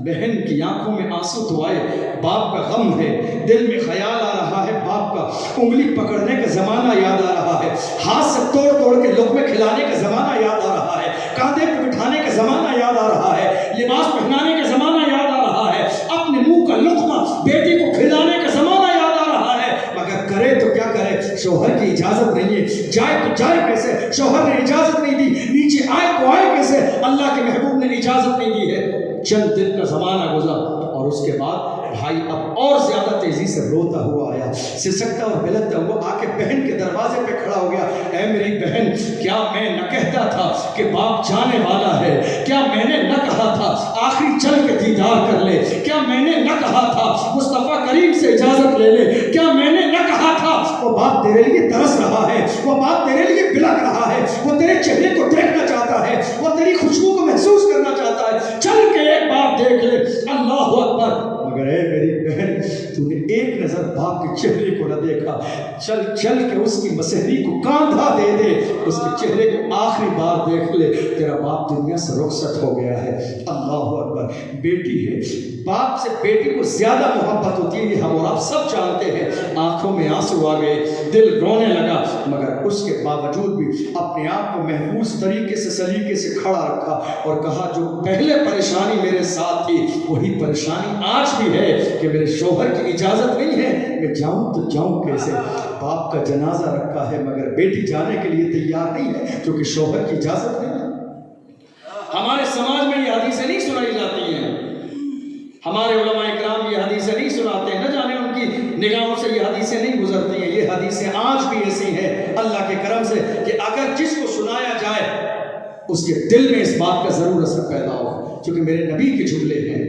[SPEAKER 1] بہن کی آنکھوں میں آنسو تو آئے، باپ کا غم ہے، دل میں خیال آ رہا ہے باپ کا، انگلی پکڑنے کا زمانہ یاد آ رہا ہے، ہاتھ سے توڑ توڑ کے لقمے کھلانے کا زمانہ یاد آ رہا ہے، کاندھے پہ بٹھانے کا زمانہ یاد آ رہا ہے، لباس پہنانے کا زمانہ یاد آ رہا ہے، اپنے منہ کا لقمہ بیٹی کو کھلانے کا زمانہ یاد آ رہا ہے. مگر کرے تو کیا کرے؟ شوہر کی اجازت نہیں ہے، جائے تو جائے کیسے؟ شوہر نے اجازت نہیں دی، نیچے آئے تو آئے کیسے؟ اللہ کے محبوب نے اجازت نہیں دی ہے. چند دن کا زمانہ گزرا اور اس کے بعد بھائی اب اور زیادہ تیزی سے روتا ہوا آیا، سسکتا اور بلکتا ہوا آ کے بہن کے دروازے پہ کھڑا ہو گیا. اے میری بہن، کیا میں نہ کہتا تھا کہ باپ جانے والا ہے؟ کیا میں نے نہ کہا تھا آخری چل کے دیدار کر لے؟ کیا میں نے نہ کہا تھا مصطفیٰ کریم سے اجازت لے لے؟ کیا میں نے نہ کہا تھا وہ باپ تیرے لیے ترس رہا ہے، وہ باپ تیرے لیے بلک رہا ہے، وہ تیرے چہرے کو دیکھنا چاہتا ہے، وہ تیری خوشبو کو محسوس کرنا چاہتا ہے، چل کے ایک بار دیکھ لے. اللہ اکبر. مگر اے میری بہن، تو نے ایک نظر باپ کے چہرے کو نہ دیکھا، چل چل کے اس کی مسحری کو کاندھا دے دے، اس کے چہرے کو آخری بار دیکھ لے، تیرا باپ دنیا سے رخصت ہو گیا ہے. اللہ اکبر. بیٹی ہے، باپ سے بیٹی کو زیادہ محبت ہوتی ہے، یہ ہم اور آپ سب جانتے ہیں. آنکھوں میں آنسو آ گئے، دل رونے لگا، مگر اس کے باوجود بھی اپنے آپ کو محفوظ طریقے سے سلیقے سے کھڑا رکھا اور کہا جو پہلے پریشانی میرے ساتھ تھی وہی پریشانی آج بھی ہے کہ میرے شوہر کی اجازت نہیں ہے، میں جاؤں تو جاؤں کیسے؟ باپ کا جنازہ رکھا ہے مگر بیٹی جانے کے لیے تیار نہیں ہے کیونکہ شوہر کی اجازت نہیں ہے. ہمارے سماج میں یہ حدیثیں نہیں سنائی جاتی ہیں، ہمارے علماء اکرام یہ حدیثیں نہیں سناتے ہیں، نہ جانے ان کی نگاہوں سے یہ حدیثیں نہیں گزرتی ہیں. یہ حدیثیں آج بھی ایسی ہیں اللہ کے کرم سے کہ اگر جس کو سنایا جائے اس کے دل میں اس بات کا ضرور اثر پیدا ہو، کیونکہ میرے نبی کے جملے ہیں،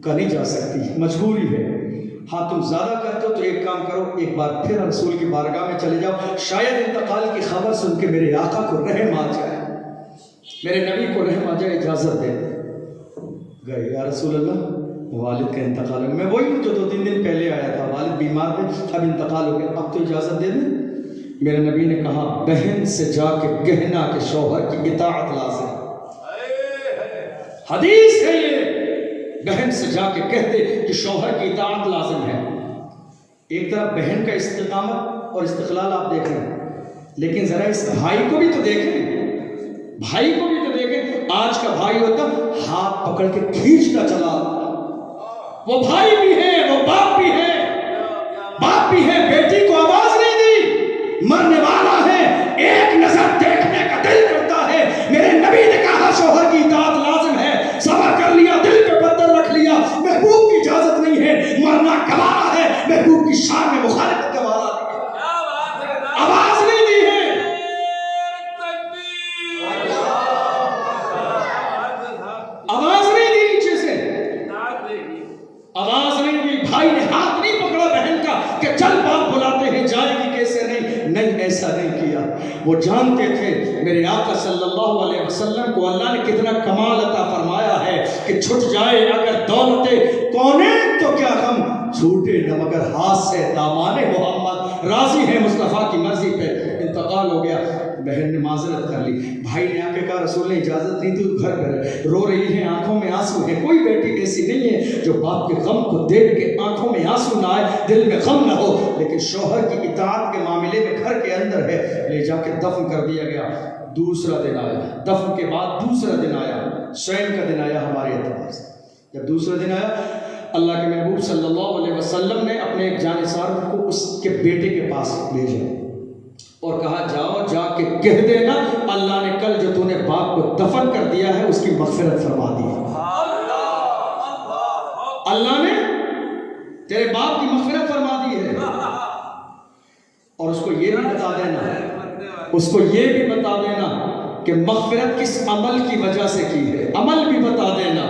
[SPEAKER 1] کہا نہیں جا سکتی، مجبوری ہے. ہاں تم زیادہ کرتے ہو تو ایک کام کرو، ایک بار پھر رسول کی بارگاہ میں چلے جاؤ، شاید انتقال کی خبر سن کے میرے آقا کو رحم آ جائے، میرے نبی کو رحم آ جائے، اجازت دے. گئے یا رسول اللہ والد کا انتقال ہو، میں وہی ہوں جو 2-3 دن پہلے آیا تھا، والد بیمار تھے، اب انتقال ہو گیا، اب تو اجازت دے دیں. میرے نبی نے کہا بہن سے جا کے کہنا کہ شوہر کی اطاعت لازم ہے، حدیث ہے یہ، بہن سے جا کے کہہ دے کہ شوہر کی اطاعت لازم ہے۔ ایک طرف بہن کا استقامت اور استقلال آپ دیکھ رہے ہیں، لیکن ذرا اس بھائی کو بھی تو دیکھیں، بھائی کو بھی تو دیکھیں۔ آج کا بھائی ہوتا ہاتھ پکڑ کے کھینچتا چلا، وہ بھائی بھی ہے، وہ باپ بھی ہے، باپ بھی ہے، بیٹی کو آواز نہیں دی، مرنے والا ہے، ایک نظر دیکھنے کا دل کرتا ہے۔ میرے نبی نے کہا شوہر کی اطاعت لازم ہے، صبر کر لیا، دل پہ پتھر رکھ لیا، محبوب کی اجازت نہیں ہے، مرنا گوارا ہے، محبوب کی شان میں مخالفت گوارا ہے، آواز نہیں دی ہے۔ آواز نہیں دی نیچے سے، آواز نہیں دی، بھائی نے ہاتھ نہیں پکڑا بہن کا کہ چل باپ بلاتے ہیں جائے گی کیسے، نہیں ایسا نہیں کیا۔ وہ جانتے تھے میرے آقا صلی اللہ علیہ وسلم کو اللہ نے کتنا کمال عطا فرمایا ہے کہ چھٹ جائے اگر دولت کونین تو کیا غم، چھوٹے نہ مگر ہاتھ سے دامان محمد، راضی ہے مصطفیٰ کی مرضی پہ۔ انتقال ہو گیا، بہن نے معذرت کر لی، بھائی نے آ کے کہا رسول نے اجازت نہیں تو گھر پہ رو رہی ہیں، آنکھوں میں آنسو ہیں۔ کوئی بیٹی ایسی نہیں ہے جو باپ کے غم کو دیکھ کے آنکھوں میں آنسو نہ آئے، دل میں غم نہ ہو، لیکن شوہر کی اطاعت کے معاملے میں گھر کے اندر ہے۔ لے جا کے دفن کر دیا گیا، دوسرا دن آیا، دفن کے بعد دوسرا دن آیا، شین کا دن آیا ہمارے اعتبار سے۔ جب دوسرا دن آیا، اللہ کے محبوب صلی اللہ علیہ وسلم نے اپنے ایک جانثار کو اس کے بیٹے کے پاس بھیجا اور کہا جاؤ جا کے کہہ دینا اللہ نے کل جو تو نے باپ کو دفن کر دیا ہے اس کی مغفرت فرما دی ہے، اللہ نے تیرے باپ کی مغفرت فرما دی ہے۔ اور اس کو یہ بھی بتا دینا، اس کو یہ بھی بتا دینا کہ مغفرت کس عمل کی وجہ سے کی ہے، عمل بھی بتا دینا،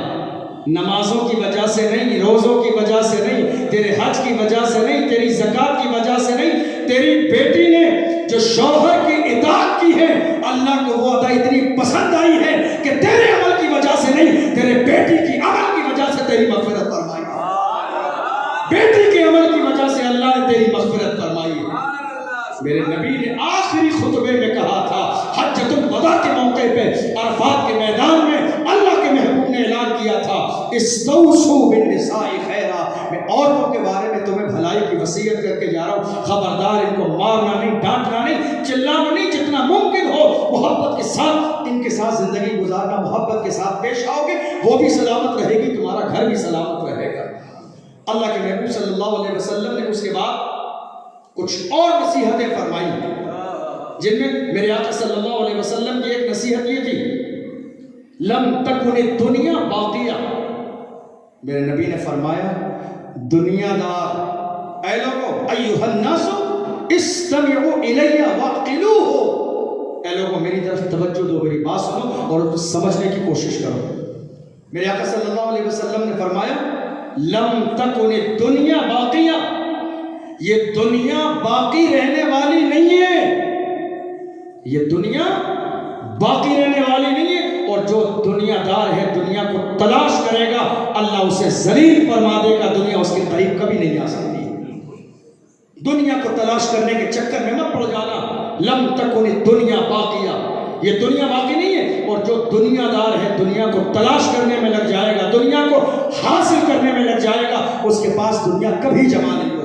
[SPEAKER 1] نمازوں کی وجہ سے نہیں، روزوں کی وجہ سے نہیں، تیرے حج کی وجہ سے نہیں، تیری زکوٰۃ کی وجہ سے نہیں، تیری بیٹی نے جو شوہر کی اطاعت کی ہے اللہ کو وہ ادا اتنی پسند آئی ہے کہ تیرے عمل کی وجہ سے نہیں، تیرے بیٹی کی عمل کی وجہ سے تیری مغفرت فرمائی، بیٹی کے عمل کی وجہ سے اللہ نے تیری مغفرت فرمائی۔ میرے نبی نے آخری خطبے میں کہا تھا، حجۃ الوداع کے موقع پہ عرفات کے میدان میں اللہ کے محبوب نے اعلان کیا تھا، استوصوا بالنساء خیرا، میں عورتوں کے بارے میں تمہیں بھلائی کی وصیت کر کے جا رہا ہوں، خبردار ان کو مارنا نہیں، ڈانٹنا نہیں، چلانا نہیں، جتنا ممکن ہو محبت کے ساتھ ان کے ساتھ زندگی گزارنا، محبت کے ساتھ پیش آؤ گے، وہ بھی سلامت رہے گی، تمہارا گھر بھی سلامت رہے گا۔ اللہ کے محبوب صلی اللہ علیہ وسلم نے اس کے بعد کچھ اور نصیحتیں فرمائی، جن میں میرے آقا صلی اللہ علیہ وسلم کی ایک نصیحت یہ تھی، لم تکن الدنیا باقیہ، میرے نبی نے فرمایا دنیا دار، اے لوگو ایھا الناس استمعوا الی واعقلوہ، اے لوگو میری طرف توجہ دو، میری بات سنو اور سمجھنے کی کوشش کرو۔ میرے آقا صلی اللہ علیہ وسلم نے فرمایا لم تکن الدنیا باقیہ، یہ دنیا باقی رہنے والی نہیں ہے، یہ دنیا باقی رہنے والی نہیں ہے، اور جو دنیا دار ہے دنیا کو تلاش کرے گا اللہ اسے ذلیل فرما دے گا، دنیا اس کے قریب کبھی نہیں آ سکتی۔ دنیا کو تلاش کرنے کے چکر میں مت پڑ جانا، لم تکن الدنیا باقیہ، یہ دنیا باقی نہیں ہے، اور جو دنیا دار ہے دنیا کو تلاش کرنے میں لگ جائے گا، دنیا کو حاصل کرنے میں لگ جائے گا، اس کے پاس دنیا کبھی جمع نہیں ہوگی،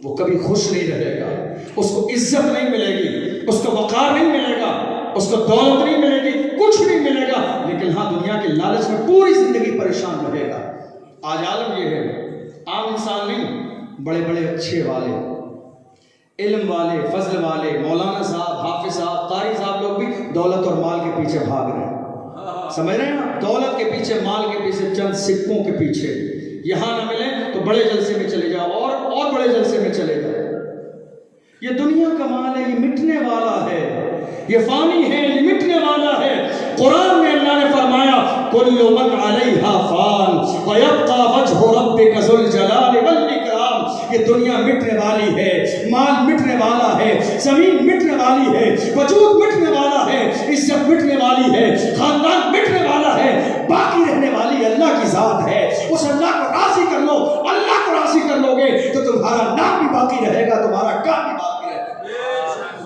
[SPEAKER 1] وہ کبھی خوش نہیں رہے گا، اس کو عزت نہیں ملے گی، اس کو وقار نہیں ملے گا، اس کو دولت نہیں ملے گی، کچھ نہیں ملے گا، لیکن ہاں دنیا کے لالچ میں پوری زندگی پریشان رہے گا۔ آج عالم یہ ہے، عام انسان نہیں، بڑے بڑے اچھے والے، علم والے، فضل والے، مولانا صاحب، حافظ صاحب، قاری صاحب لوگ بھی دولت اور مال کے پیچھے بھاگ رہے ہیں، سمجھ رہے ہیں، دولت کے پیچھے، مال کے پیچھے، چند سکوں کے پیچھے، یہاں نہ ملے تو بڑے جلسے میں چلے جاؤ اور بڑے جلسے میں چلے جاؤ۔ یہ دنیا کا مال ہے، یہ مٹنے والا ہے، یہ فانی ہے، یہ مٹنے والا ہے۔ قرآن میں اللہ نے فرمایا کل من علیہا فان ویبقى وجہ ربک ذو الجلال والاکرام، یہ دنیا مٹنے والی ہے، مال مٹنے والا ہے، زمین مٹنے والی ہے، وجود مٹنے والا ہے، عزت مٹنے والی ہے، خاندان مٹنے والا ہے، باقی رہنے والی اللہ کی ذات ہے۔ اس اللہ کو راضی کر لو، اللہ کو راضی کر لو گے تو تمہارا نام بھی باقی رہے گا، تمہارا کام بھی باقی رہے گا۔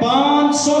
[SPEAKER 1] 500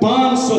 [SPEAKER 1] 500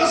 [SPEAKER 1] 10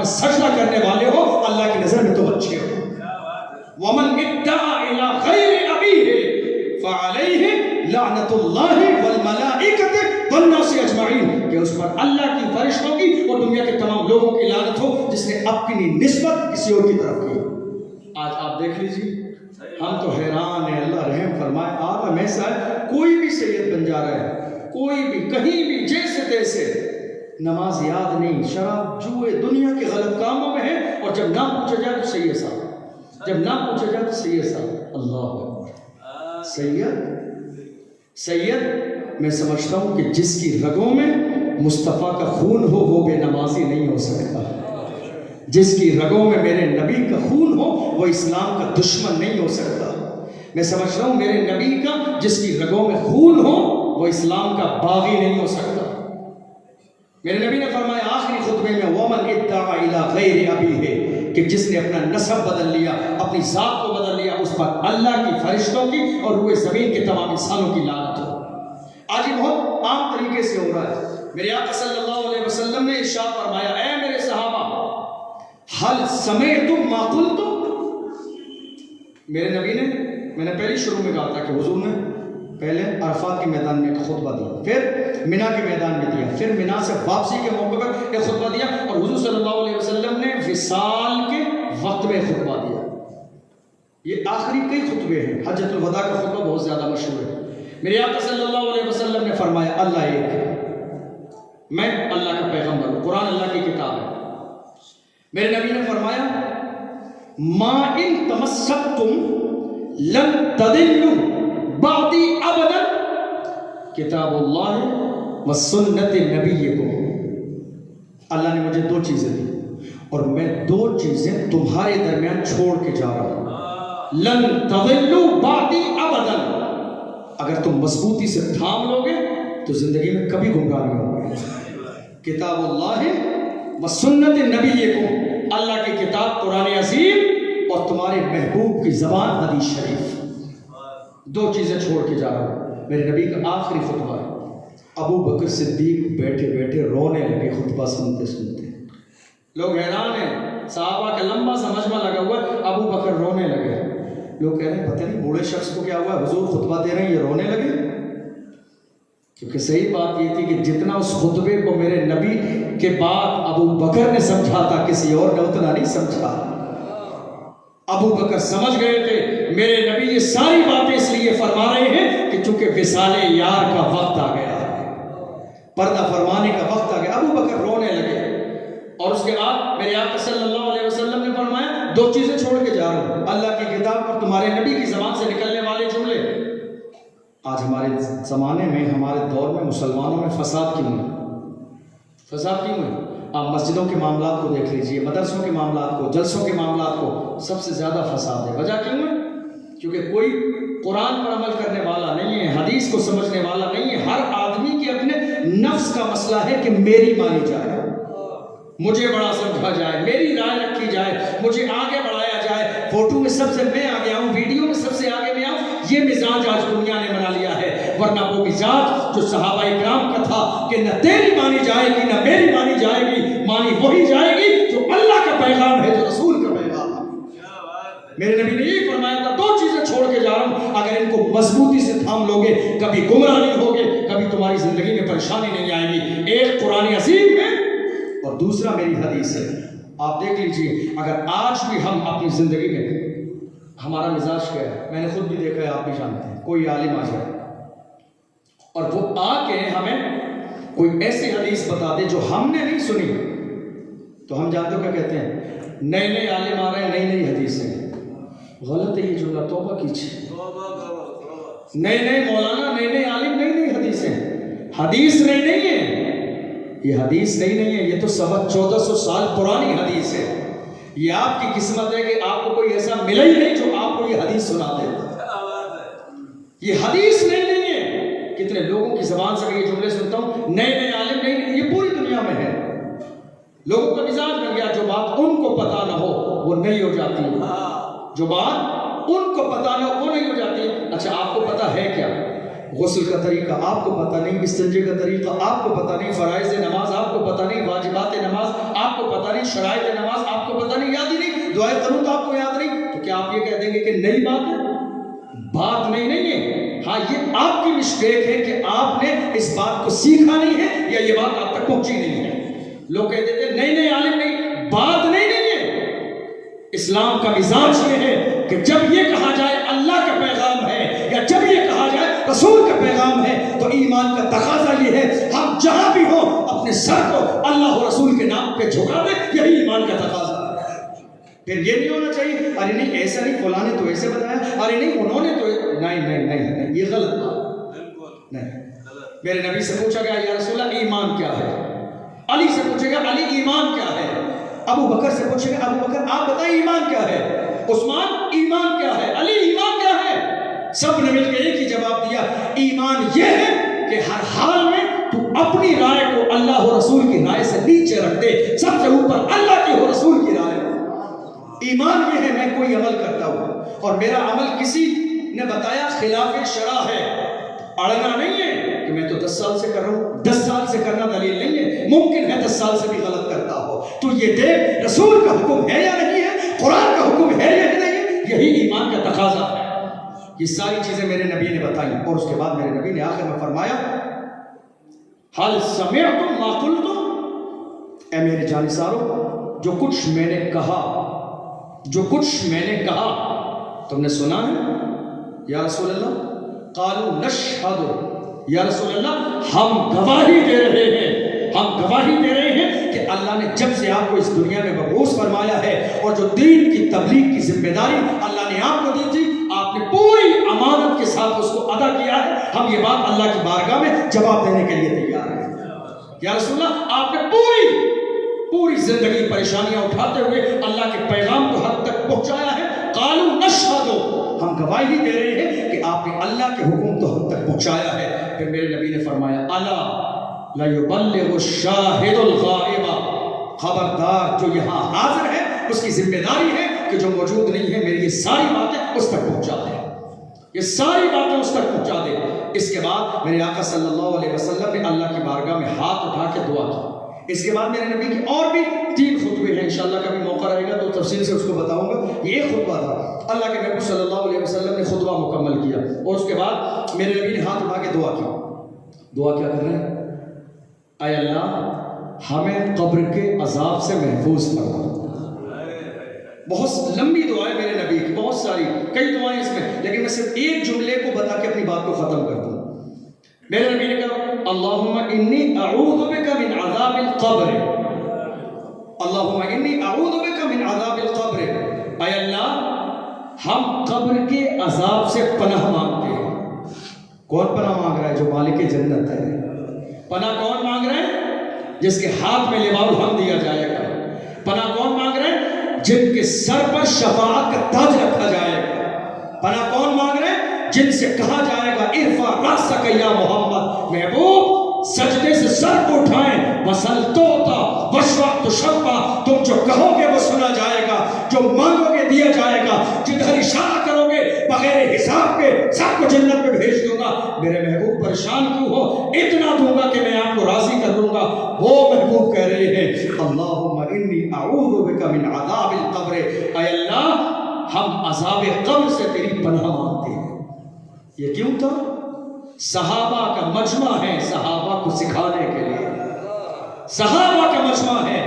[SPEAKER 1] میں سجدہ کرنے والے ہو اللہ کی نظر میں تم اچھے ہو. وَمَنْ ادَّعَى إِلَىٰ غَيْرِ أَبِيهِ فَعَلَيْهِ لَعْنَةُ اللَّهِ وَالْمَلَائِكَةِ وَالنَّاسِ أَجْمَعِينَ کہ اس پر اللہ کی فرشتوں کی اور دنیا کے تمام لوگوں کی لعنت ہو جس نے اپنی نسبت کسی اور کی طرف کی. آج آپ دیکھ لیجیے ہم تو حیران ہیں. اللہ رحم فرمائے. آپ ہمیں ایسا ہے کوئی بھی سید بن جا رہا ہے, کوئی بھی کہیں بھی جیسے تیسے, نماز یاد نہیں, شراب جوئے دنیا کے غلط کاموں میں ہے, اور جب نہ پوچھا جائے تو سید صاحب, جب نہ پوچھا جائے تو سید صاحب. اللہ اکبر. سید میں سمجھتا ہوں کہ جس کی رگوں میں مصطفیٰ کا خون ہو وہ بے نمازی نہیں ہو سکتا. جس کی رگوں میں میرے نبی کا خون ہو وہ اسلام کا دشمن نہیں ہو سکتا. میں سمجھ رہا ہوں میرے نبی کا جس کی رگوں میں خون ہو وہ اسلام کا باغی نہیں ہو سکتا. میرے نبی نے فرمایا آخری خطبے میں وَمَنْ ادَّعَى إِلَىٰ غَيْرِ أَبِيهِ کہ جس نے اپنا نسب بدل لیا, اپنی ذات کو بدل لیا, اس پر اللہ کی فرشتوں کی اور روئے زمین کے تمام انسانوں کی لعنت ہو. آج یہ بہت عام طریقے سے ہو رہا ہے. میرے آقا صلی اللہ علیہ وسلم نے ارشاد فرمایا اے میرے صحابہ حل سمعتم ما قلتم. میرے نبی نے, میں نے پہلی شروع میں کہا تھا کہ حضور نے پہلے عرفات کے میدان میں ایک خطبہ دیا, پھر مینا کے میدان میں دیا, پھر مینا سے واپسی کے موقع پر ایک خطبہ دیا, اور حضور صلی اللہ علیہ وسلم نے وصال کے وقت میں خطبہ دیا. یہ آخری کئی خطبے ہیں. حجۃ الوداع کا خطبہ بہت زیادہ مشہور ہے. میرے آقا صلی اللہ علیہ وسلم نے فرمایا اللہ ایک ہے, میں اللہ کا پیغمبر ہوں, قرآن اللہ کی کتاب ہے. میرے نبی نے فرمایا ما ان تمسکتم لن تضلوا بعدی ابدا کتاب اللہ و سنت نبیکم. اللہ نے مجھے 2 چیزیں دی اور میں 2 چیزیں تمہارے درمیان چھوڑ کے جا رہا ہوں. لن تضلوا بعدی ابدا, اگر تم مضبوطی سے تھام لو گے تو زندگی میں کبھی گمراہ نہیں ہوگے. کتاب اللہ و سنت نبیکم, اللہ کی کتاب قرآن عظیم اور تمہارے محبوب کی زبان حدیث شریف. 2 چیزیں چھوڑ کے جا رہا ہوں. میرے نبی کا آخری خطبہ ہے. ابو بکر صدیق بیٹھے بیٹھے رونے لگے خطبہ سنتے سنتے. لوگ حیران ہیں, صحابہ کا لمبا سا مجمع لگا ہوا ہے, ابو بکر رونے لگے. لوگ کہہ رہے ہیں پتہ نہیں بوڑھے شخص کو کیا ہوا ہے, حضور خطبہ دے رہے ہیں یہ رونے لگے. کیونکہ صحیح بات یہ تھی کہ جتنا اس خطبے کو میرے نبی کے بعد ابو بکر نے سمجھا تھا کسی اور نے اتنا نہیں سمجھا. ابو بکر سمجھ گئے تھے میرے نبی یہ ساری باتیں اس لیے فرما رہے ہیں کہ چونکہ وصال یار کا وقت آ گیا, پردہ فرمانے کا وقت آ گیا. ابو بکر رونے لگے. اور اس کے بعد میرے آقا صلی اللہ علیہ وسلم نے فرمایا 2 چیزیں چھوڑ کے جا رہا ہوں, اللہ کی کتاب اور تمہارے نبی کی زبان سے نکلنے والے جملے. آج ہمارے زمانے میں, ہمارے دور میں مسلمانوں میں فساد کیوں ہے؟ فساد کیوں ہے؟ آپ مسجدوں کے معاملات کو دیکھ لیجئے, مدرسوں کے معاملات کو, جلسوں کے معاملات کو, سب سے زیادہ فساد ہے. وجہ کیوں ہے؟ کیونکہ کوئی قرآن پر عمل کرنے والا نہیں ہے, حدیث کو سمجھنے والا نہیں ہے. ہر آدمی کے اپنے نفس کا مسئلہ ہے کہ میری مانی جائے, مجھے بڑا سمجھا جائے, میری رائے رکھی جائے, مجھے آگے بڑھایا جائے. فوٹو میں سب سے میں آگے آؤں, ویڈیو میں سب سے آگے میں آؤں. یہ مزاج آج دنیا نے بنا لیا ہے. ورنہ وہ مزاج جو صحابہ کرام کا تھا کہ نہ تیری مانی جائے گی نہ میری مانی جائے گی, مانی وہی جائے گی جو اللہ کا پیغام ہے, جو رسول کا پیغام ہے. میرے نبی نے یہ فرمایا تھا 2 چیزیں چھوڑ کے جا رہا ہوں, اگر ان کو مضبوطی سے تھام لوگے کبھی گمراہ نہیں ہوگے, کبھی تمہاری زندگی میں پریشانی نہیں آئے گی. ایک قرآن عظیم ہے اور دوسرا میری حدیث ہے. آپ دیکھ لیجئے اگر آج بھی ہم اپنی زندگی میں, ہمارا مزاج کیا ہے, میں نے خود بھی دیکھا ہے, آپ بھی جانتے ہیں. کوئی عالم آ جائے اور وہ آ کے ہمیں کوئی ایسی حدیث بتا دے جو ہم نے نہیں سنی, تو ہم جانتے ہو کیا کہتے ہیں, نئے نئے عالم آ رہے ہیں, نئی نئی حدیثیں. غلط ہے یہ جملہ, توبہ کیجیے. نئے نئے مولانا, نئے نئے عالم, نئی نئی حدیثیں. حدیث نئی نہیں ہے, یہ حدیث نہیں ہے, یہ تو 1400 سال پرانی حدیث ہے. یہ آپ کی قسمت ہے کہ آپ کو کوئی ایسا ملا ہی نہیں جو آپ کو یہ حدیث سنا دے. یہ حدیث نہیں ہے. کتنے لوگوں کی زبان سے میں یہ جملے سنتا ہوں, نئے نئے عالم, نہیں, یہ پوری دنیا میں ہے. لوگوں کا مزاج بن گیا, جو بات ان کو پتا نہ ہو وہ نہیں ہو جاتی, جو بات ان کو پتا نہ ہو وہ نہیں ہو جاتی. اچھا آپ کو پتا ہے کیا غسل کا طریقہ آپ کو پتہ نہیں، استنجے کا طریقہ آپ کو پتہ نہیں، فرائض نماز آپ کو پتہ نہیں، واجبات نماز آپ کو پتہ نہیں، شرائط نماز آپ کو پتہ نہیں، یاد ہی نہیں، دعائے قنوت آپ کو یاد نہیں، تو کیا آپ یہ کہہ دیں گے کہ نئی بات ہے؟ بات نہیں ہے، ہاں یہ آپ کی مسٹیک ہے کہ آپ نے اس بات کو سیکھا نہیں ہے یا یہ بات آپ تک پہنچی نہیں ہے۔ لوگ کہتے تھے نہیں عالم نہیں، بات نہیں ہے۔ اسلام کا مزاج یہ ہے کہ جب یہ کہا جائے اللہ کا پیغام ہے یا جب یہ کہا جائے رسول کا پیغام ہے تو ایمان کا تقاضا یہ ہے ہم جہاں بھی ہوں اپنے سر کو اللہ و رسول کے نام پہ جھکا دیں، یہی ایمان کا تقاضا ہے۔ پھر یہ نہیں ہونا چاہیے ارے نہیں ایسا نہیں، فلاں نے تو ایسے بتایا، ارے نہیں انہوں نے تو نہیں، یہ غلط بات نہیں۔ میرے نبی سے پوچھا گیا یا رسول اللہ ایمان کیا ہے، علی سے پوچھے گا علی ایمان کیا ہے، ابو بکر سے پوچھے گا ابو بکر آپ بتائیں ایمان کیا ہے، عثمان ایمان کیا ہے، علی ایمان کیا ہے؟ سب نے مل کے ایک ہی جواب دیا، ایمان یہ ہے کہ ہر حال میں تو اپنی رائے کو اللہ و رسول کی رائے سے نیچے رکھ دے، سب سے اوپر اللہ کی و رسول کی رائے۔ ایمان یہ ہے میں کوئی عمل کرتا ہوں اور میرا عمل کسی نے بتایا خلاف شرع ہے، اڑنا نہیں ہے کہ میں تو 10 سال سے کر رہا ہوں، 10 سال سے کرنا دلیل نہیں ہے، ممکن ہے 10 سال سے بھی غلط کرتا ہو، تو یہ دیکھ رسول کا حکم ہے یا نہیں ہے، قرآن کا حکم ہے یا نہیں ہے، یہی ایمان کا تقاضا ہے۔ یہ ساری چیزیں میرے نبی نے بتائی اور اس کے بعد میرے نبی نے آخر میں فرمایا حل سمعتم ما قلتم، اے میرے جانثارو جو کچھ میں نے کہا، جو کچھ میں نے کہا تم نے سنا ہے؟ یا رسول اللہ قالوا نشہد، یا رسول اللہ ہم گواہی دے رہے ہیں، ہم گواہی دے رہے ہیں کہ اللہ نے جب سے آپ کو اس دنیا میں مبعوث فرمایا ہے اور جو دین کی تبلیغ کی ذمہ داری اللہ نے آپ کو دی تھی آپ نے پوری امانت کے ساتھ اس کو ادا کیا ہے، ہم یہ بات اللہ کی بارگاہ میں جواب دینے کے لیے تیار ہیں۔ یا رسول اللہ آپ نے پوری زندگی پریشانیاں اٹھاتے ہوئے اللہ کے پیغام کو حد تک پہنچایا ہے، قالوا نشہد، ہم گواہی دے رہے ہیں کہ آپ نے اللہ کے حکم تو حد تک پہنچایا ہے۔ پھر میرے نبی نے فرمایا الا لیبلغ الشاہد الغائب، خبردار جو یہاں حاضر ہے اس کی ذمہ داری ہے کہ جو موجود نہیں ہے میری یہ ساری باتیں اس تک پہنچا دے، یہ ساری باتیں اس تک پہنچا دے۔ اس کے بعد میرے آقا صلی اللہ علیہ وسلم نے اللہ کی بارگاہ میں ہاتھ اٹھا کے دعا کی۔ اس کے بعد میرے نبی کی اور بھی 3 خطبے ہیں، انشاءاللہ کبھی موقع رہے گا تو تفصیل سے اس کو بتاؤں گا۔ یہ ایک خطبہ تھا، اللہ کے نبی صلی اللہ علیہ وسلم نے خطبہ مکمل کیا اور اس کے بعد میرے نبی نے ہاتھ اٹھا کے دعا کی۔ دعا کیا کر رہے ہیں؟ اے اللہ ہمیں قبر کے عذاب سے محفوظ فرما۔ بہت لمبی دعا ہے میرے نبی کی، بہت ساری کئی دعائیں اس میں، لیکن میں صرف ایک جملے کو بتا کے اپنی بات کو ختم کرتا ہوں۔ میرے نبی نے کہا اللہم انی اعوذ بک من عذاب القبر، اللہم انی اعوذ بک من عذاب القبر، اے اللہ ہم قبر کے عذاب سے پناہ مانگتے ہیں۔ کون پناہ مانگ رہا ہے؟ جو مالک جنت ہے۔ پناہ کون مانگ رہے ہیں؟ جس کے ہاتھ میں لواء الحمد دیا جائے گا۔ پناہ کون مانگ رہے ہیں؟ جن کے سر پر شفاعت کا تاج رکھا جائے گا۔ پناہ کون مانگ رہے ہیں؟ جن سے کہا جائے گا ارفع رأسک یا محمد، محبوب سجدے سے سر کو اٹھائیں، وصل توتا وشفع تشفع، تم جو کہو گے وہ سنا جائے گا، جو مانگو گے دیا جائے گا، جدھر اشارہ کرو گے بغیر حساب کے سب کو جنت میں بھیج دوں گا۔ میرے محبوب پریشان کیوں ہو؟ اتنا دوں گا کہ میں آپ کو راضی کر دوں گا۔ وہ محبوب کہہ رہے ہیں اللہم انی اعوذ بک من عذاب القبر، اے اللہ ہم عذاب قبر سے تیری پناہ مانگتے ہیں۔ یہ کیوں تھا؟ صحابہ کا مجمع ہے صحابہ کو سکھانے کے لیے، صحابہ کا مجمع ہے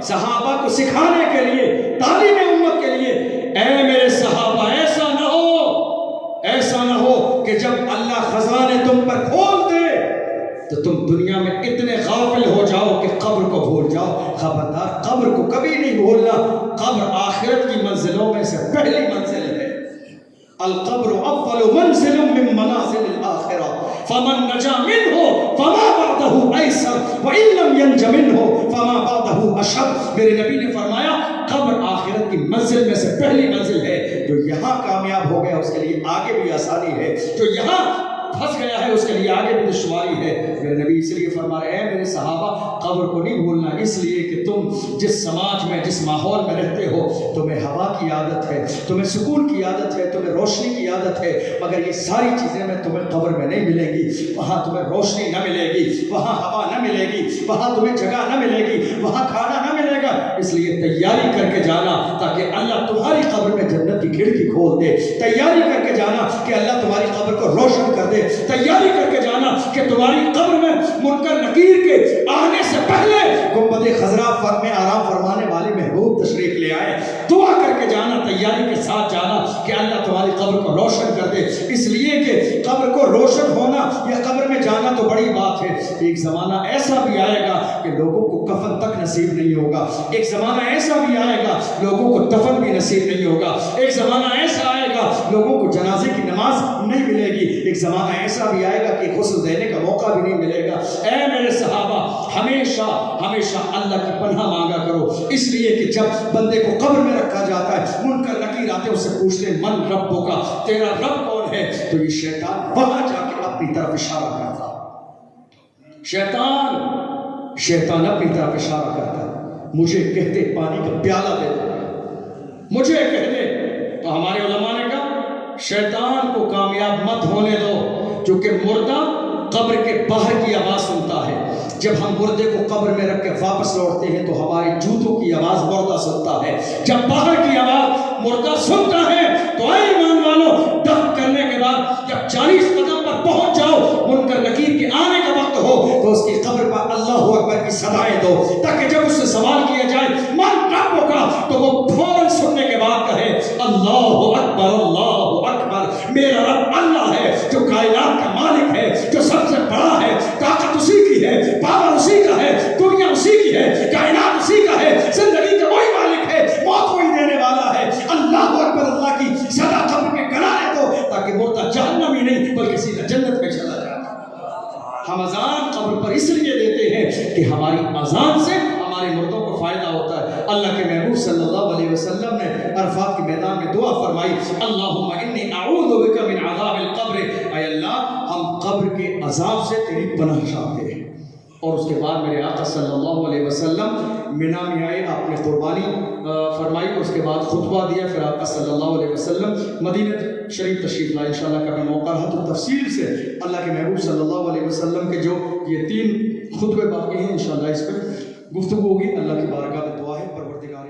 [SPEAKER 1] صحابہ کو سکھانے کے لیے، تعلیم امت کے لیے۔ اے میرے صحابہ ایسا نہ ہو کہ جب اللہ خزانے تم پر کھول دے تو تم دنیا میں اتنے غافل ہو جاؤ کہ قبر کو بھول جاؤ۔ خبردار قبر کو کبھی نہیں بھولنا، قبر آخرت کی منزلوں میں سے پہلی منزل ہے۔ القبر اول منزل من منازل الاخرہ فمن نجا منہ فما بعدہ ایسر وان لم ینج منہ فما بعدہ اشد۔ میرے نبی نے فرمایا قبر آخرت کی منزل میں سے پہلی منزل ہے، جو یہاں کامیاب ہو گیا اس کے لیے آگے بھی آسانی ہے، جو یہاں پھنس گیا ہے اس کے لیے آگے بھی دشواری ہے۔ میرے نبی اس لیے فرما رہے ہیں میرے صحابہ قبر کو نہیں بھولنا، اس لیے کہ تم جس سماج میں جس ماحول میں رہتے ہو تمہیں ہوا کی عادت ہے، تمہیں سکون کی عادت ہے، تمہیں روشنی کی عادت ہے، مگر یہ ساری چیزیں میں تمہیں قبر میں نہیں ملیں گی۔ وہاں تمہیں روشنی نہ ملے گی، وہاں ہوا نہ ملے گی، وہاں تمہیں جگہ نہ ملے گی، وہاں کھانا نہ ملے گا۔ اس لیے تیاری کر کے جانا تاکہ اللہ تمہاری قبر میں جنت کی کھڑکی کھول دے، تیاری کر کے جانا کہ اللہ تمہاری قبر کو روشن کر دے، تیاری کر کے جانا کہ تمہاری قبر میں منکر نکیر کے آنے سے پہلے گنبد خضرا میں آرام فرمانے والے محبوب تشریف لے آئے۔ دعا کر کے جانا، تیاری کے ساتھ جانا کہ اللہ تمہاری قبر کو روشن کر دے، اس لیے کہ قبر کو روشن ہونا یا قبر میں جانا تو بڑی بات ہے۔ ایک زمانہ ایسا بھی آئے گا کہ لوگوں کو کفن تک نصیب نہیں ہوگا، ایک زمانہ ایسا بھی آئے گا لوگوں کو دفن بھی نصیب نہیں ہوگا، ایک زمانہ ایسا آئے گا لوگوں کو جنازے کی نماز نہیں ملے گی، ایک زمانہ ایسا بھی آئے گا کہ غسل دینے کا موقع بھی نہیں ملے گا۔ اے میرے صحابہ، ہمیشہ ہمیشہ اللہ کی پناہ مانگا کرو، اس لیے کہ جب بندے کو قبر میں رکھا جاتا ہے منکر نکیر آتے اس سے پوچھتے ہیں من ربوں کا، تیرا رب کون ہے؟ تو یہ شیطان وہاں جا کے اپنی طرف اشارہ کرتا، شیطان اپنی طرف اشارہ کرتا، مجھے کہتے پانی کا پیالہ دے دو، مجھے کہتے۔ تو ہمارے علماء نے کہا شیطان کو کامیاب مت ہونے دو، کیونکہ مردہ قبر کے باہر کی آواز سنتا ہے۔ جب ہم مردے کو قبر میں رکھ کے واپس لوٹتے ہیں تو ہمارے جوتوں کی آواز مردہ سنتا ہے، جب باہر کی آواز مردہ سنتا ہے تو اے ایمان والو، دفن کرنے کے بعد جب 40 قدم پر پہنچ جاؤ، منکر نکیر کے آنے کا وقت ہو تو اس کی قبر پر اللہ اکبر کی صدائیں دو، تاکہ جب اس سے سوال کیا جائے من ربوں کا تو وہ فوراً سننے کے بعد کہے اللہ اکبر، میرا رب اللہ ہے جو کائنات کا مالک ہے، جو سب سے بڑا ہے، طاقت اسی کی ہے، پاور اسی کا ہے، دنیا اسی کی ہے، کائنات اسی کا ہے، زندگی کا وہی مالک ہے، موت وہی دینے والا ہے۔ اللہ اکبر، اللہ کی صدا قبر کے گنانے دو تاکہ مردہ جہنم ہی نہیں بلکہ سیدھا جنت میں چلا جائے۔ ہم اذان قبر پر اس لیے دیتے ہیں کہ ہماری اذان سے ہمارے مردوں کو فائدہ ہوتا ہے۔ اللہ کے محبوب صلی اللہ علیہ وسلم نے عرفات کے میدان میں دعا فرمائی اللہم انی اعوذ بک من عذاب القبر، اے اللہ ہم قبر کے عذاب سے تیری پناہ چاہتے ہیں۔ اور اس کے بعد میرے آقا صلی اللہ علیہ وسلم منا میں آئے، آپ نے قربانی فرمائی، اور اس کے بعد خطبہ دیا، پھر آقا صلی اللہ علیہ وسلم مدینہ شریف تشریف لائے۔ انشاءاللہ کبھی موقع رہا تو تفصیل سے اللہ کے محبوب صلی اللہ علیہ وسلم کے جو یہ 3 خطبے باقی ہیں انشاءاللہ اس پہ گفتگو ہوگی۔ اللہ کی بارگاہ میں دعا ہے پروردگار